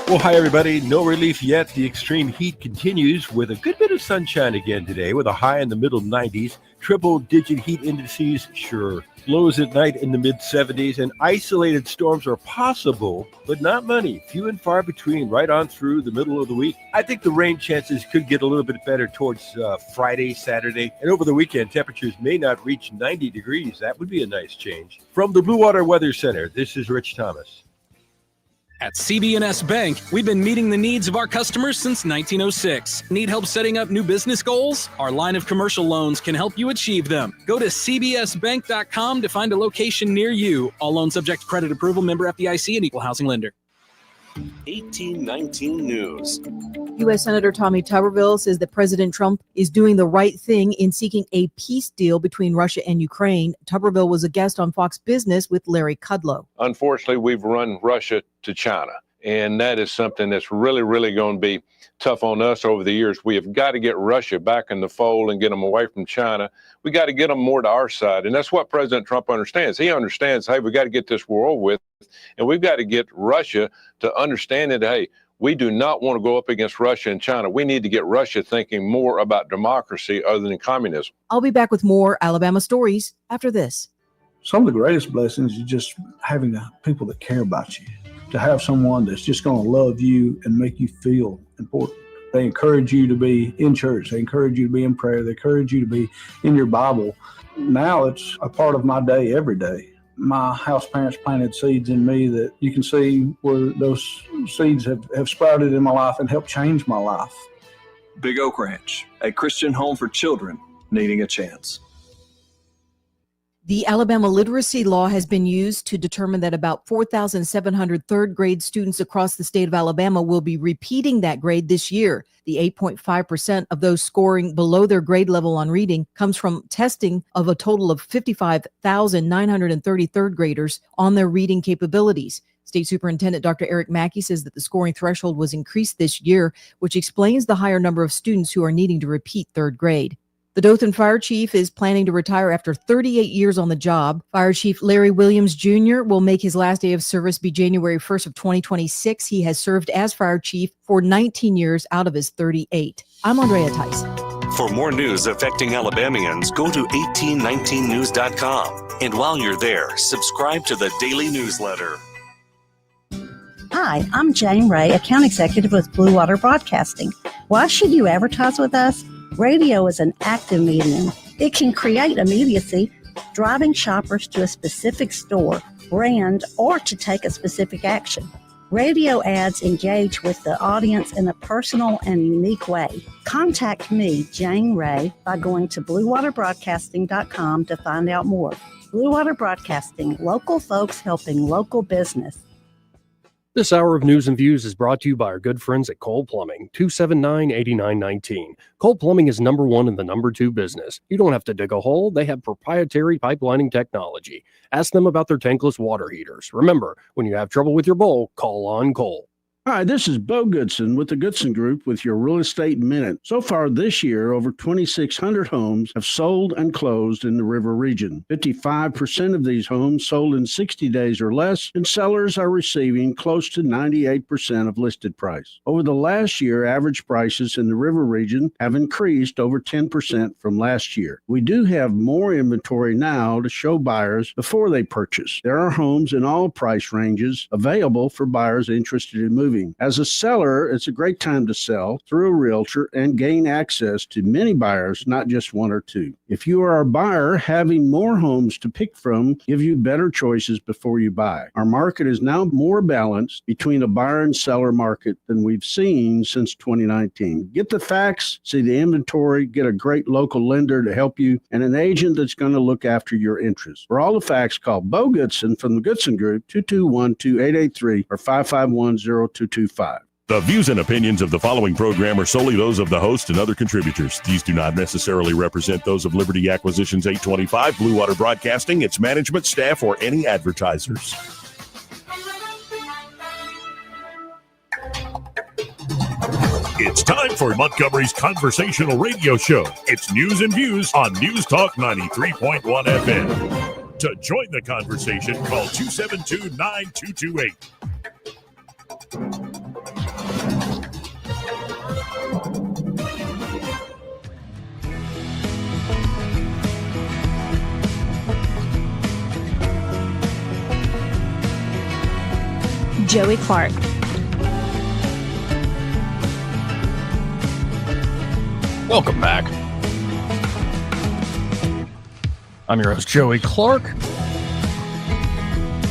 Well, hi, everybody. No relief yet. The extreme heat continues with a good bit of sunshine again today with a high in the middle 90s. Triple-digit heat indices, sure. Lows at night in the mid-70s, and isolated storms are possible, but not many. Few and far between right on through the middle of the week. I think the rain chances could get a little bit better towards Friday, Saturday, and over the weekend, temperatures may not reach 90 degrees. That would be a nice change. From the Blue Water Weather Center, this is Rich Thomas. At CB&S Bank, we've been meeting the needs of our customers since 1906. Need help setting up new business goals? Our line of commercial loans can help you achieve them. Go to cbsbank.com to find a location near you. All loans subject to credit approval, member FDIC, and equal housing lender. 1819 News. U.S. Senator Tommy Tuberville says that President Trump is doing the right thing in seeking a peace deal between Russia and Ukraine. Tuberville was a guest on Fox Business with Larry Kudlow. Unfortunately, we've run Russia to China, and that is something that's really, really going to be tough on us over the years. We have got to get Russia back in the fold and get them away from China. We got to get them more to our side, and that's what President Trump understands. He understands, hey, we got to get this war over with, and we've got to get Russia to understand that, hey, we do not want to go up against Russia and China. We need to get Russia thinking more about democracy other than communism. I'll be back with more Alabama stories after this. Some of the greatest blessings is just having people that care about you, to have someone that's just going to love you and make you feel important. They encourage you to be in church. They encourage you to be in prayer. They encourage you to be in your Bible. Now it's a part of my day every day. My house parents planted seeds in me that you can see where those seeds have sprouted in my life and helped change my life. Big Oak Ranch, a Christian home for children needing a chance. The Alabama literacy law has been used to determine that about 4,700 third grade students across the state of Alabama will be repeating that grade this year. The 8.5% of those scoring below their grade level on reading comes from testing of a total of 55,930 third graders on their reading capabilities. State Superintendent Dr. Eric Mackey says that the scoring threshold was increased this year, which explains the higher number of students who are needing to repeat third grade. The Dothan Fire Chief is planning to retire after 38 years on the job. Fire Chief Larry Williams Jr. will make his last day of service be January 1st of 2026. He has served as Fire Chief for 19 years out of his 38. I'm Andrea Tyson. For more news affecting Alabamians, go to 1819news.com. And while you're there, subscribe to the daily newsletter. Hi, I'm Jane Ray, Account Executive with Blue Water Broadcasting. Why should you advertise with us? Radio is an active medium. It can create immediacy, driving shoppers to a specific store, brand, or to take a specific action. Radio ads engage with the audience in a personal and unique way. Contact me, Jane Ray, by going to bluewaterbroadcasting.com to find out more. Blue Water Broadcasting, local folks helping local business. This hour of News and Views is brought to you by our good friends at Cole Plumbing, 279-8919. Cole Plumbing is number one in the number two business. You don't have to dig a hole. They have proprietary pipelining technology. Ask them about their tankless water heaters. Remember, when you have trouble with your bowl, call on Cole. Hi, this is Bo Goodson with the Goodson Group with your Real Estate Minute. So far this year, over 2,600 homes have sold and closed in the River region. 55% of these homes sold in 60 days or less, and sellers are receiving close to 98% of listed price. Over the last year, average prices in the River region have increased over 10% from last year. We do have more inventory now to show buyers before they purchase. There are homes in all price ranges available for buyers interested in moving. As a seller, it's a great time to sell through a realtor and gain access to many buyers, not just one or two. If you are a buyer, having more homes to pick from give you better choices before you buy. Our market is now more balanced between a buyer and seller market than we've seen since 2019. Get the facts, see the inventory, get a great local lender to help you, and an agent that's going to look after your interests. For all the facts, call Bo Goodson from the Goodson Group, 221-2883 or 551-0225. The views and opinions of the following program are solely those of the host and other contributors. These do not necessarily represent those of Liberty Acquisitions 825, Blue Water Broadcasting, its management, staff, or any advertisers. It's time for Montgomery's conversational radio show. It's News and Views on News Talk 93.1 FM. To join the conversation, call 272-9228. Joey Clark. Welcome back. I'm your host, Joey Clark.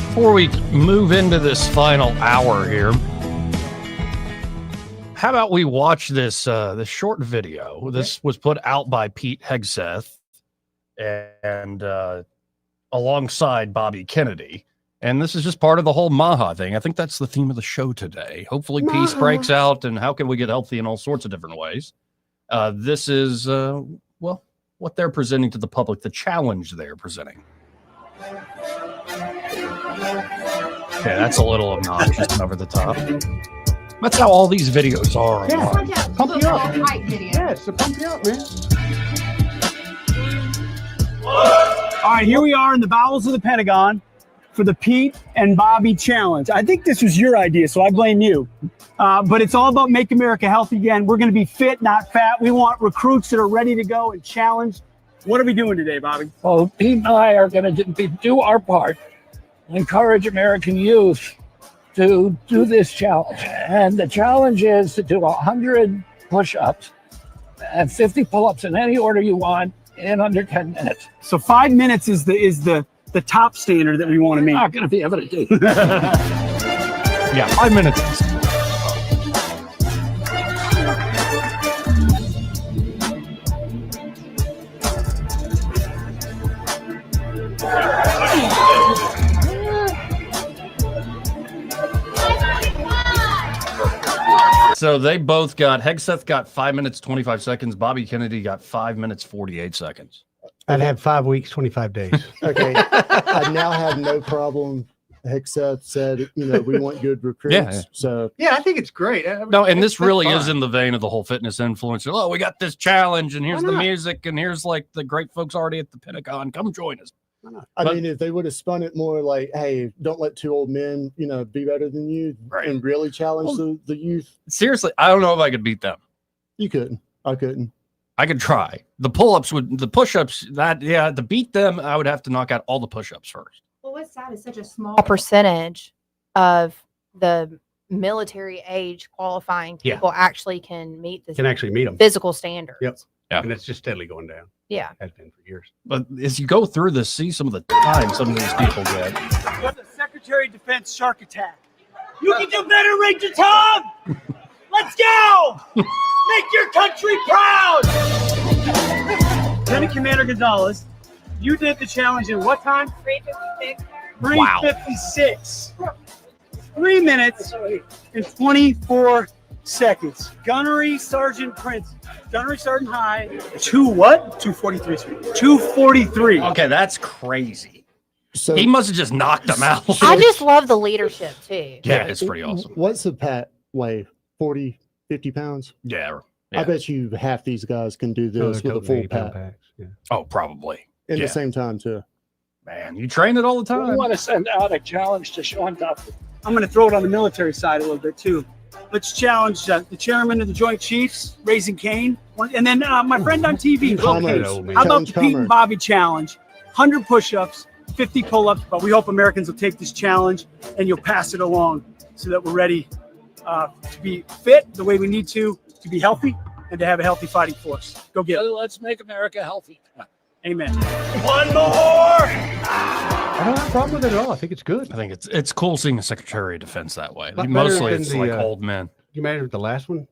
Before we move into this final hour here, how about we watch this this short video? Okay. This was put out by Pete Hegseth and alongside Bobby Kennedy. And this is just part of the whole Maha thing. I think that's the theme of the show today. Hopefully peace breaks out, and how can we get healthy in all sorts of different ways? This is, well, what they're presenting to the public, the challenge they're presenting. Okay, that's a little obnoxious and over the top. That's how all these videos are. Yeah, pump you up. Yeah, it's to pump you up, man. All right, here we are in the bowels of the Pentagon for the Pete and Bobby Challenge. I think this was your idea, so I blame you. But it's all about Make America Healthy again. We're going to be fit, not fat. We want recruits that are ready to go and challenge. What are we doing today, Bobby? Well, Pete and I are going to do our part, encourage American youth to do this challenge. And the challenge is to do 100 push-ups and 50 pull-ups in any order you want in under 10 minutes. So 5 minutes is the top standard that we want to meet. You're not going to be able to do. Yeah, 5 minutes. So they both got, Hegseth got 5 minutes, 25 seconds. Bobby Kennedy got 5 minutes, 48 seconds. I'd have 5 weeks, 25 days. Okay. I now have no problem. Hegseth said, we want good recruits. Yeah. So yeah, I think it's great. No, and this that's really fine. is in the vein of the whole fitness influencer. Oh, we got this challenge, and here's the music, and here's like the great folks already at the Pentagon. Come join us. I mean, if they would have spun it more like, hey, don't let two old men, be better than you and really challenge the youth. Seriously, I don't know if I could beat them. You couldn't. I couldn't. I could try. The pull-ups the push-ups, to beat them, I would have to knock out all the push-ups first. Well, what's sad is such a small percentage of the military age qualifying people actually can meet the them. physical standards. Yep. Yeah. And it's just steadily going down. Yeah. Has been for years. But as you go through this, see some of the time some of these people get. What's the Secretary of Defense shark attack? You can do better, Ranger Tom! Let's go! Make your country proud! Lieutenant Commander Gonzalez, you did the challenge in what time? 3:56. 3:56. 3 minutes and 24 seconds. Gunnery Sergeant High. 243. 243. Okay, that's crazy. So He must have just knocked them out. I just love the leadership too. Yeah, it's pretty awesome. What's the Pat weigh? 40, 50 pounds? Yeah. I bet you half these guys can do this with a full pat. Oh, probably. In the same time, too. Man, you train it all the We time. want to send out a challenge to Sean Duffy. I'm going to throw it on the military side a little bit too. Let's challenge the chairman of the Joint Chiefs, Raising Cane, and then my friend on TV, Will Case. How about the Pete and Bobby challenge? 100 push-ups, 50 pull-ups, but we hope Americans will take this challenge and you'll pass it along so that we're ready to be fit the way we need to be healthy, and to have a healthy fighting force. Go get it. Let's make America healthy. Amen. One more! I don't have a problem with it at all. I think it's good. I think it's cool seeing a Secretary of Defense that way. Lot Mostly better it's than like the, old men. You made it the last one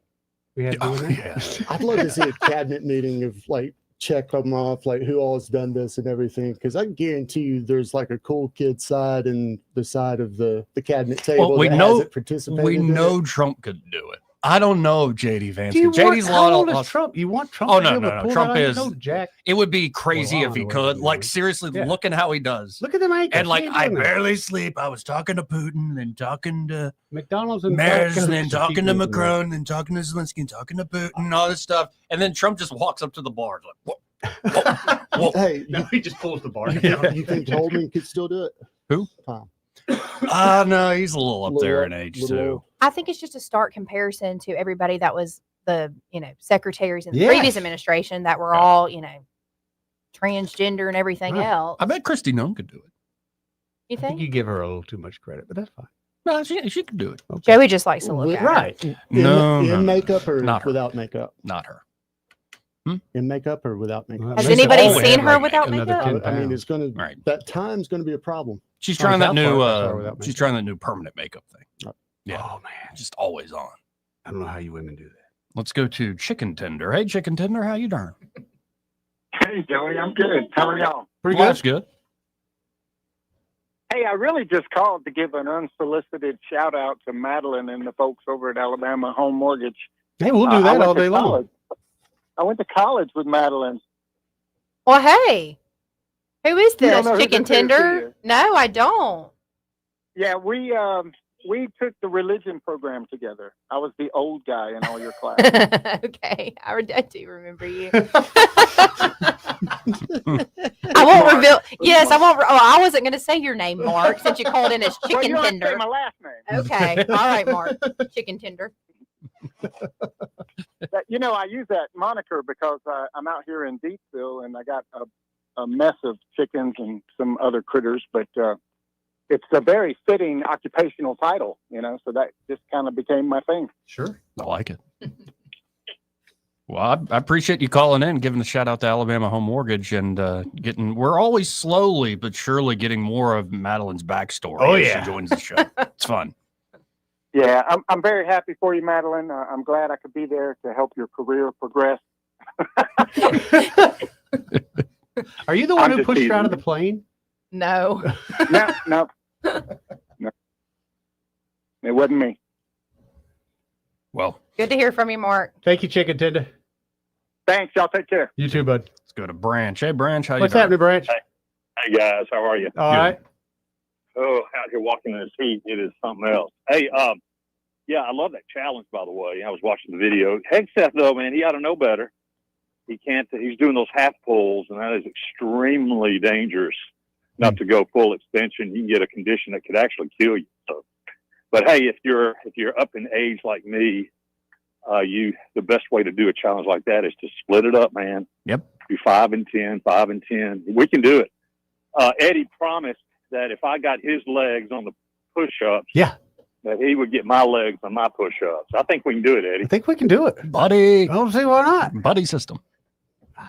we had doing that? I'd love to see a cabinet meeting of check them off, who all has done this and everything. Because I guarantee you there's a cool kid side and the side of the cabinet table Well, we that know hasn't participated. we in know it. Trump could do it. I don't know if JD Vance. Do you could. JD's want, how old lot is of Trump? You want Trump? Oh to be no, able to no, no. pull Trump that out? is. No, Jack. It would be crazy Well, if he I don't could. know. Seriously, Yeah. look at how he does. Look at them ankles. And What are you I doing there? barely sleep. I was talking to Putin, then talking to McDonald's and Mers, Vodka. then talking to Keep moving Macron, then talking to Zelensky, and talking to Putin, and all this stuff. And then Trump just walks up to the bar, like, whoa. Hey, No, he just pulls the bar you, down. you think Holman could still do it? Who? Tom. No, he's a little up there in age too. I think it's just a stark comparison to everybody that was the secretaries in the Yes. previous administration that were all transgender and everything Right. else. I bet Christy Nunn could do it. You I think think? you give her a little too much credit, but that's fine. No, she could do it. Joey just likes to look at it. Right. In makeup or Not her. without makeup? Not her. In makeup or without makeup? Has anybody always seen have her like without another makeup? 10 I mean, it's going Right. to, that time's going to be a problem. She's Oh, trying that how new. far is her without She's makeup? trying that new permanent makeup thing. Yeah. Oh man, Just always on. I don't know how you women do that. Let's go to Chicken Tender. Hey, Chicken Tender, how you doing? Hey, Joey, I'm good. How are y'all? Pretty Well, good. that's good. Hey, I really just called to give an unsolicited shout out to Madeline and the folks over at Alabama Home Mortgage. Hey, we'll do that all day long. I went to college with Madeline. Well, hey, who is You don't this? know who Chicken this is, do tender? you? No, I don't. Yeah, we took the religion program together. I was the old guy in all your class. Okay, I do remember you. I won't reveal. Yes, I won't. Oh, I wasn't going to say your name, Mark, since you called in as Well, chicken you don't have to tender. say my last name. Okay, all right, Mark, chicken tender. I use that moniker because I'm out here in Deepville and I got a mess of chickens and some other critters, but it's a very fitting occupational title, so that just kind of became my thing. Sure. I like it. Well, I appreciate you calling in, giving a shout out to Alabama Home Mortgage, and we're always slowly but surely getting more of Madeline's backstory. Oh, as yeah. she joins the show. It's fun. Yeah, I'm very happy for you, Madeline. I'm glad I could be there to help your career progress. Are you the one I'm who just pushed her out of teasing. the plane? No. No. It wasn't me. Well, Good to hear from you, Mark. Thank you, Chicken Tender. Thanks. Y'all take care. You too, bud. Let's go to Branch. Hey, Branch, how you What's doing? happening, Branch? Hey guys, how are you? All right. Oh, out here walking in this heat, it is something else. Hey, yeah, I love that challenge, by the way. I was watching the video. Hegseth, though, man, he ought to know better. He can't. He's doing those half pulls, and that is extremely dangerous. Not to go full extension, you can get a condition that could actually kill you. So, but hey, if you're up in age like me, the best way to do a challenge like that is to split it up, man. Yep. Do 5 and 10, 5 and 10. We can do it. Eddie promised that if I got his legs on the push-ups, yeah, that he would get my legs on my push-ups. I think we can do it, Eddie. I think we can do it. Buddy. I don't see why not. Buddy system.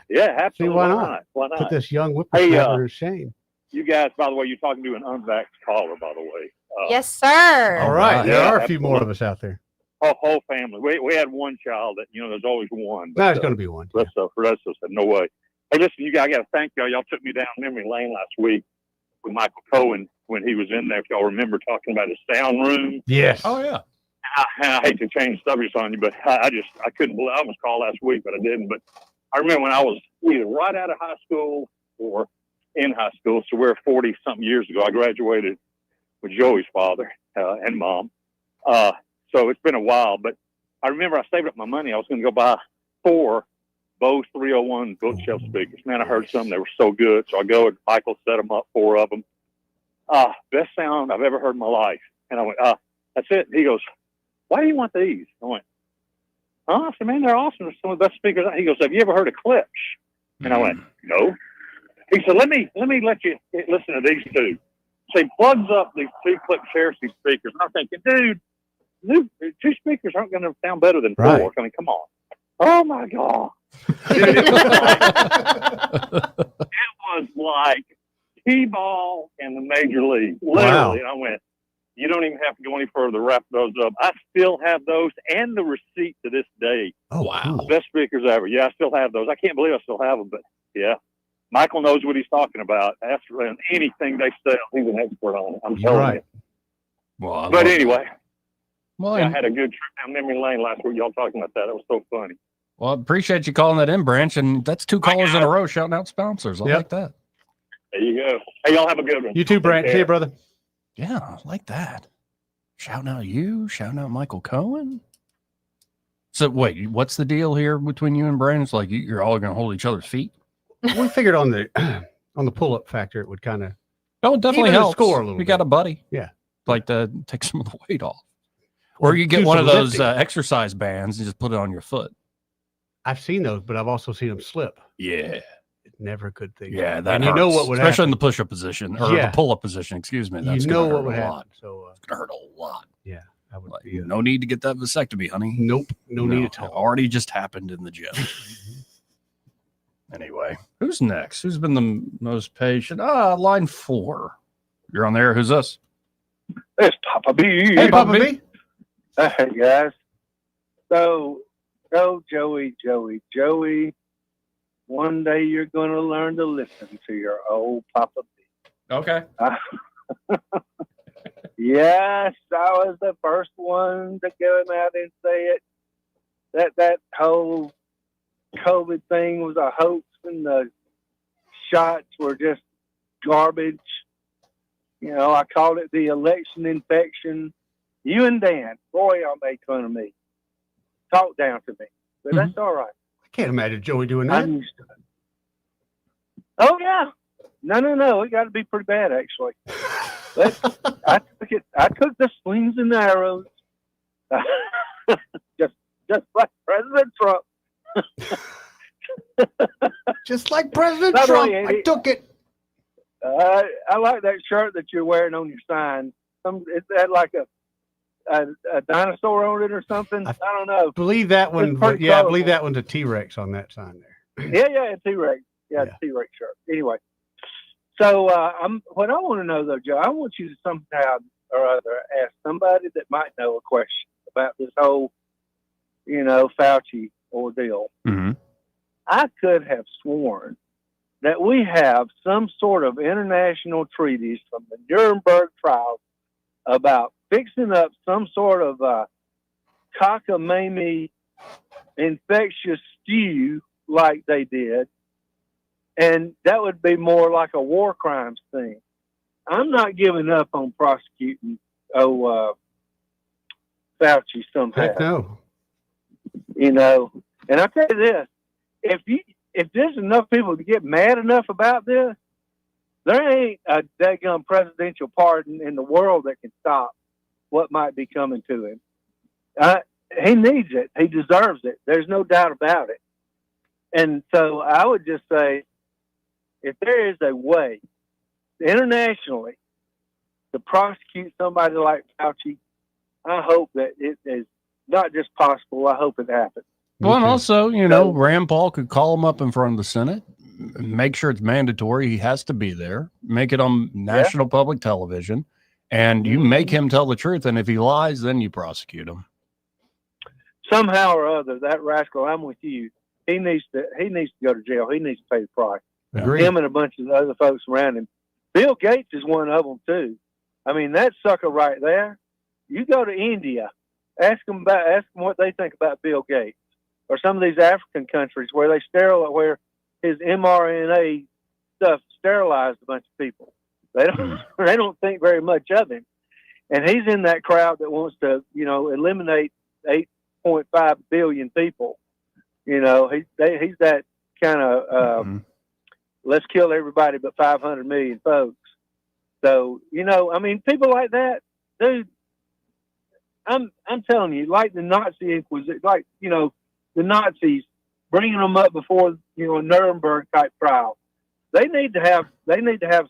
Yeah, See absolutely. why not? Why not? Put this young whippersnapper to shame. You guys, by the way, you're talking to an unvaxxed caller, by the way. Yes, sir. All right. There yeah, are a few more of absolutely. us out there. Whole family. We had one child that, there's always one. No, it's going to be one. The rest of us said, no way. Hey, listen, you guys, I got to thank y'all. Y'all took me down memory lane last week with Michael Cohen when he was in there. If y'all remember talking about his sound room. Yes. Oh, yeah. I hate to change subjects on you, but I couldn't believe I almost called last week, but I didn't. But I remember when I was either right out of high school or in high school. So we're 40-something years ago. I graduated with Joey's father and mom. So it's been a while, but I remember I saved up my money. I was going to go buy 4 Bose 301 bookshelf speakers. Man, I heard some. They were so good. So I go and Michael set them up, 4 of them. Best sound I've ever heard in my life. And I went, that's it. He goes, why do you want these? I went, I said, man, they're awesome. They're some of the best speakers. He goes, have you ever heard of clips? And I went, no. He said, let me let you listen to these 2. So he plugs up these 2 clip Cherokee speakers. And I'm thinking, dude, 2 speakers aren't going to sound better than 4. Right. I mean, come on. Oh my God. Dude, it was like T-ball in the major league. Literally. Wow. And I went, you don't even have to go any further to wrap those up. I still have those and the receipt to this day. Oh, wow. Best speakers ever. Yeah, I still have those. I can't believe I still have them, but yeah. Michael knows what he's talking about. Ask around anything they sell. He's an expert on it. I'm You're telling right. you. Well, But anyway, Well, I had a good trip down memory lane last week. Y'all talking about that. That was so funny. Well, I appreciate you calling that in, Branch, and that's 2 callers in a row shouting out sponsors. I like that. There you go. Hey, y'all have a good one. You too, Branch. See you, brother. Yeah, I like that. Shouting out you, shouting out Michael Cohen. So wait, what's the deal here between you and Branch? Like you're all going to hold each other's feet? We figured on the pull-up factor, it would kind of it definitely helps. Score a little. You got a buddy, yeah, like to take some of the weight off, or you get do one of some those lifting. exercise bands and just put it on your foot. I've seen those, but I've also seen them slip. Yeah, it's never a good thing. Yeah, that and hurts, you know what would especially happen. in the push-up position or Yeah. the pull-up position. Excuse me. That's You know gonna what hurt would a happen. lot. So It's gonna hurt a lot. yeah, I would. No need to get that vasectomy, honey. Nope, no need at all. It already just happened in the gym. Anyway, who's next? Who's been the most patient? Line 4. You're on there. Who's this? It's Papa B. Hey, Papa B. Hey, guys. So, Joey. One day you're going to learn to listen to your old Papa B. Okay. Yes, I was the first one to come out and say it. That whole COVID thing was a hoax, and the shots were just garbage. I called it the election infection. You and Dan, boy, y'all made fun of me. Talk down to me, but that's all right. I can't imagine Joey doing that. I'm used to it. Oh yeah, no, it got to be pretty bad actually. But I took the slings and arrows, just like President Trump. Just like President Trump, I took it. I like that shirt that you're wearing on your sign. Is that like a dinosaur on it or something? I don't know. Believe that one. I believe that one's a T-Rex on that sign there. Yeah, a T-Rex. Yeah, T-Rex shirt. Anyway, so what I want to know though, Joe, I want you to somehow or other ask somebody that might know a question about this whole, Fauci ordeal. Mm-hmm. I could have sworn that we have some sort of international treaties from the Nuremberg trials about fixing up some sort of cockamamie infectious stew like they did. And that would be more like a war crimes thing. I'm not giving up on prosecuting Fauci somehow. Heck no. And I'll tell you this, if there's enough people to get mad enough about this, there ain't a daggum presidential pardon in the world that can stop what might be coming to him. He needs it. He deserves it. There's no doubt about it. And so I would just say, if there is a way internationally to prosecute somebody like Fauci, I hope that it is not just possible. I hope it happens. Well, and also, Rand Paul could call him up in front of the Senate, make sure it's mandatory. He has to be there, make it on national public television, and you make him tell the truth. And if he lies, then you prosecute him. Somehow or other, that rascal, I'm with you. He needs to go to jail. He needs to pay the price. Agreed. Him and a bunch of other folks around him. Bill Gates is one of them too. I mean, that sucker right there. You go to India, ask them what they think about Bill Gates, or some of these African countries where where his mRNA stuff sterilized a bunch of people. They don't think very much of him, and he's in that crowd that wants to eliminate 8.5 billion people. He's that kind of let's kill everybody but 500 million folks. So people like that, dude. I'm telling you, like the Nazi Inquisition, the Nazis bringing them up before a Nuremberg type trial. They need to have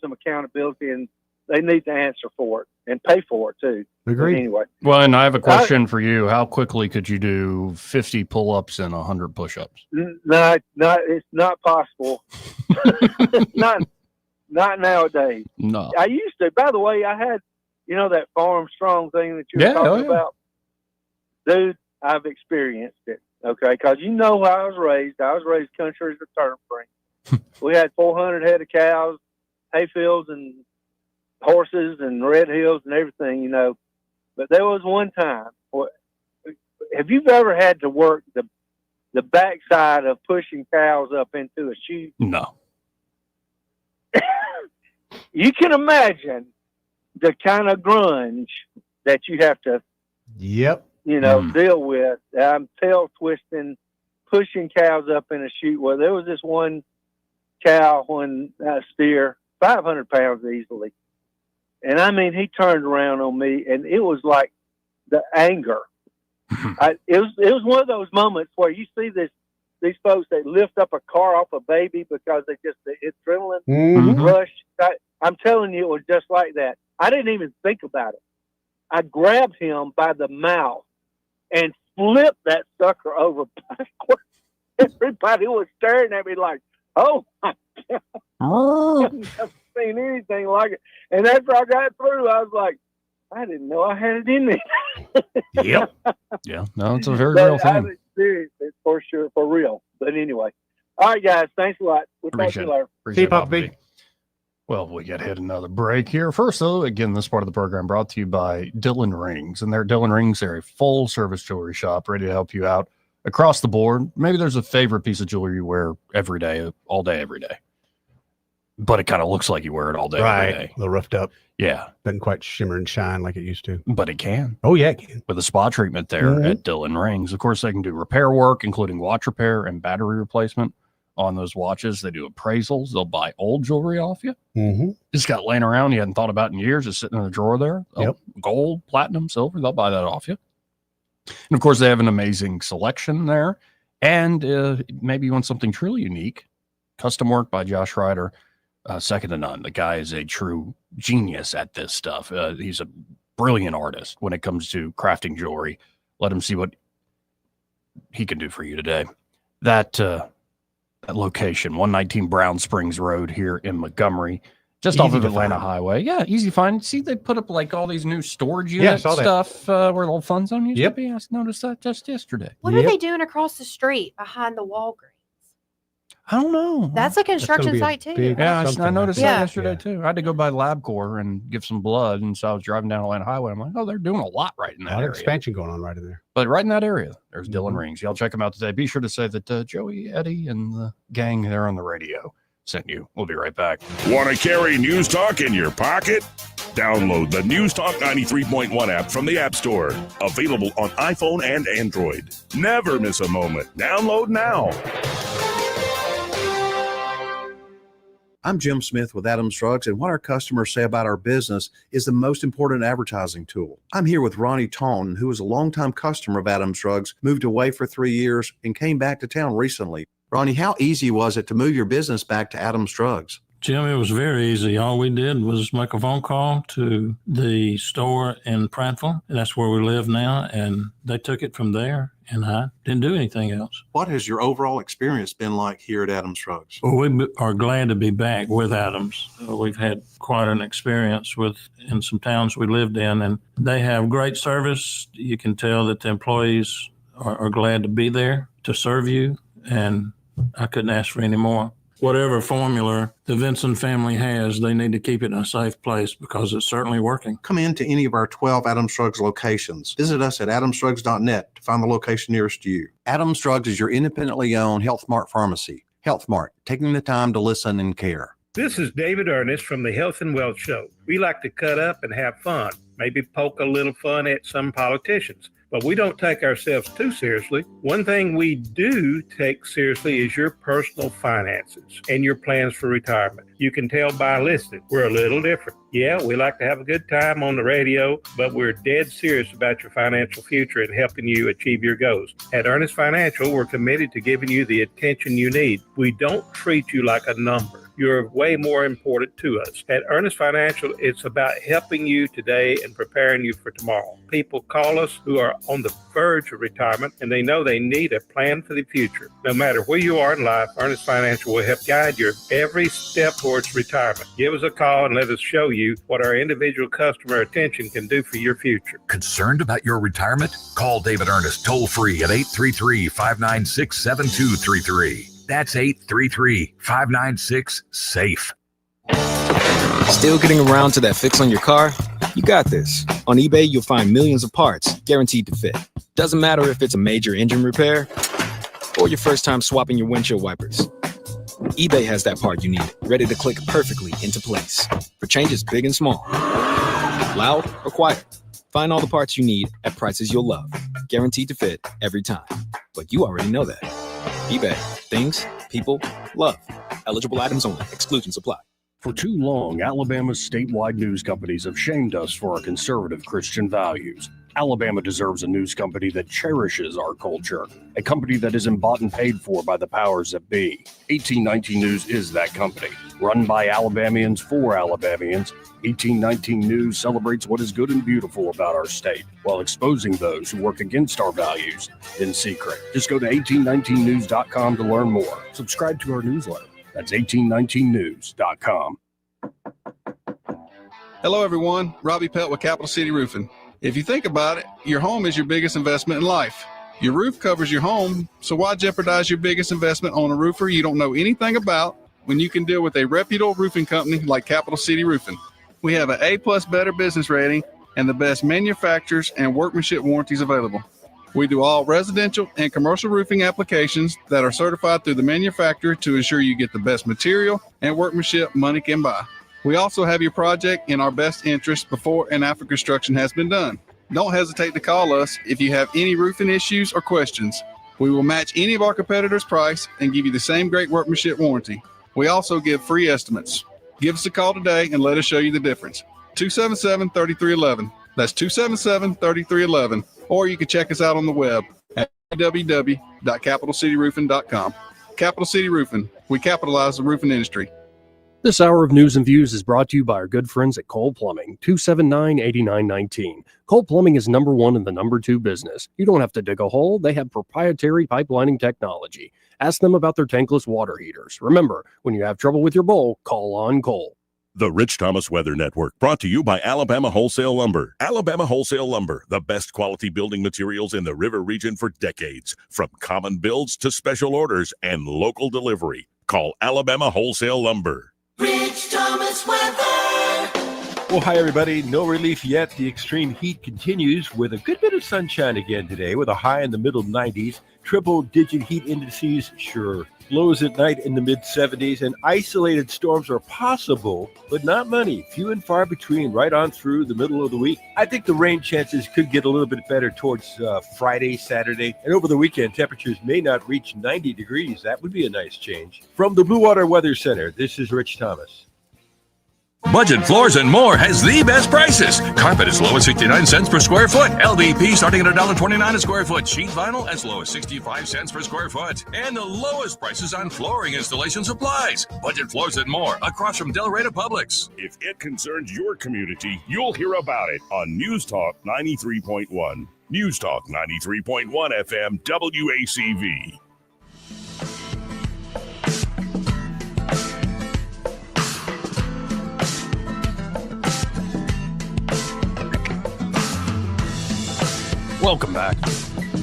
some accountability, and they need to answer for it and pay for it too. Agreed. Anyway. Well, and I have a question for you. How quickly could you do 50 pull-ups and 100 push-ups? No, it's not possible. not nowadays. No. I used to. By the way, I had, that Farm Strong thing that you were talking about. Dude, I've experienced it. Okay, because how I was raised. I was raised country as a turnip green. We had 400 head of cows, hay fields, and horses, and red hills, and everything. But there was one time. Have you ever had to work the backside of pushing cows up into a chute? No. You can imagine the kind of grunge that you have to, deal with. I'm tail twisting, pushing cows up in a chute. Well, there was this one cow, steer, 500 pounds easily. And I mean, he turned around on me, and it was like the anger. It was one of those moments where you see these folks that lift up a car off a baby because they just the adrenaline rush. I'm telling you, it was just like that. I didn't even think about it. I grabbed him by the mouth and flipped that sucker over backwards. Everybody was staring at me like, "Oh my God. I've never seen anything like it." And after I got through, I was like, I didn't know I had it in me. Yep. Yeah. No, it's a very real thing. I've experienced it for sure, for real. But anyway. All right, guys. Thanks a lot. We'll talk to you later. See you, Poppy. Well, we got to hit another break here. First, though, again, this part of the program brought to you by Dillon Rings. And they're Dillon Rings. They're a full-service jewelry shop ready to help you out across the board. Maybe there's a favorite piece of jewelry you wear every day, all day, every day. But it kind of looks like you wear it all day, every day. A little roughed up. Yeah. Doesn't quite shimmer and shine like it used to. But it can. Oh, yeah, it can. With a spa treatment there at Dillon Rings. Of course, they can do repair work, including watch repair and battery replacement on those watches. They do appraisals. They'll buy old jewelry off you. Mm-hmm. Just got laying around you hadn't thought about in years, just sitting in the drawer there. Gold, platinum, silver, they'll buy that off you. And, of course, they have an amazing selection there. And maybe you want something truly unique. Custom work by Josh Ryder. Second to none. The guy is a true genius at this stuff. He's a brilliant artist when it comes to crafting jewelry. Let him see what he can do for you today. That location, 119 Brown Springs Road here in Montgomery, just off of Atlanta Highway. Yeah, easy to find. See, they put up like all these new storage unit stuff where the old fun zone used to be. I noticed that just yesterday. What are they doing across the street behind the Walgreens? I don't know. That's a construction site too. Yeah, I noticed that yesterday too. I had to go by LabCorp and give some blood, and so I was driving down Atlanta Highway. I'm like, oh, they're doing a lot right in that area. Expansion going on right in there. But right in that area, there's Dillon Rings. Y'all check them out today. Be sure to say that Joey, Eddie, and the gang there on the radio sent you. We'll be right back. Want to carry News Talk in your pocket? Download the News Talk 93.1 app from the App Store. Available on iPhone and Android. Never miss a moment. Download now. I'm Jim Smith with Adams Drugs, and what our customers say about our business is the most important advertising tool. I'm here with Ronnie Taunton, who is a longtime customer of Adams Drugs, moved away for 3 years, and came back to town recently. Ronnie, how easy was it to move your business back to Adams Drugs? Jim, it was very easy. All we did was make a phone call to the store in Prattville. That's where we live now, and they took it from there, and I didn't do anything else. What has your overall experience been like here at Adams Drugs? Well, we are glad to be back with Adams. We've had quite an experience in some towns we lived in, and they have great service. You can tell that the employees are glad to be there to serve you, and I couldn't ask for any more. Whatever formula the Vinson family has, they need to keep it in a safe place because it's certainly working. Come into any of our 12 Adams Drugs locations. Visit us at adamsdrugs.net to find the location nearest you. Adams Drugs is your independently owned Health Mart pharmacy. Health Mart, taking the time to listen and care. This is David Ernest from the Health and Wealth Show. We like to cut up and have fun, maybe poke a little fun at some politicians. But we don't take ourselves too seriously. One thing we do take seriously is your personal finances and your plans for retirement. You can tell by listening, we're a little different. Yeah, we like to have a good time on the radio, but we're dead serious about your financial future and helping you achieve your goals. At Ernest Financial, we're committed to giving you the attention you need. We don't treat you like a number. You're way more important to us. At Ernest Financial, it's about helping you today and preparing you for tomorrow. People call us who are on the verge of retirement, and they know they need a plan for the future. No matter where you are in life, Ernest Financial will help guide your every step towards retirement. Give us a call and let us show you what our individual customer attention can do for your future. Concerned about your retirement? Call David Ernest toll-free at 833-596-7233. That's 833-596-SAFE. Still getting around to that fix on your car? You got this. On eBay, you'll find millions of parts guaranteed to fit. Doesn't matter if it's a major engine repair or your first time swapping your windshield wipers. eBay has that part you need, ready to click perfectly into place for changes big and small, loud or quiet. Find all the parts you need at prices you'll love, guaranteed to fit every time. But you already know that. eBay. Things, people, love. Eligible items only. Exclusions apply. For too long, Alabama's statewide news companies have shamed us for our conservative Christian values. Alabama deserves a news company that cherishes our culture, a company that isn't bought and paid for by the powers that be. 1819 News is that company. Run by Alabamians for Alabamians, 1819 News celebrates what is good and beautiful about our state, while exposing those who work against our values in secret. Just go to 1819news.com to learn more. Subscribe to our newsletter. That's 1819news.com. Hello, everyone. Robbie Pelt with Capital City Roofing. If you think about it, your home is your biggest investment in life. Your roof covers your home, so why jeopardize your biggest investment on a roofer you don't know anything about when you can deal with a reputable roofing company like Capital City Roofing. We have an A+ Better business rating and the best manufacturers and workmanship warranties available. We do all residential and commercial roofing applications that are certified through the manufacturer to ensure you get the best material and workmanship money can buy. We also have your project in our best interest before and after construction has been done. Don't hesitate to call us if you have any roofing issues or questions. We will match any of our competitors' price and give you the same great workmanship warranty. We also give free estimates. Give us a call today and let us show you the difference. 277-3311. That's 277-3311. Or you can check us out on the web at www.capitalcityroofing.com. Capital City Roofing. We capitalize the roofing industry. This hour of News and Views is brought to you by our good friends at Cole Plumbing, 279-8919. Cole Plumbing is number one in the number two business. You don't have to dig a hole. They have proprietary pipelining technology. Ask them about their tankless water heaters. Remember, when you have trouble with your bowl, call on Cole. The Rich Thomas Weather Network, brought to you by Alabama Wholesale Lumber. Alabama Wholesale Lumber, the best quality building materials in the river region for decades. From common builds to special orders and local delivery. Call Alabama Wholesale Lumber. Rich Thomas Weather. Well, hi, everybody. No relief yet. The extreme heat continues with a good bit of sunshine again today with a high in the middle 90s. Triple-digit heat indices, sure. Lows at night in the mid-70s, and isolated storms are possible, but not many. Few and far between right on through the middle of the week. I think the rain chances could get a little bit better towards Friday, Saturday, and over the weekend, temperatures may not reach 90 degrees. That would be a nice change. From the Blue Water Weather Center, this is Rich Thomas. Budget Floors and More has the best prices. Carpet as low as 59 cents per square foot. LVP starting at $1.29 a square foot. Sheet vinyl as low as 65 cents per square foot. And the lowest prices on flooring installation supplies. Budget Floors and More across from Delray Publix. If it concerns your community, you'll hear about it on News Talk 93.1. News Talk 93.1 FM WACV. Welcome back.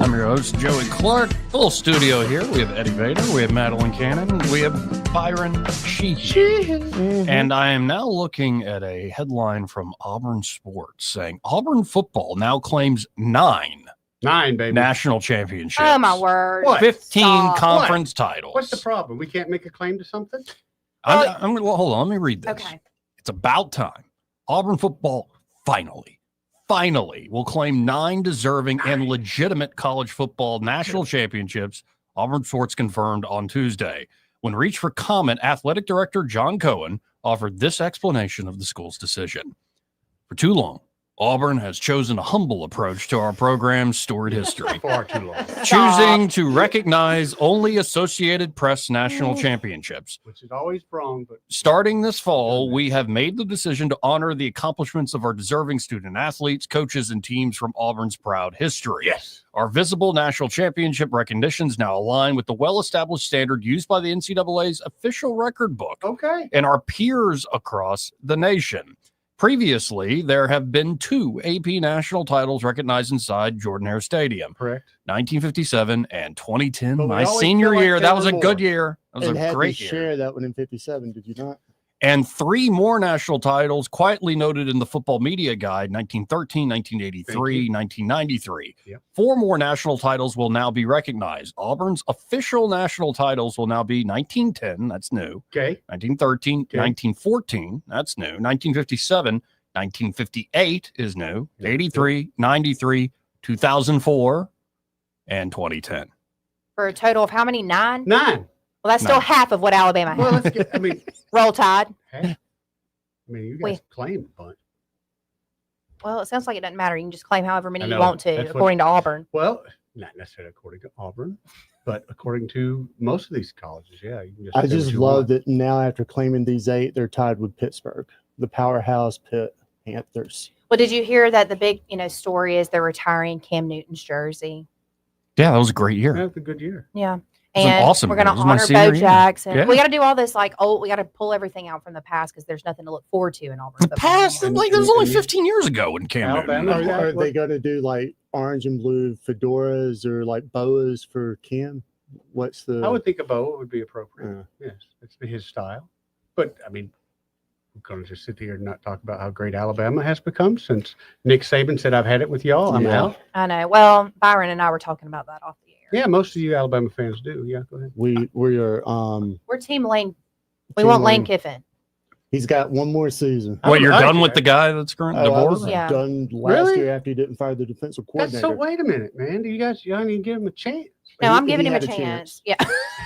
I'm your host, Joey Clark. Full studio here. We have Eddie Vader. We have Madeline Cannon. We have Byron Sheehy. And I am now looking at a headline from Auburn Sports saying Auburn football now claims 9 baby national championships. Oh, my word. What? 15 Stop. conference titles. What's the problem? We can't make a claim to something? Well, hold on. Let me read this. Okay. It's about time. Auburn football finally will claim 9 deserving and legitimate college football national championships, Auburn Sports confirmed on Tuesday. When reached for comment, athletic director John Cohen offered this explanation of the school's decision. For too long, Auburn has chosen a humble approach to our program's storied history. Far too long. Choosing to recognize only Associated Press national championships. Which is always wrong, but Starting this fall, we have made the decision to honor the accomplishments of our deserving student athletes, coaches, and teams from Auburn's proud history. Yes. Our visible national championship recognitions now align with the well-established standard used by the NCAA's official record book. Okay. And our peers across the nation. Previously, there have been 2 AP national titles recognized inside Jordan-Hare Stadium. Correct. 1957 and 2010, But we my always senior feel like year. there That was were a good more. year. That was And a had great to year. share that one in 57, did you not? And 3 more national titles quietly noted in the Football Media Guide, 1913, 1983, 1993. Yep. 4 more national titles will now be recognized. Auburn's official national titles will now be 1910, that's new. Okay. 1913, Okay. 1914, that's new. 1957, 1958 is new. 83, 93, 2004, and 2010. For a total of how many? 9? 9. Well, that's still 9. half of what Alabama Well, has. let's get, I mean, Roll Tide. you guys Wait. claimed a bunch. Well, it sounds like it doesn't matter. You can just claim however many I you know. want to, That's what- according to Auburn. Well, not necessarily according to Auburn, but according to most of these colleges, yeah. You can I say what just you love want. that now after claiming these 8, they're tied with Pittsburgh, the powerhouse Pitt Panthers. Well, did you hear that the big, story is they're retiring Cam Newton's jersey? Yeah, that was a great year. That's a good year. Yeah. was an And awesome we're going to year. It was my honor senior Bo year. Jackson. Yeah. We got to do all this we got to pull everything out from the past because there's nothing to look forward to in Auburn. The past, that was only 15 years ago when Cam Newton. Alabama. Are they going to do like orange and blue fedoras or like boas for Kim? What's the? I would think a boa would be appropriate. Yes, it's his style. But I mean, we're going to just sit here and not talk about how great Alabama has become since Nick Saban said, "I've had it with y'all. I'm out." I know. Well, Byron and I were talking about that off the air. Yeah, most of you Alabama fans do. Yeah, go ahead. We are We're Team Lane. We Team want Lane Lane. Kiffin. He's got one more season. Wait, you're done with the guy that's currently I the was board? Yeah. done last Really? year after he didn't fire the defensive That's coordinator. so. Wait a minute, man. Do you guys? Y'all need to give him a chance. No, He- I'm giving he him a had a chance. chance.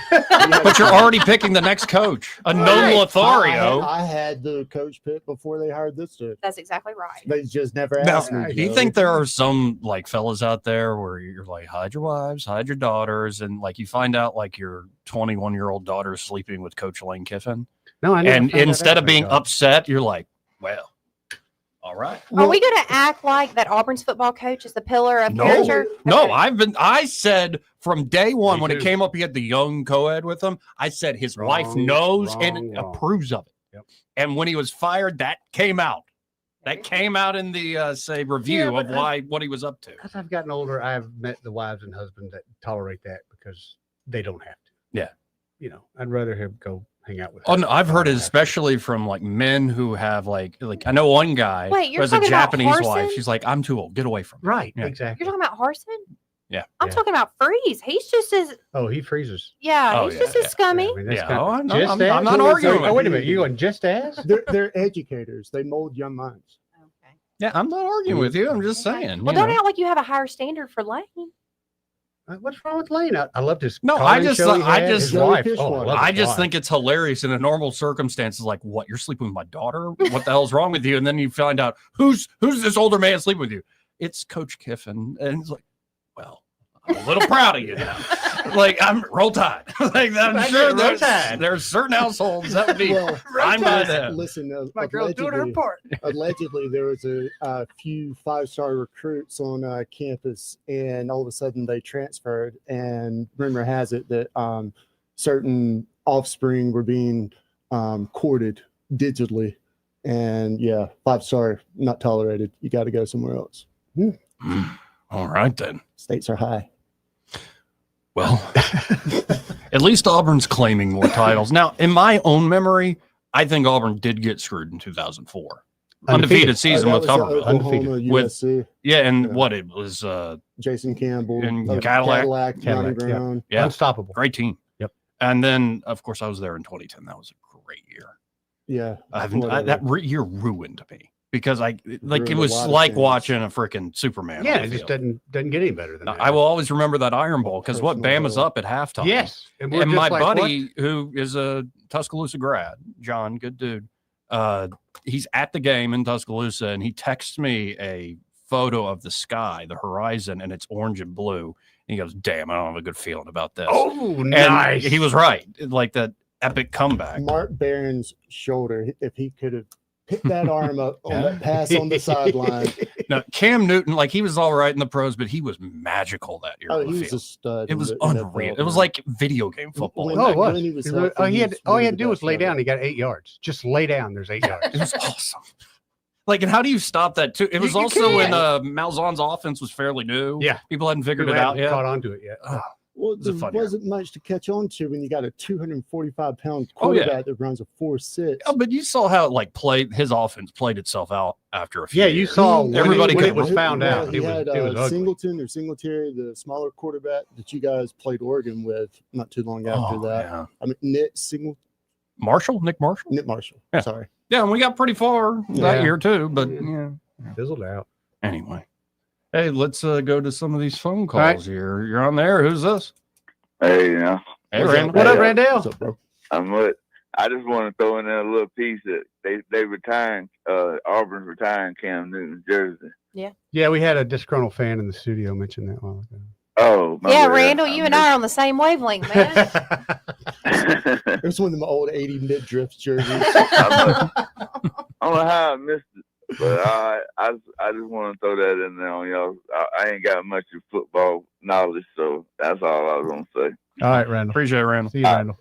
Yeah. But you're already picking the next coach, a known Lothario. I had the coach pick before they hired this dude. That's exactly right. They just never Now, asked me. do you Joey. think there are some like fellas out there where you're like, hide your wives, hide your daughters, and like you find out like your 21-year-old daughter is sleeping with Coach Lane Kiffin? No, I never And found that instead out, of being thank God. upset, you're like, well, all right. Are we going to act like that Auburn's football coach is the pillar of character? No, I said from day one Me when too. it came up, he had the young co-ed with him. I said his wife knows and approves of it. Yep. And when he was fired, that came out. That came out in the say review Yeah, of but what he was up to. As I've gotten older, I've met the wives and husbands that tolerate that because they don't have to. Yeah. You know, I'd rather him go hang out with. Oh her. no, I've heard it especially from like men who have like I know one guy Wait, who you're has a talking about Japanese wife. Harsin? She's like, I'm too old. Get away from me. Right, Yeah. exactly. You're talking about Harsin? Yeah. I'm talking about Freeze. He's just as Oh, he freezes. yeah. Oh, he's yeah, just as scummy. I mean, that's Yeah, kinda- oh, I know. just I'm as? not arguing with Oh, wait a you. minute. You going just as? They're educators. They mold young minds. Yeah, I'm not arguing with you. I'm just saying. Well, you don't know. act like you have a higher standard for Lane. What's wrong with Lane? I loved his. No, call-in I just show he had, his wife. Oh, I love I his just wife. think it's hilarious in a normal circumstances. Like, what? You're sleeping with my daughter? What the hell's wrong with you? And then you find out who's this older man sleeping with you? It's Coach Kiffin, and it's like, well, I'm a little proud of you now. Like, I'm roll tide. Like, I'm sure there's certain households that would be fine by them. Listen, My girl's doing her part. Allegedly, there was a few 5-star recruits on campus, and all of a sudden they transferred. And rumor has it that certain offspring were being courted digitally. And yeah, 5-star not tolerated. You got to go somewhere else. All right then. Stakes are high. Well, at least Auburn's claiming more titles. Now, in my own memory, I think Auburn did get screwed in 2004. Undefeated season with Tuberville. Oklahoma, USC. And what it was Jason Campbell in of Cadillac. Ronnie Brown. Yeah. Unstoppable. Great team. Yep. And then, of course, I was there in 2010. That was a great year. Yeah. That year ruined me because it Ruined was a lot of like things. watching a freaking Superman. Yeah, on the it just field. doesn't get any better than that. I will always remember that Iron Bowl because what Bama's up at halftime. Yes, and, we're just my like, buddy who is a Tuscaloosa grad, John, good dude. He's at the game in Tuscaloosa, and he texts me a photo of the sky, the horizon, and it's orange and blue. And he goes, "Damn, I don't have a good feeling about this." Oh, and nice. He was right, like that epic comeback. Mark Barron's shoulder, if he could have picked that arm up on that pass on the sideline. Now, Cam Newton, like he was all right in the pros, but he was magical that year. Oh, on the he was field. a stud. It was in the unreal. NFL, It was man. like video game football. When- Oh, it was. when he was He healthy, all he had was to do was the lay best down. ever. He got 8 yards. Just lay down. There's 8 yards. It was awesome. Like, and how do you stop that too? It was You also when can't. Malzahn's offense was fairly new. Yeah. People hadn't figured People it out hadn't yet. caught on to it yet. Well, was a there fun year. wasn't much to catch on to when you got a 245-pound Oh, yeah. quarterback that runs a 4.6. Oh, but you saw how it like played his offense played itself out after a few. Yeah, you years. saw when everybody when could it was found Well, out. he It was, had it was ugly. Singleton or Singletary, the smaller quarterback that you guys played Oregon with not too long after Oh, that. yeah. I mean, Nick Marshall. Nick Marshall. Yeah. Sorry. Yeah, and we got pretty far that Yeah. year too. But yeah. Fizzled out. Anyway, hey, let's go to some of these phone calls right. here. You're on there. Who's this? Hey, you know. Hey, Randall. What up, Randall? What's up, bro? I'm with. I just want to throw in there a little piece that they retiring Auburn's retiring Cam Newton's jersey. Yeah, we had a disgruntled fan in the studio mention that a while ago. Oh, my Yeah, bad. Randall, you and I are on the same wavelength, man. It was one of them old 80 mid-drift jerseys. I don't know how I missed it, but I just want to throw that in there on y'all. I ain't got much of football knowledge, so that's all I was gonna say. All right, Randall. Appreciate it, Randall. See you, Randall.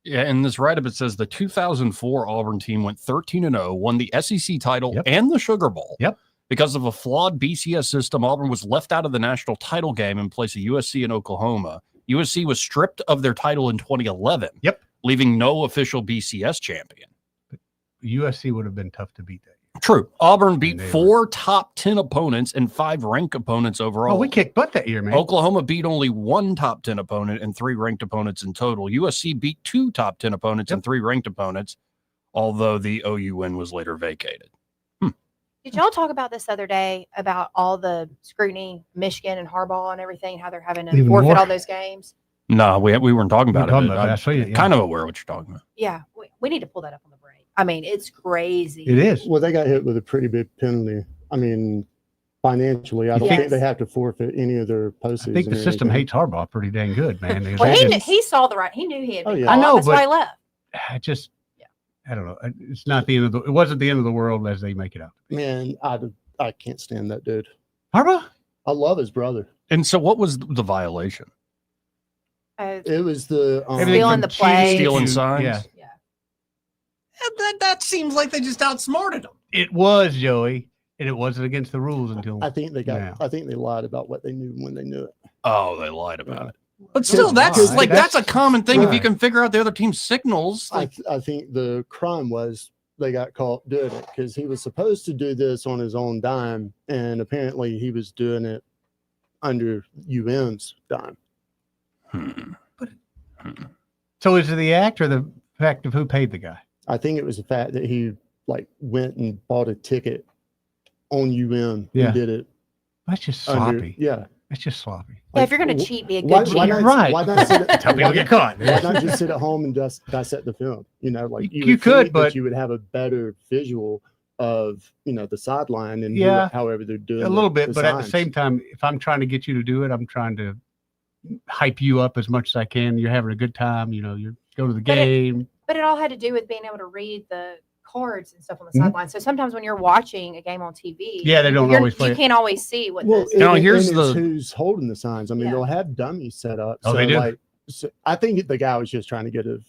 Yeah, in this write-up, it says the 2004 Auburn team went 13-0, won the SEC title and the Sugar Bowl. Yep. Because of a flawed BCS system, Auburn was left out of the national title game in place of USC and Oklahoma. USC was stripped of their title in 2011. Yep. Leaving no official BCS champion. USC would have been tough to beat that. True. Auburn beat 4 top 10 opponents and 5 ranked opponents overall. Oh, we kicked butt that year, man. Oklahoma beat only 1 top 10 opponent and 3 ranked opponents in total. USC beat 2 top 10 opponents and 3 ranked opponents, although the OU win was later vacated. Did y'all talk about this other day about all the scrutiny, Michigan and Harbaugh and everything, how they're having to Even forfeit more? all those games? No, we weren't talking about talking it. about it. I I'm saw it, yeah. kind of aware of what you're talking about. Yeah, we need to pull that up on the break. I mean, it's crazy. It is. Well, they got hit with a pretty big penalty. I mean, financially, I don't Yes. think they have to forfeit any of their postseason. I think the or system anything. hates Harbaugh pretty dang good, man. Well, That he, is- he saw the right. He knew he had. Oh, been yeah. caught. I know, That's why he but- left. I just, I don't know. It's not the end of the. It wasn't the end of the world as they make it out. Man, I can't stand that dude. Harbaugh? I love his brother. And so, what was the violation? It was the Stealing the play. Stealing signs? Yeah. That seems like they just outsmarted them. It was, Joey, and it wasn't against the rules until I think they got. now. I think they lied about what they knew when they knew it. Oh, they lied about it. But But still, that's why? like that's a common thing. If you Right. can figure out the other team's signals, like I think the crime was they got caught doing it because he was supposed to do this on his own dime, and apparently he was doing it under UM's dime. So is it the act or the fact of who paid the guy? I think it was the fact that he like went and bought a ticket on UM Yeah. and did it. That's just under- sloppy. yeah. That's just sloppy. Yeah, if you're gonna cheat, be a good Why cheater. not, Right. Why not sit at, Tell people why get not- caught. Why not just sit at home and just dissect the film? You know, like You would could, think that but- you would have a better visual of the sideline and Yeah. however they're doing A little the bit, but at the signs. same time, if I'm trying to get you to do it, I'm trying to hype you up as much as I can. You're having a good time. You go to the game. But it all had to do with being able to read the cards and stuff on the Mhm. sideline. So sometimes when you're watching a game on TV, Yeah, they don't always play You it. can't always see what. Well, the, Now, and here's it's the- who's holding the signs. I mean, Yeah. they'll have dummies set up. Oh, so they do? Like, so I think the guy was just trying to get a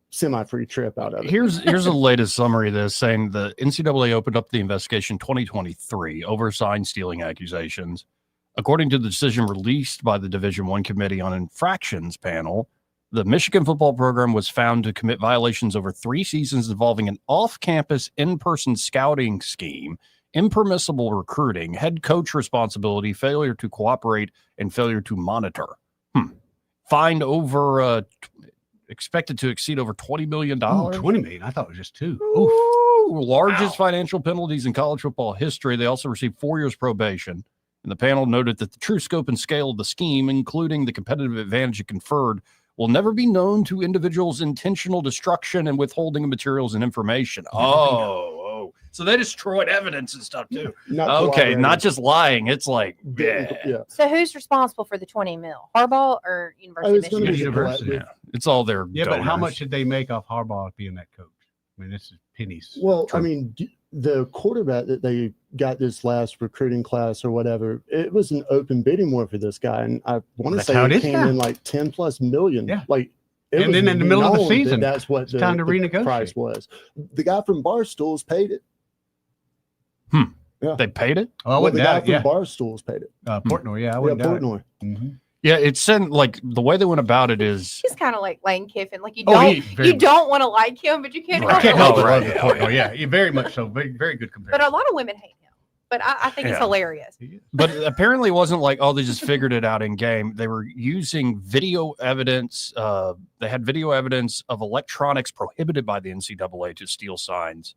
semi-free trip out of it. here's the latest summary of this, saying the NCAA opened up the investigation 2023 over sign stealing accusations. According to the decision released by the Division I Committee on Infractions panel, the Michigan football program was found to commit violations over 3 seasons involving an off-campus in-person scouting scheme, impermissible recruiting, head coach responsibility, failure to cooperate, and failure to monitor. Fined over expected to exceed over $20 million. Oh, 20 million. I thought it was just 2. Ooh, largest financial penalties in college football history. They also received 4 years probation. And the panel noted that the true scope and scale of the scheme, including the competitive advantage it conferred, will never be known to individuals' intentional destruction and withholding of materials and information. Oh. So they destroyed evidence and stuff too. Not Okay, cooperating. not just lying. It's like, Yeah. so who's responsible for the 20 mil? Harbaugh or University of it's gonna Michigan? be the University. collective. yeah, it's all their Yeah, but how donors. much did they make off Harbaugh being that coach? I mean, this is pennies. Well, I mean, the quarterback that they got this last recruiting class or whatever, it was an open bidding war for this guy, and I want to That's say how it it is came now. in like 10+ million. Yeah. Like, it And was then in the middle of the known that season, that's what it's the, time to the renegotiate. price was. The guy from Barstools paid it. Yeah. They paid it? Oh, I Well, wouldn't the guy doubt it. from Yeah. Barstools paid it. Portnoy. Yeah, I Yeah, wouldn't doubt it. Portnoy. Mhm. Yeah, it said like the way they went about it is He's kind of like Lane Kiffin. Like you Oh, don't, he very you much- don't want to like him, but you can't I help can't it. help it. right, Love yeah, Portnoy. Yeah, yeah, very much so. Very, very good But comparison. a lot of women hate him. But I think it's Yeah. hilarious. But apparently it wasn't like, oh, they just figured it out in game. They were using video evidence. They had video evidence of electronics prohibited by the NCAA to steal signs.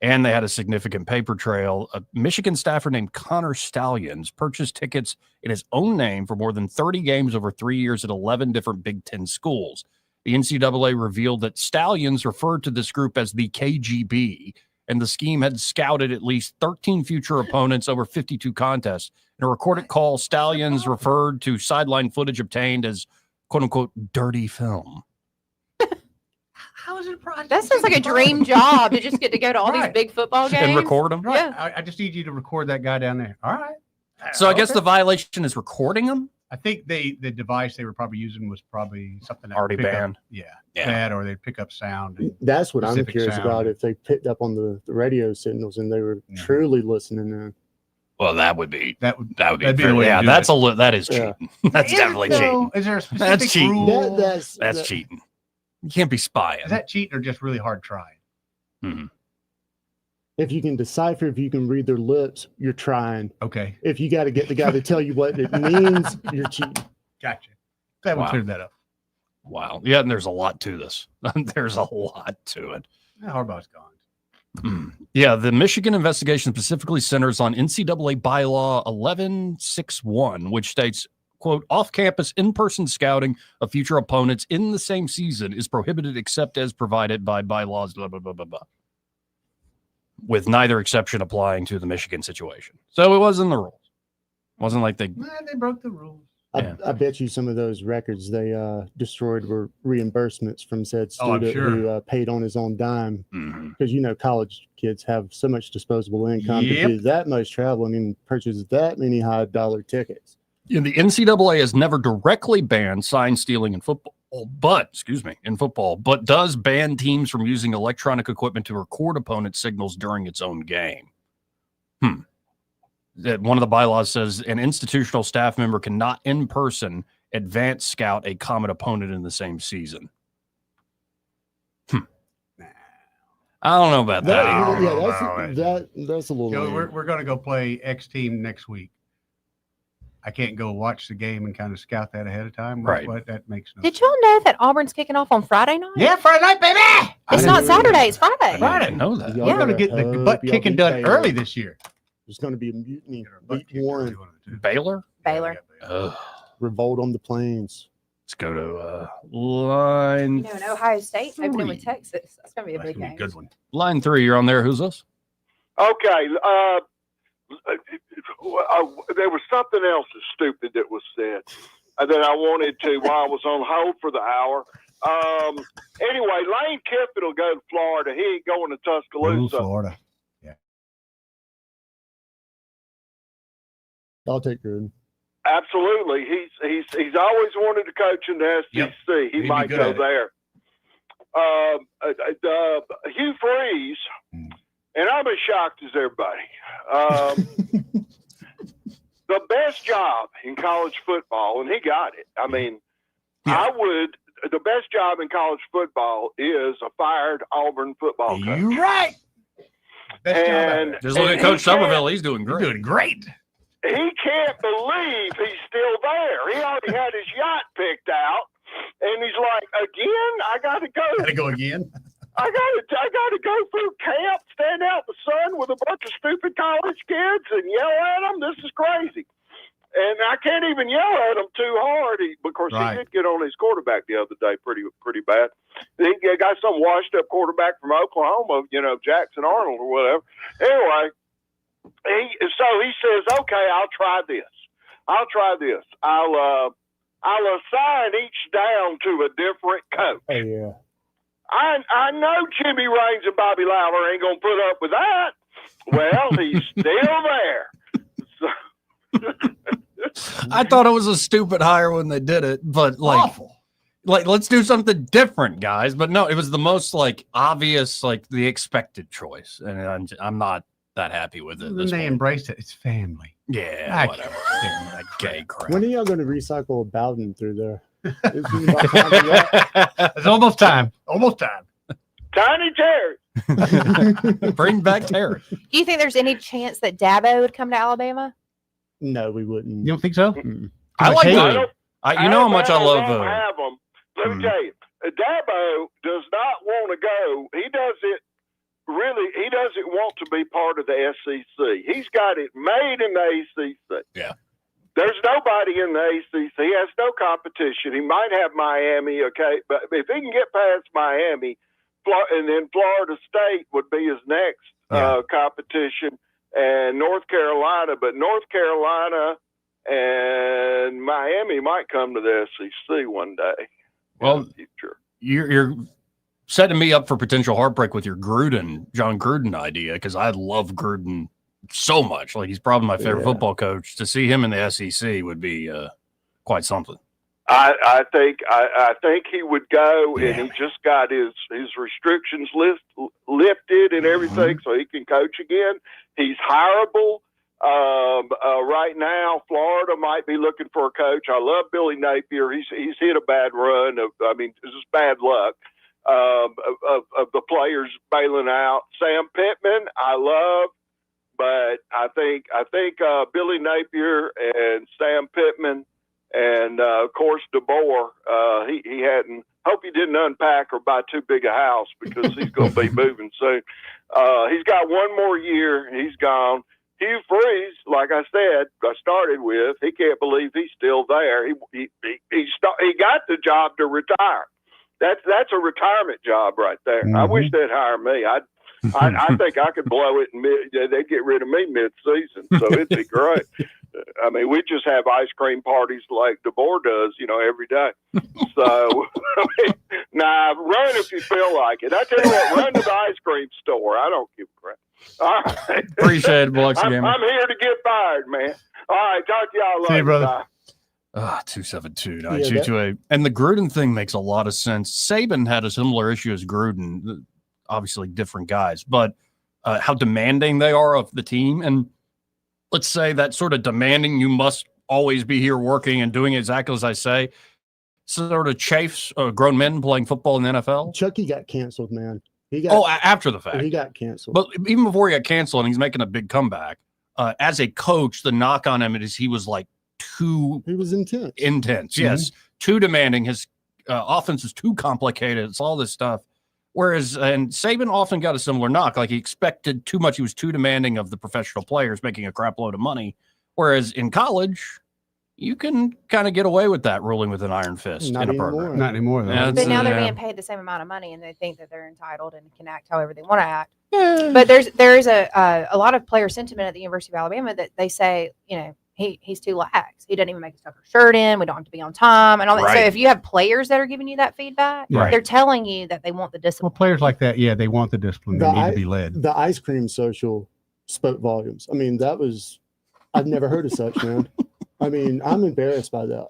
And they had a significant paper trail. A Michigan staffer named Connor Stallions purchased tickets in his own name for more than 30 games over 3 years at 11 different Big Ten schools. The NCAA revealed that Stallions referred to this group as the KGB, and the scheme had scouted at least 13 future opponents over 52 contests. In a recorded call, Stallions referred to sideline footage obtained as quote unquote dirty film. How is it a project? That sounds like a dream job to just get to go to all these Right. big football games And record them. Right. Yeah. I just need you to record that guy down there. All right. So I guess Okay. the violation is recording them. I think the device they were probably using was probably something that would Already pick up- banned. yeah, Yeah. that or they'd pick up sound. and- That's what I'm Specific curious sound. about. If they picked up on the radio signals and they were Yeah. truly listening in. Well, that would be that'd be fair. the way to do that's it. that is cheating. That's definitely cheating. Is there a specific That's cheating. rule? That's cheating. You can't be spying. Is that cheating or just really hard trying? Mm-hmm. If you can decipher, if you can read their lips, you're trying. Okay. If you got to get the guy to tell you what it means, you're cheating. Gotcha. Glad we Wow. cleared that up. Wow. Yeah, and there's a lot to this. There's a lot to it. Harbaugh's gone. Yeah, the Michigan investigation specifically centers on NCAA bylaw 1161, which states, quote, off-campus in-person scouting of future opponents in the same season is prohibited except as provided by bylaws, blah, blah, blah, blah, blah, with neither exception applying to the Michigan situation. So it wasn't the rules. It wasn't like they broke the rules. I bet you some of those records they destroyed were reimbursements from said Oh, I'm student sure. who paid on his own dime. Because, college kids have so much disposable income to Yep. do that much traveling and purchase that many high-dollar tickets. And the NCAA has never directly banned sign stealing in football, but does ban teams from using electronic equipment to record opponent signals during its own game. That one of the bylaws says an institutional staff member cannot in person advance scout a common opponent in the same season. I don't know about that. That's a little Joe, weird. we're going to go play X team next week. I can't go watch the game and kind of scout that ahead of time. Right. That makes no Did y'all know that Auburn's kicking off on Friday night? Yeah, Friday night, baby. It's not Saturday, it's Friday. Friday. know that. We're going to get the butt kicking done early this year. There's going to be a mutiny. Week one. Baylor? Baylor. Revolt on the plains. Let's go to line. You know, in Ohio State opening with Texas. That's going to be a big game. Good one. Line 3, you're on there. Who's this? Okay. There was something else that's stupid that was said that I wanted to while I was on hold for the hour. Anyway, Lane Kiffin will go to Florida. He ain't going to Tuscaloosa. Florida. I'll take Gruden. Absolutely. He's always wanted to coach in the SEC. Yep. He might go there. Hugh Freeze, and I'm as shocked as everybody. The best job in college football, and he got it. I mean, the best job in college football is a fired Auburn football coach. You're right. And Just look at Coach Tuberville. He's doing great. Doing great. He can't believe he's still there. He already had his yacht picked out, and he's like, again, I got to go. Got to go again. I got to go through camp, stand out in the sun with a bunch of stupid college kids and yell at them. This is crazy. And I can't even yell at him too hard. He did get on his quarterback the other day pretty bad. He got some washed up quarterback from Oklahoma, Jackson Arnold or whatever. Anyway, so he says, okay, I'll try this. I'll assign each down to a different coach. Oh, yeah. I know Jimmy Raines and Bobby Lowry ain't going to put up with that. Well, he's still there. I thought it was a stupid hire when they did it, but awful. Let's do something different, guys. But no, it was the most obvious, the expected choice, and I'm not that happy with it. Then they embraced it. It's family. Yeah, whatever. That gay crap. When are y'all going to recycle a Bowden through there? It's almost time. Almost time. Tiny Terry. Bring back Terry. Do you think there's any chance that Dabo would come to Alabama? No, we wouldn't. You don't think so? I like Alabama how much I love. won't have them. Let me tell you, Dabo does not want to go. He doesn't want to be part of the SEC. He's got it made in the ACC. Yeah. There's nobody in the ACC. He has no competition. He might have Miami, okay, but if he can get past Miami, and then Florida State would be his next competition, and North Carolina. But North Carolina and Miami might come to the SEC one day. Well, you're setting me up for potential heartbreak with your John Gruden idea, because I love Gruden so much. He's probably my favorite football coach. To see him in the SEC would be quite something. I think he would go, and he just got his restrictions lifted and everything, so he can coach again. He's hireable. Right now, Florida might be looking for a coach. I love Billy Napier. He's hit a bad run this is bad luck of the players bailing out. Sam Pittman, I love, but I think Billy Napier and Sam Pittman and of course DeBoer. He hadn't. Hope he didn't unpack or buy too big a house because he's going to be moving soon. He's got one more year. He's gone. Hugh Freeze, like I said, I started with, he can't believe he's still there. He got the job to retire. That's a retirement job right there. Mm-hmm. I wish they'd hire me. I think I could blow it they'd get rid of me mid-season, so it'd be great. I mean, we just have ice cream parties like DeBoer does, every day. So, run if you feel like it. I tell you what, run to the ice cream store. I don't give a crap. All right. Appreciate it, Biloxi Gamer. I'm here to get fired, man. All right, talk to y'all later. See you, brother. Bye. 272-9228. And the Gruden thing makes a lot of sense. Saban had a similar issue as Gruden, obviously different guys, but how demanding they are of the team. And let's say that sort of demanding, you must always be here working and doing exactly as I say, sort of chafes grown men playing football in the NFL. Chucky got canceled, man. After the fact. He got canceled. But even before he got canceled and he's making a big comeback, as a coach, the knock on him is he was like he was intense. Intense, yes. Too demanding. His offense is too complicated. It's all this stuff. Whereas, and Saban often got a similar knock. Like he expected too much. He was too demanding of the professional players making a crap load of money. Whereas in college, you can kind of get away with that ruling with an iron fist in a program. Not anymore, though. But now they're being paid the same amount of money, and they think that they're entitled and can act however they want to act. But there is a lot of player sentiment at the University of Alabama that they say, he's too lax. He doesn't even make his stuff shirt in. We don't have to be on time and all that. Right. So if you have players that are giving you that feedback, Right. they're telling you that they want the discipline. Well, players like that, they want the discipline. They need to be led. The ice cream social spoke volumes. I mean, I've never heard of such, man. I mean, I'm embarrassed by that.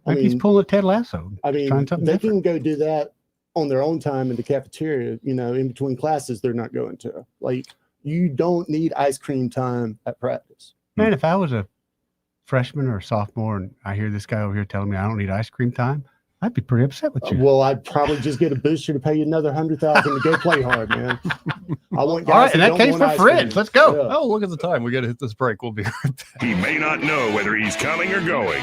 Maybe he's pulling a Ted Lasso. I mean, trying something they different. can go do that on their own time in the cafeteria, in between classes they're not going to. Like, you don't need ice cream time at practice. Man, if I was a freshman or a sophomore and I hear this guy over here telling me I don't need ice cream time, I'd be pretty upset with you. Well, I'd probably just get a booster to pay you another $100,000 to go play hard, man. I want guys. All right, in that don't case, want for ice Fridge, cream. let's go. Yeah. Oh, look at the time. We got to hit this break. We'll be right back. He may not know whether he's coming or going,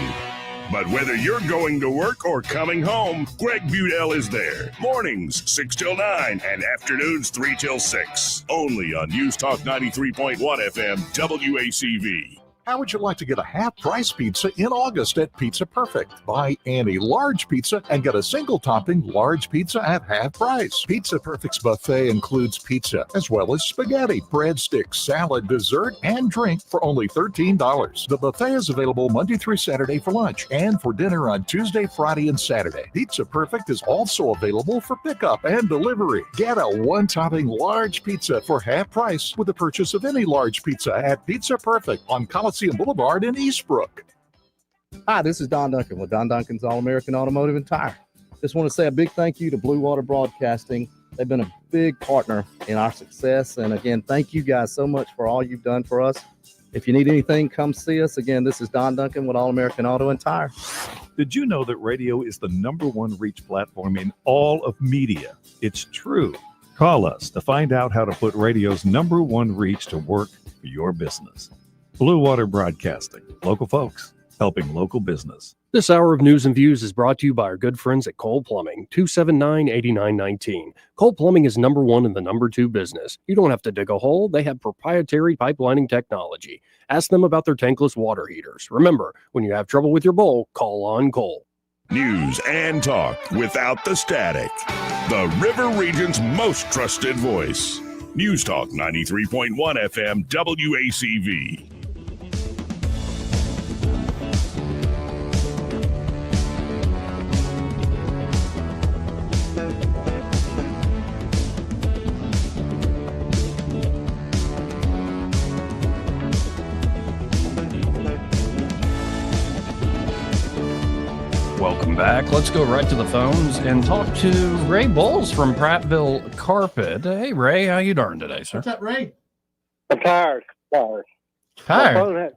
but whether you're going to work or coming home, Greg Budell is there. Mornings 6 till 9 and afternoons 3 till 6. Only on News Talk 93.1 FM WACV. How would you like to get a half-price pizza in August at Pizza Perfect? Buy any large pizza and get a single-topping large pizza at half price. Pizza Perfect's buffet includes pizza, as well as spaghetti, breadsticks, salad, dessert, and drink for only $13. The buffet is available Monday through Saturday for lunch and for dinner on Tuesday, Friday, and Saturday. Pizza Perfect is also available for pickup and delivery. Get a one-topping large pizza for half price with the purchase of any large pizza at Pizza Perfect on Coliseum Boulevard in Eastbrook. Hi, this is Don Duncan with Don Duncan's All-American Automotive and Tire. Just want to say a big thank you to Blue Water Broadcasting. They've been a big partner in our success. And again, thank you guys so much for all you've done for us. If you need anything, come see us. Again, this is Don Duncan with All-American Auto and Tire. Did you know that radio is the #1 reach platform in all of media? It's true. Call us to find out how to put radio's #1 reach to work for your business. Blue Water Broadcasting. Local folks helping local business. This hour of News and Views is brought to you by our good friends at Cole Plumbing, 279-8919. Cole Plumbing is #1 in the #2 business. You don't have to dig a hole. They have proprietary pipelining technology. Ask them about their tankless water heaters. Remember, when you have trouble with your bowl, call on Cole. News and talk without the static. The River Region's most trusted voice. News Talk 93.1 FM WACV. Welcome back. Let's go right to the phones and talk to Ray Bowles from Prattville Carpet. Hey, Ray, how you doing today, sir? What's up, Ray? I'm tired. Tired.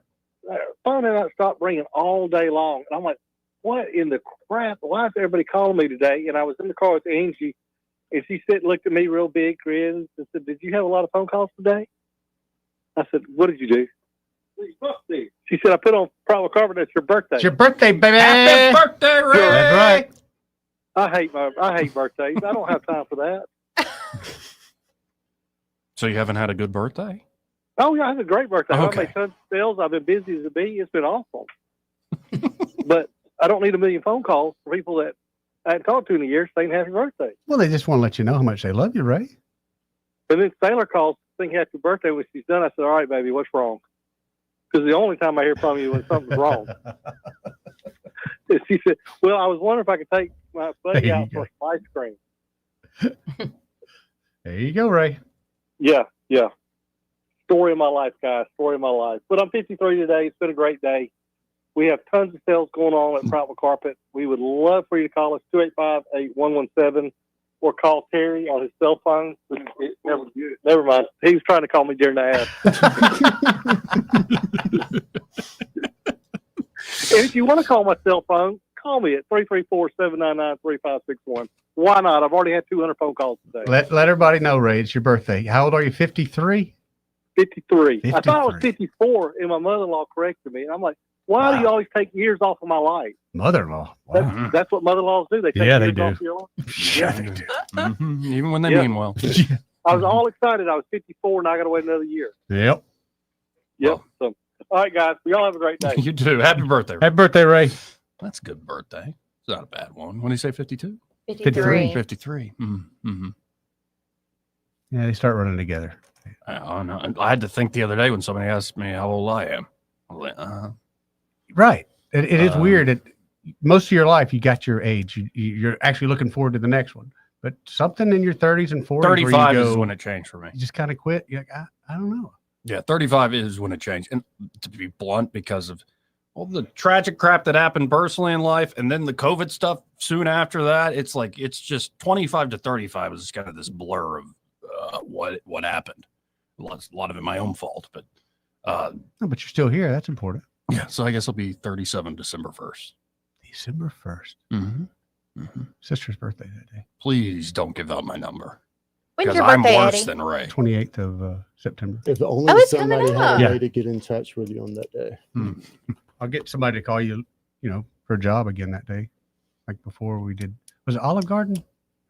Phone had not stopped ringing all day long. And I'm like, what in the crap? Why is everybody calling me today? And I was in the car with Angie, and she looked at me real big, grinned, and said, "Did you have a lot of phone calls today?" I said, "What did you do?" She said, "I put on private carpet. It's your birthday." It's your birthday, baby. Happy birthday, Ray. That's right. I hate birthdays. I don't have time for that. So you haven't had a good birthday? Oh yeah, I had a great birthday. Okay. I made tons of sales. I've been busy as a bee. It's been awesome. But I don't need a million phone calls for people that I hadn't talked to in a year saying happy birthday. Well, they just want to let you know how much they love you, Ray. And then Sailor calls saying happy birthday when she's done. I said, "All right, baby, what's wrong?" Because the only time I hear from you when something's wrong. She said, "Well, I was wondering if I could take my buddy out for some ice cream." There you go, Ray. Yeah. Story of my life, guys. Story of my life. But I'm 53 today. It's been a great day. We have tons of sales going on at Private Carpet. We would love for you to call us 285-8117 or call Terry on his cell phone. Never mind. He was trying to call me during the ad. And if you want to call my cell phone, call me at 334-799-3561. Why not? I've already had 200 phone calls today. Let everybody know, Ray. It's your birthday. How old are you? 53? 53. I thought I was 54, and my mother-in-law corrected me. And I'm like, why do you always take years off of my life? Mother-in-law. Wow. That's what mother-in-laws do. They take years off of your life. Yeah, they do. Mm-hmm. Even when they mean well. I was all excited. I was 54, and I got to wait another year. Yep. So, all right, guys. Y'all have a great day. You too. Happy birthday. Happy birthday, Ray. That's a good birthday. It's not a bad one. When did you say 52? 53. 53. Mm-hmm. Yeah, they start running together. Oh, no. I had to think the other day when somebody asked me how old I am. I was like, Right. It is weird that most of your life you got your age. You're actually looking forward to the next one. But something in your 30s and 40s 35 where you go, is when it changed for me. You just kind of quit. You're like, I don't know. Yeah, 35 is when it changed. And to be blunt, because of all the tragic crap that happened personally in life and then the COVID stuff soon after that, it's like it's just 25 to 35 is kind of this blur of what happened. A lot of it my own fault, but no, but you're still here. That's important. Yeah, so I guess I'll be 37 December 1st. December 1st. Mm-hmm. Sister's birthday that day. Please don't give out my number. When's Because your I'm birthday, worse Eddie? than Ray. 28th of September. If only it's somebody coming had a up. way to get in touch with you on that day. I'll get somebody to call you, for a job again that day. Like before we did. Was it Olive Garden?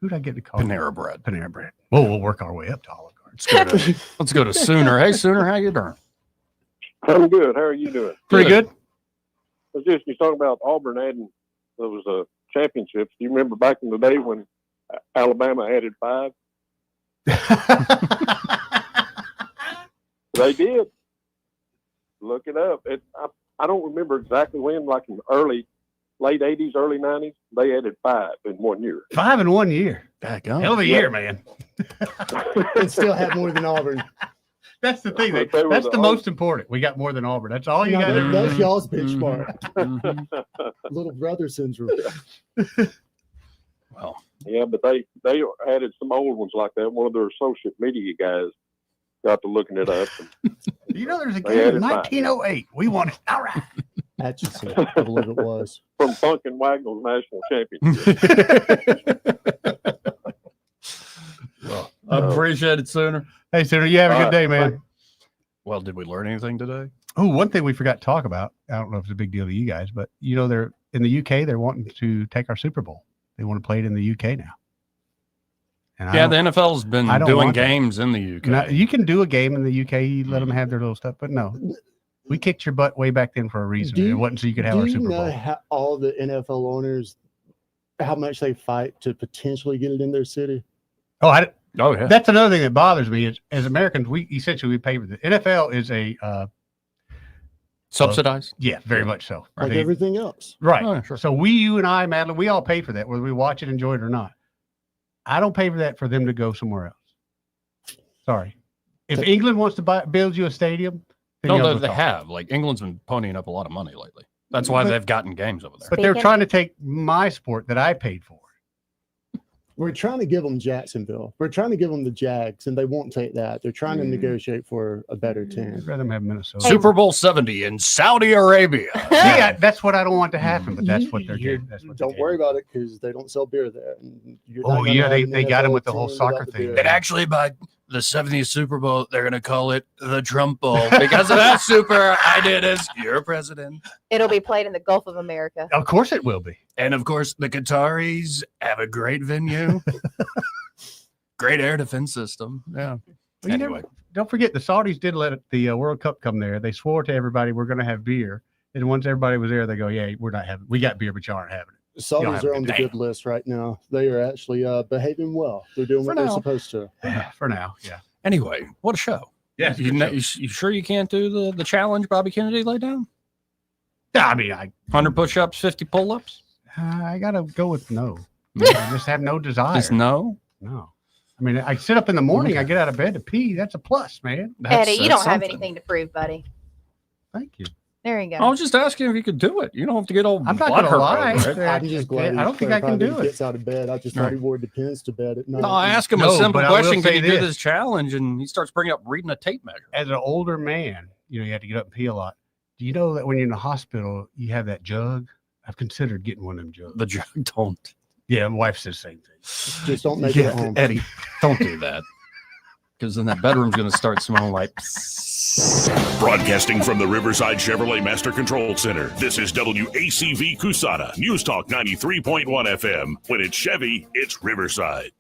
Who did I get to call? Panera Bread. Panera Bread. Well, we'll work our way up to Olive Garden. Let's go to Sooner. Hey, Sooner, how you doing? I'm good. How are you doing? Pretty good. I was just talking about Auburn adding those championships. Do you remember back in the day when Alabama added 5? They did. Look it up. I don't remember exactly when, like in late 80s, early 90s, they added 5 in 1 year. 5 in 1 year. Hell of a year, Yeah. man. And still have more than Auburn. That's the thing. But they were That's the the most important. We got more than Auburn. That's all you No, got to do. that's y'all's benchmark. Mm-hmm. Little brother syndrome. Well, yeah, but they added some old ones like that. One of their associate media guys got to looking it up. There's a They game in added 5. 1908. We won it. All right. Atchison, I believe it was. From Funkin' Wagnall's national championship. Well, I appreciate it, Sooner. Hey, Sooner, you have a good day, man. Well, did we learn anything today? Oh, one thing we forgot to talk about. I don't know if it's a big deal to you guys, but they're in the UK. They're wanting to take our Super Bowl. They want to play it in the UK now. And Yeah, the NFL's been doing games in the UK. Now, you can do a game in the UK. You let them have their little stuff, but no, we kicked your butt way back then for a reason. It wasn't so you could have our Super Bowl. Do you know how all the NFL owners, how much they fight to potentially get it in their city? Oh, yeah. That's another thing that bothers me is as Americans, we pay for the NFL is a subsidized. Yeah, very much so. Like everything else. Right. Oh, sure. So you and I, Madeline, we all pay for that, whether we watch it, enjoy it or not. I don't pay for that for them to go somewhere else. Sorry. If England wants to build you a stadium, then No, they have. Like England's been ponying up a lot of money lately. That's why they've gotten games over there. But they're trying to take my sport that I paid for. We're trying to give them Jacksonville. We're trying to give them the Jags, and they won't take that. They're trying to negotiate for a better team. I'd rather them have Minnesota. Super Bowl 70 in Saudi Arabia. Yeah, that's what I don't want to happen, but that's what they're getting. Don't worry about it because they don't sell beer there. And you're Oh, not gonna yeah, have they an got him NFL with the whole team soccer without the thing. beer. And actually, by the 70th Super Bowl, they're going to call it the Trump Bowl because of that super I did as your president. It'll be played in the Gulf of America. Of course it will be. And of course, the Qataris have a great venue, great air defense system. Yeah. Well, Anyway. Don't forget, the Saudis did let the World Cup come there. They swore to everybody, we're going to have beer. And once everybody was there, they go, yeah, we're not having, we got beer, but y'all aren't having it. The You don't Saudis have are a on the good good list right now. They are actually behaving well. They're doing For what they're now. supposed to. For now, yeah. Anyway, what a show. Yeah, You sure you can't do the challenge Bobby Kennedy laid down? I mean, 100 push-ups, 50 pull-ups? I got to go with no. I just have no desire. Just no? No. I mean, I sit up in the morning, I get out of bed to pee. That's a plus, man. Eddie, you don't have anything to prove, buddy. Thank you. There you go. I was just asking if you could do it. You don't have to get all I'm not butthurt going to lie. over it. I'm just glad I don't think I can do he it. gets out of bed. I just thought he wore Depends to bed at night. No, I asked him No, a simple but I will question. Can say you do this. this challenge? And he starts bringing up reading a tape measure. As an older man, you have to get up and pee a lot. Do you know that when you're in the hospital, you have that jug? I've considered getting one of them jugs. The jug don't. Yeah, my wife says the same thing. Just don't make it at home. Eddie, don't do that. Because then that bedroom's going to start smelling like. Broadcasting from the Riverside Chevrolet Master Control Center, this is WACV Cusana, News Talk 93.1 FM. When it's Chevy, it's Riverside.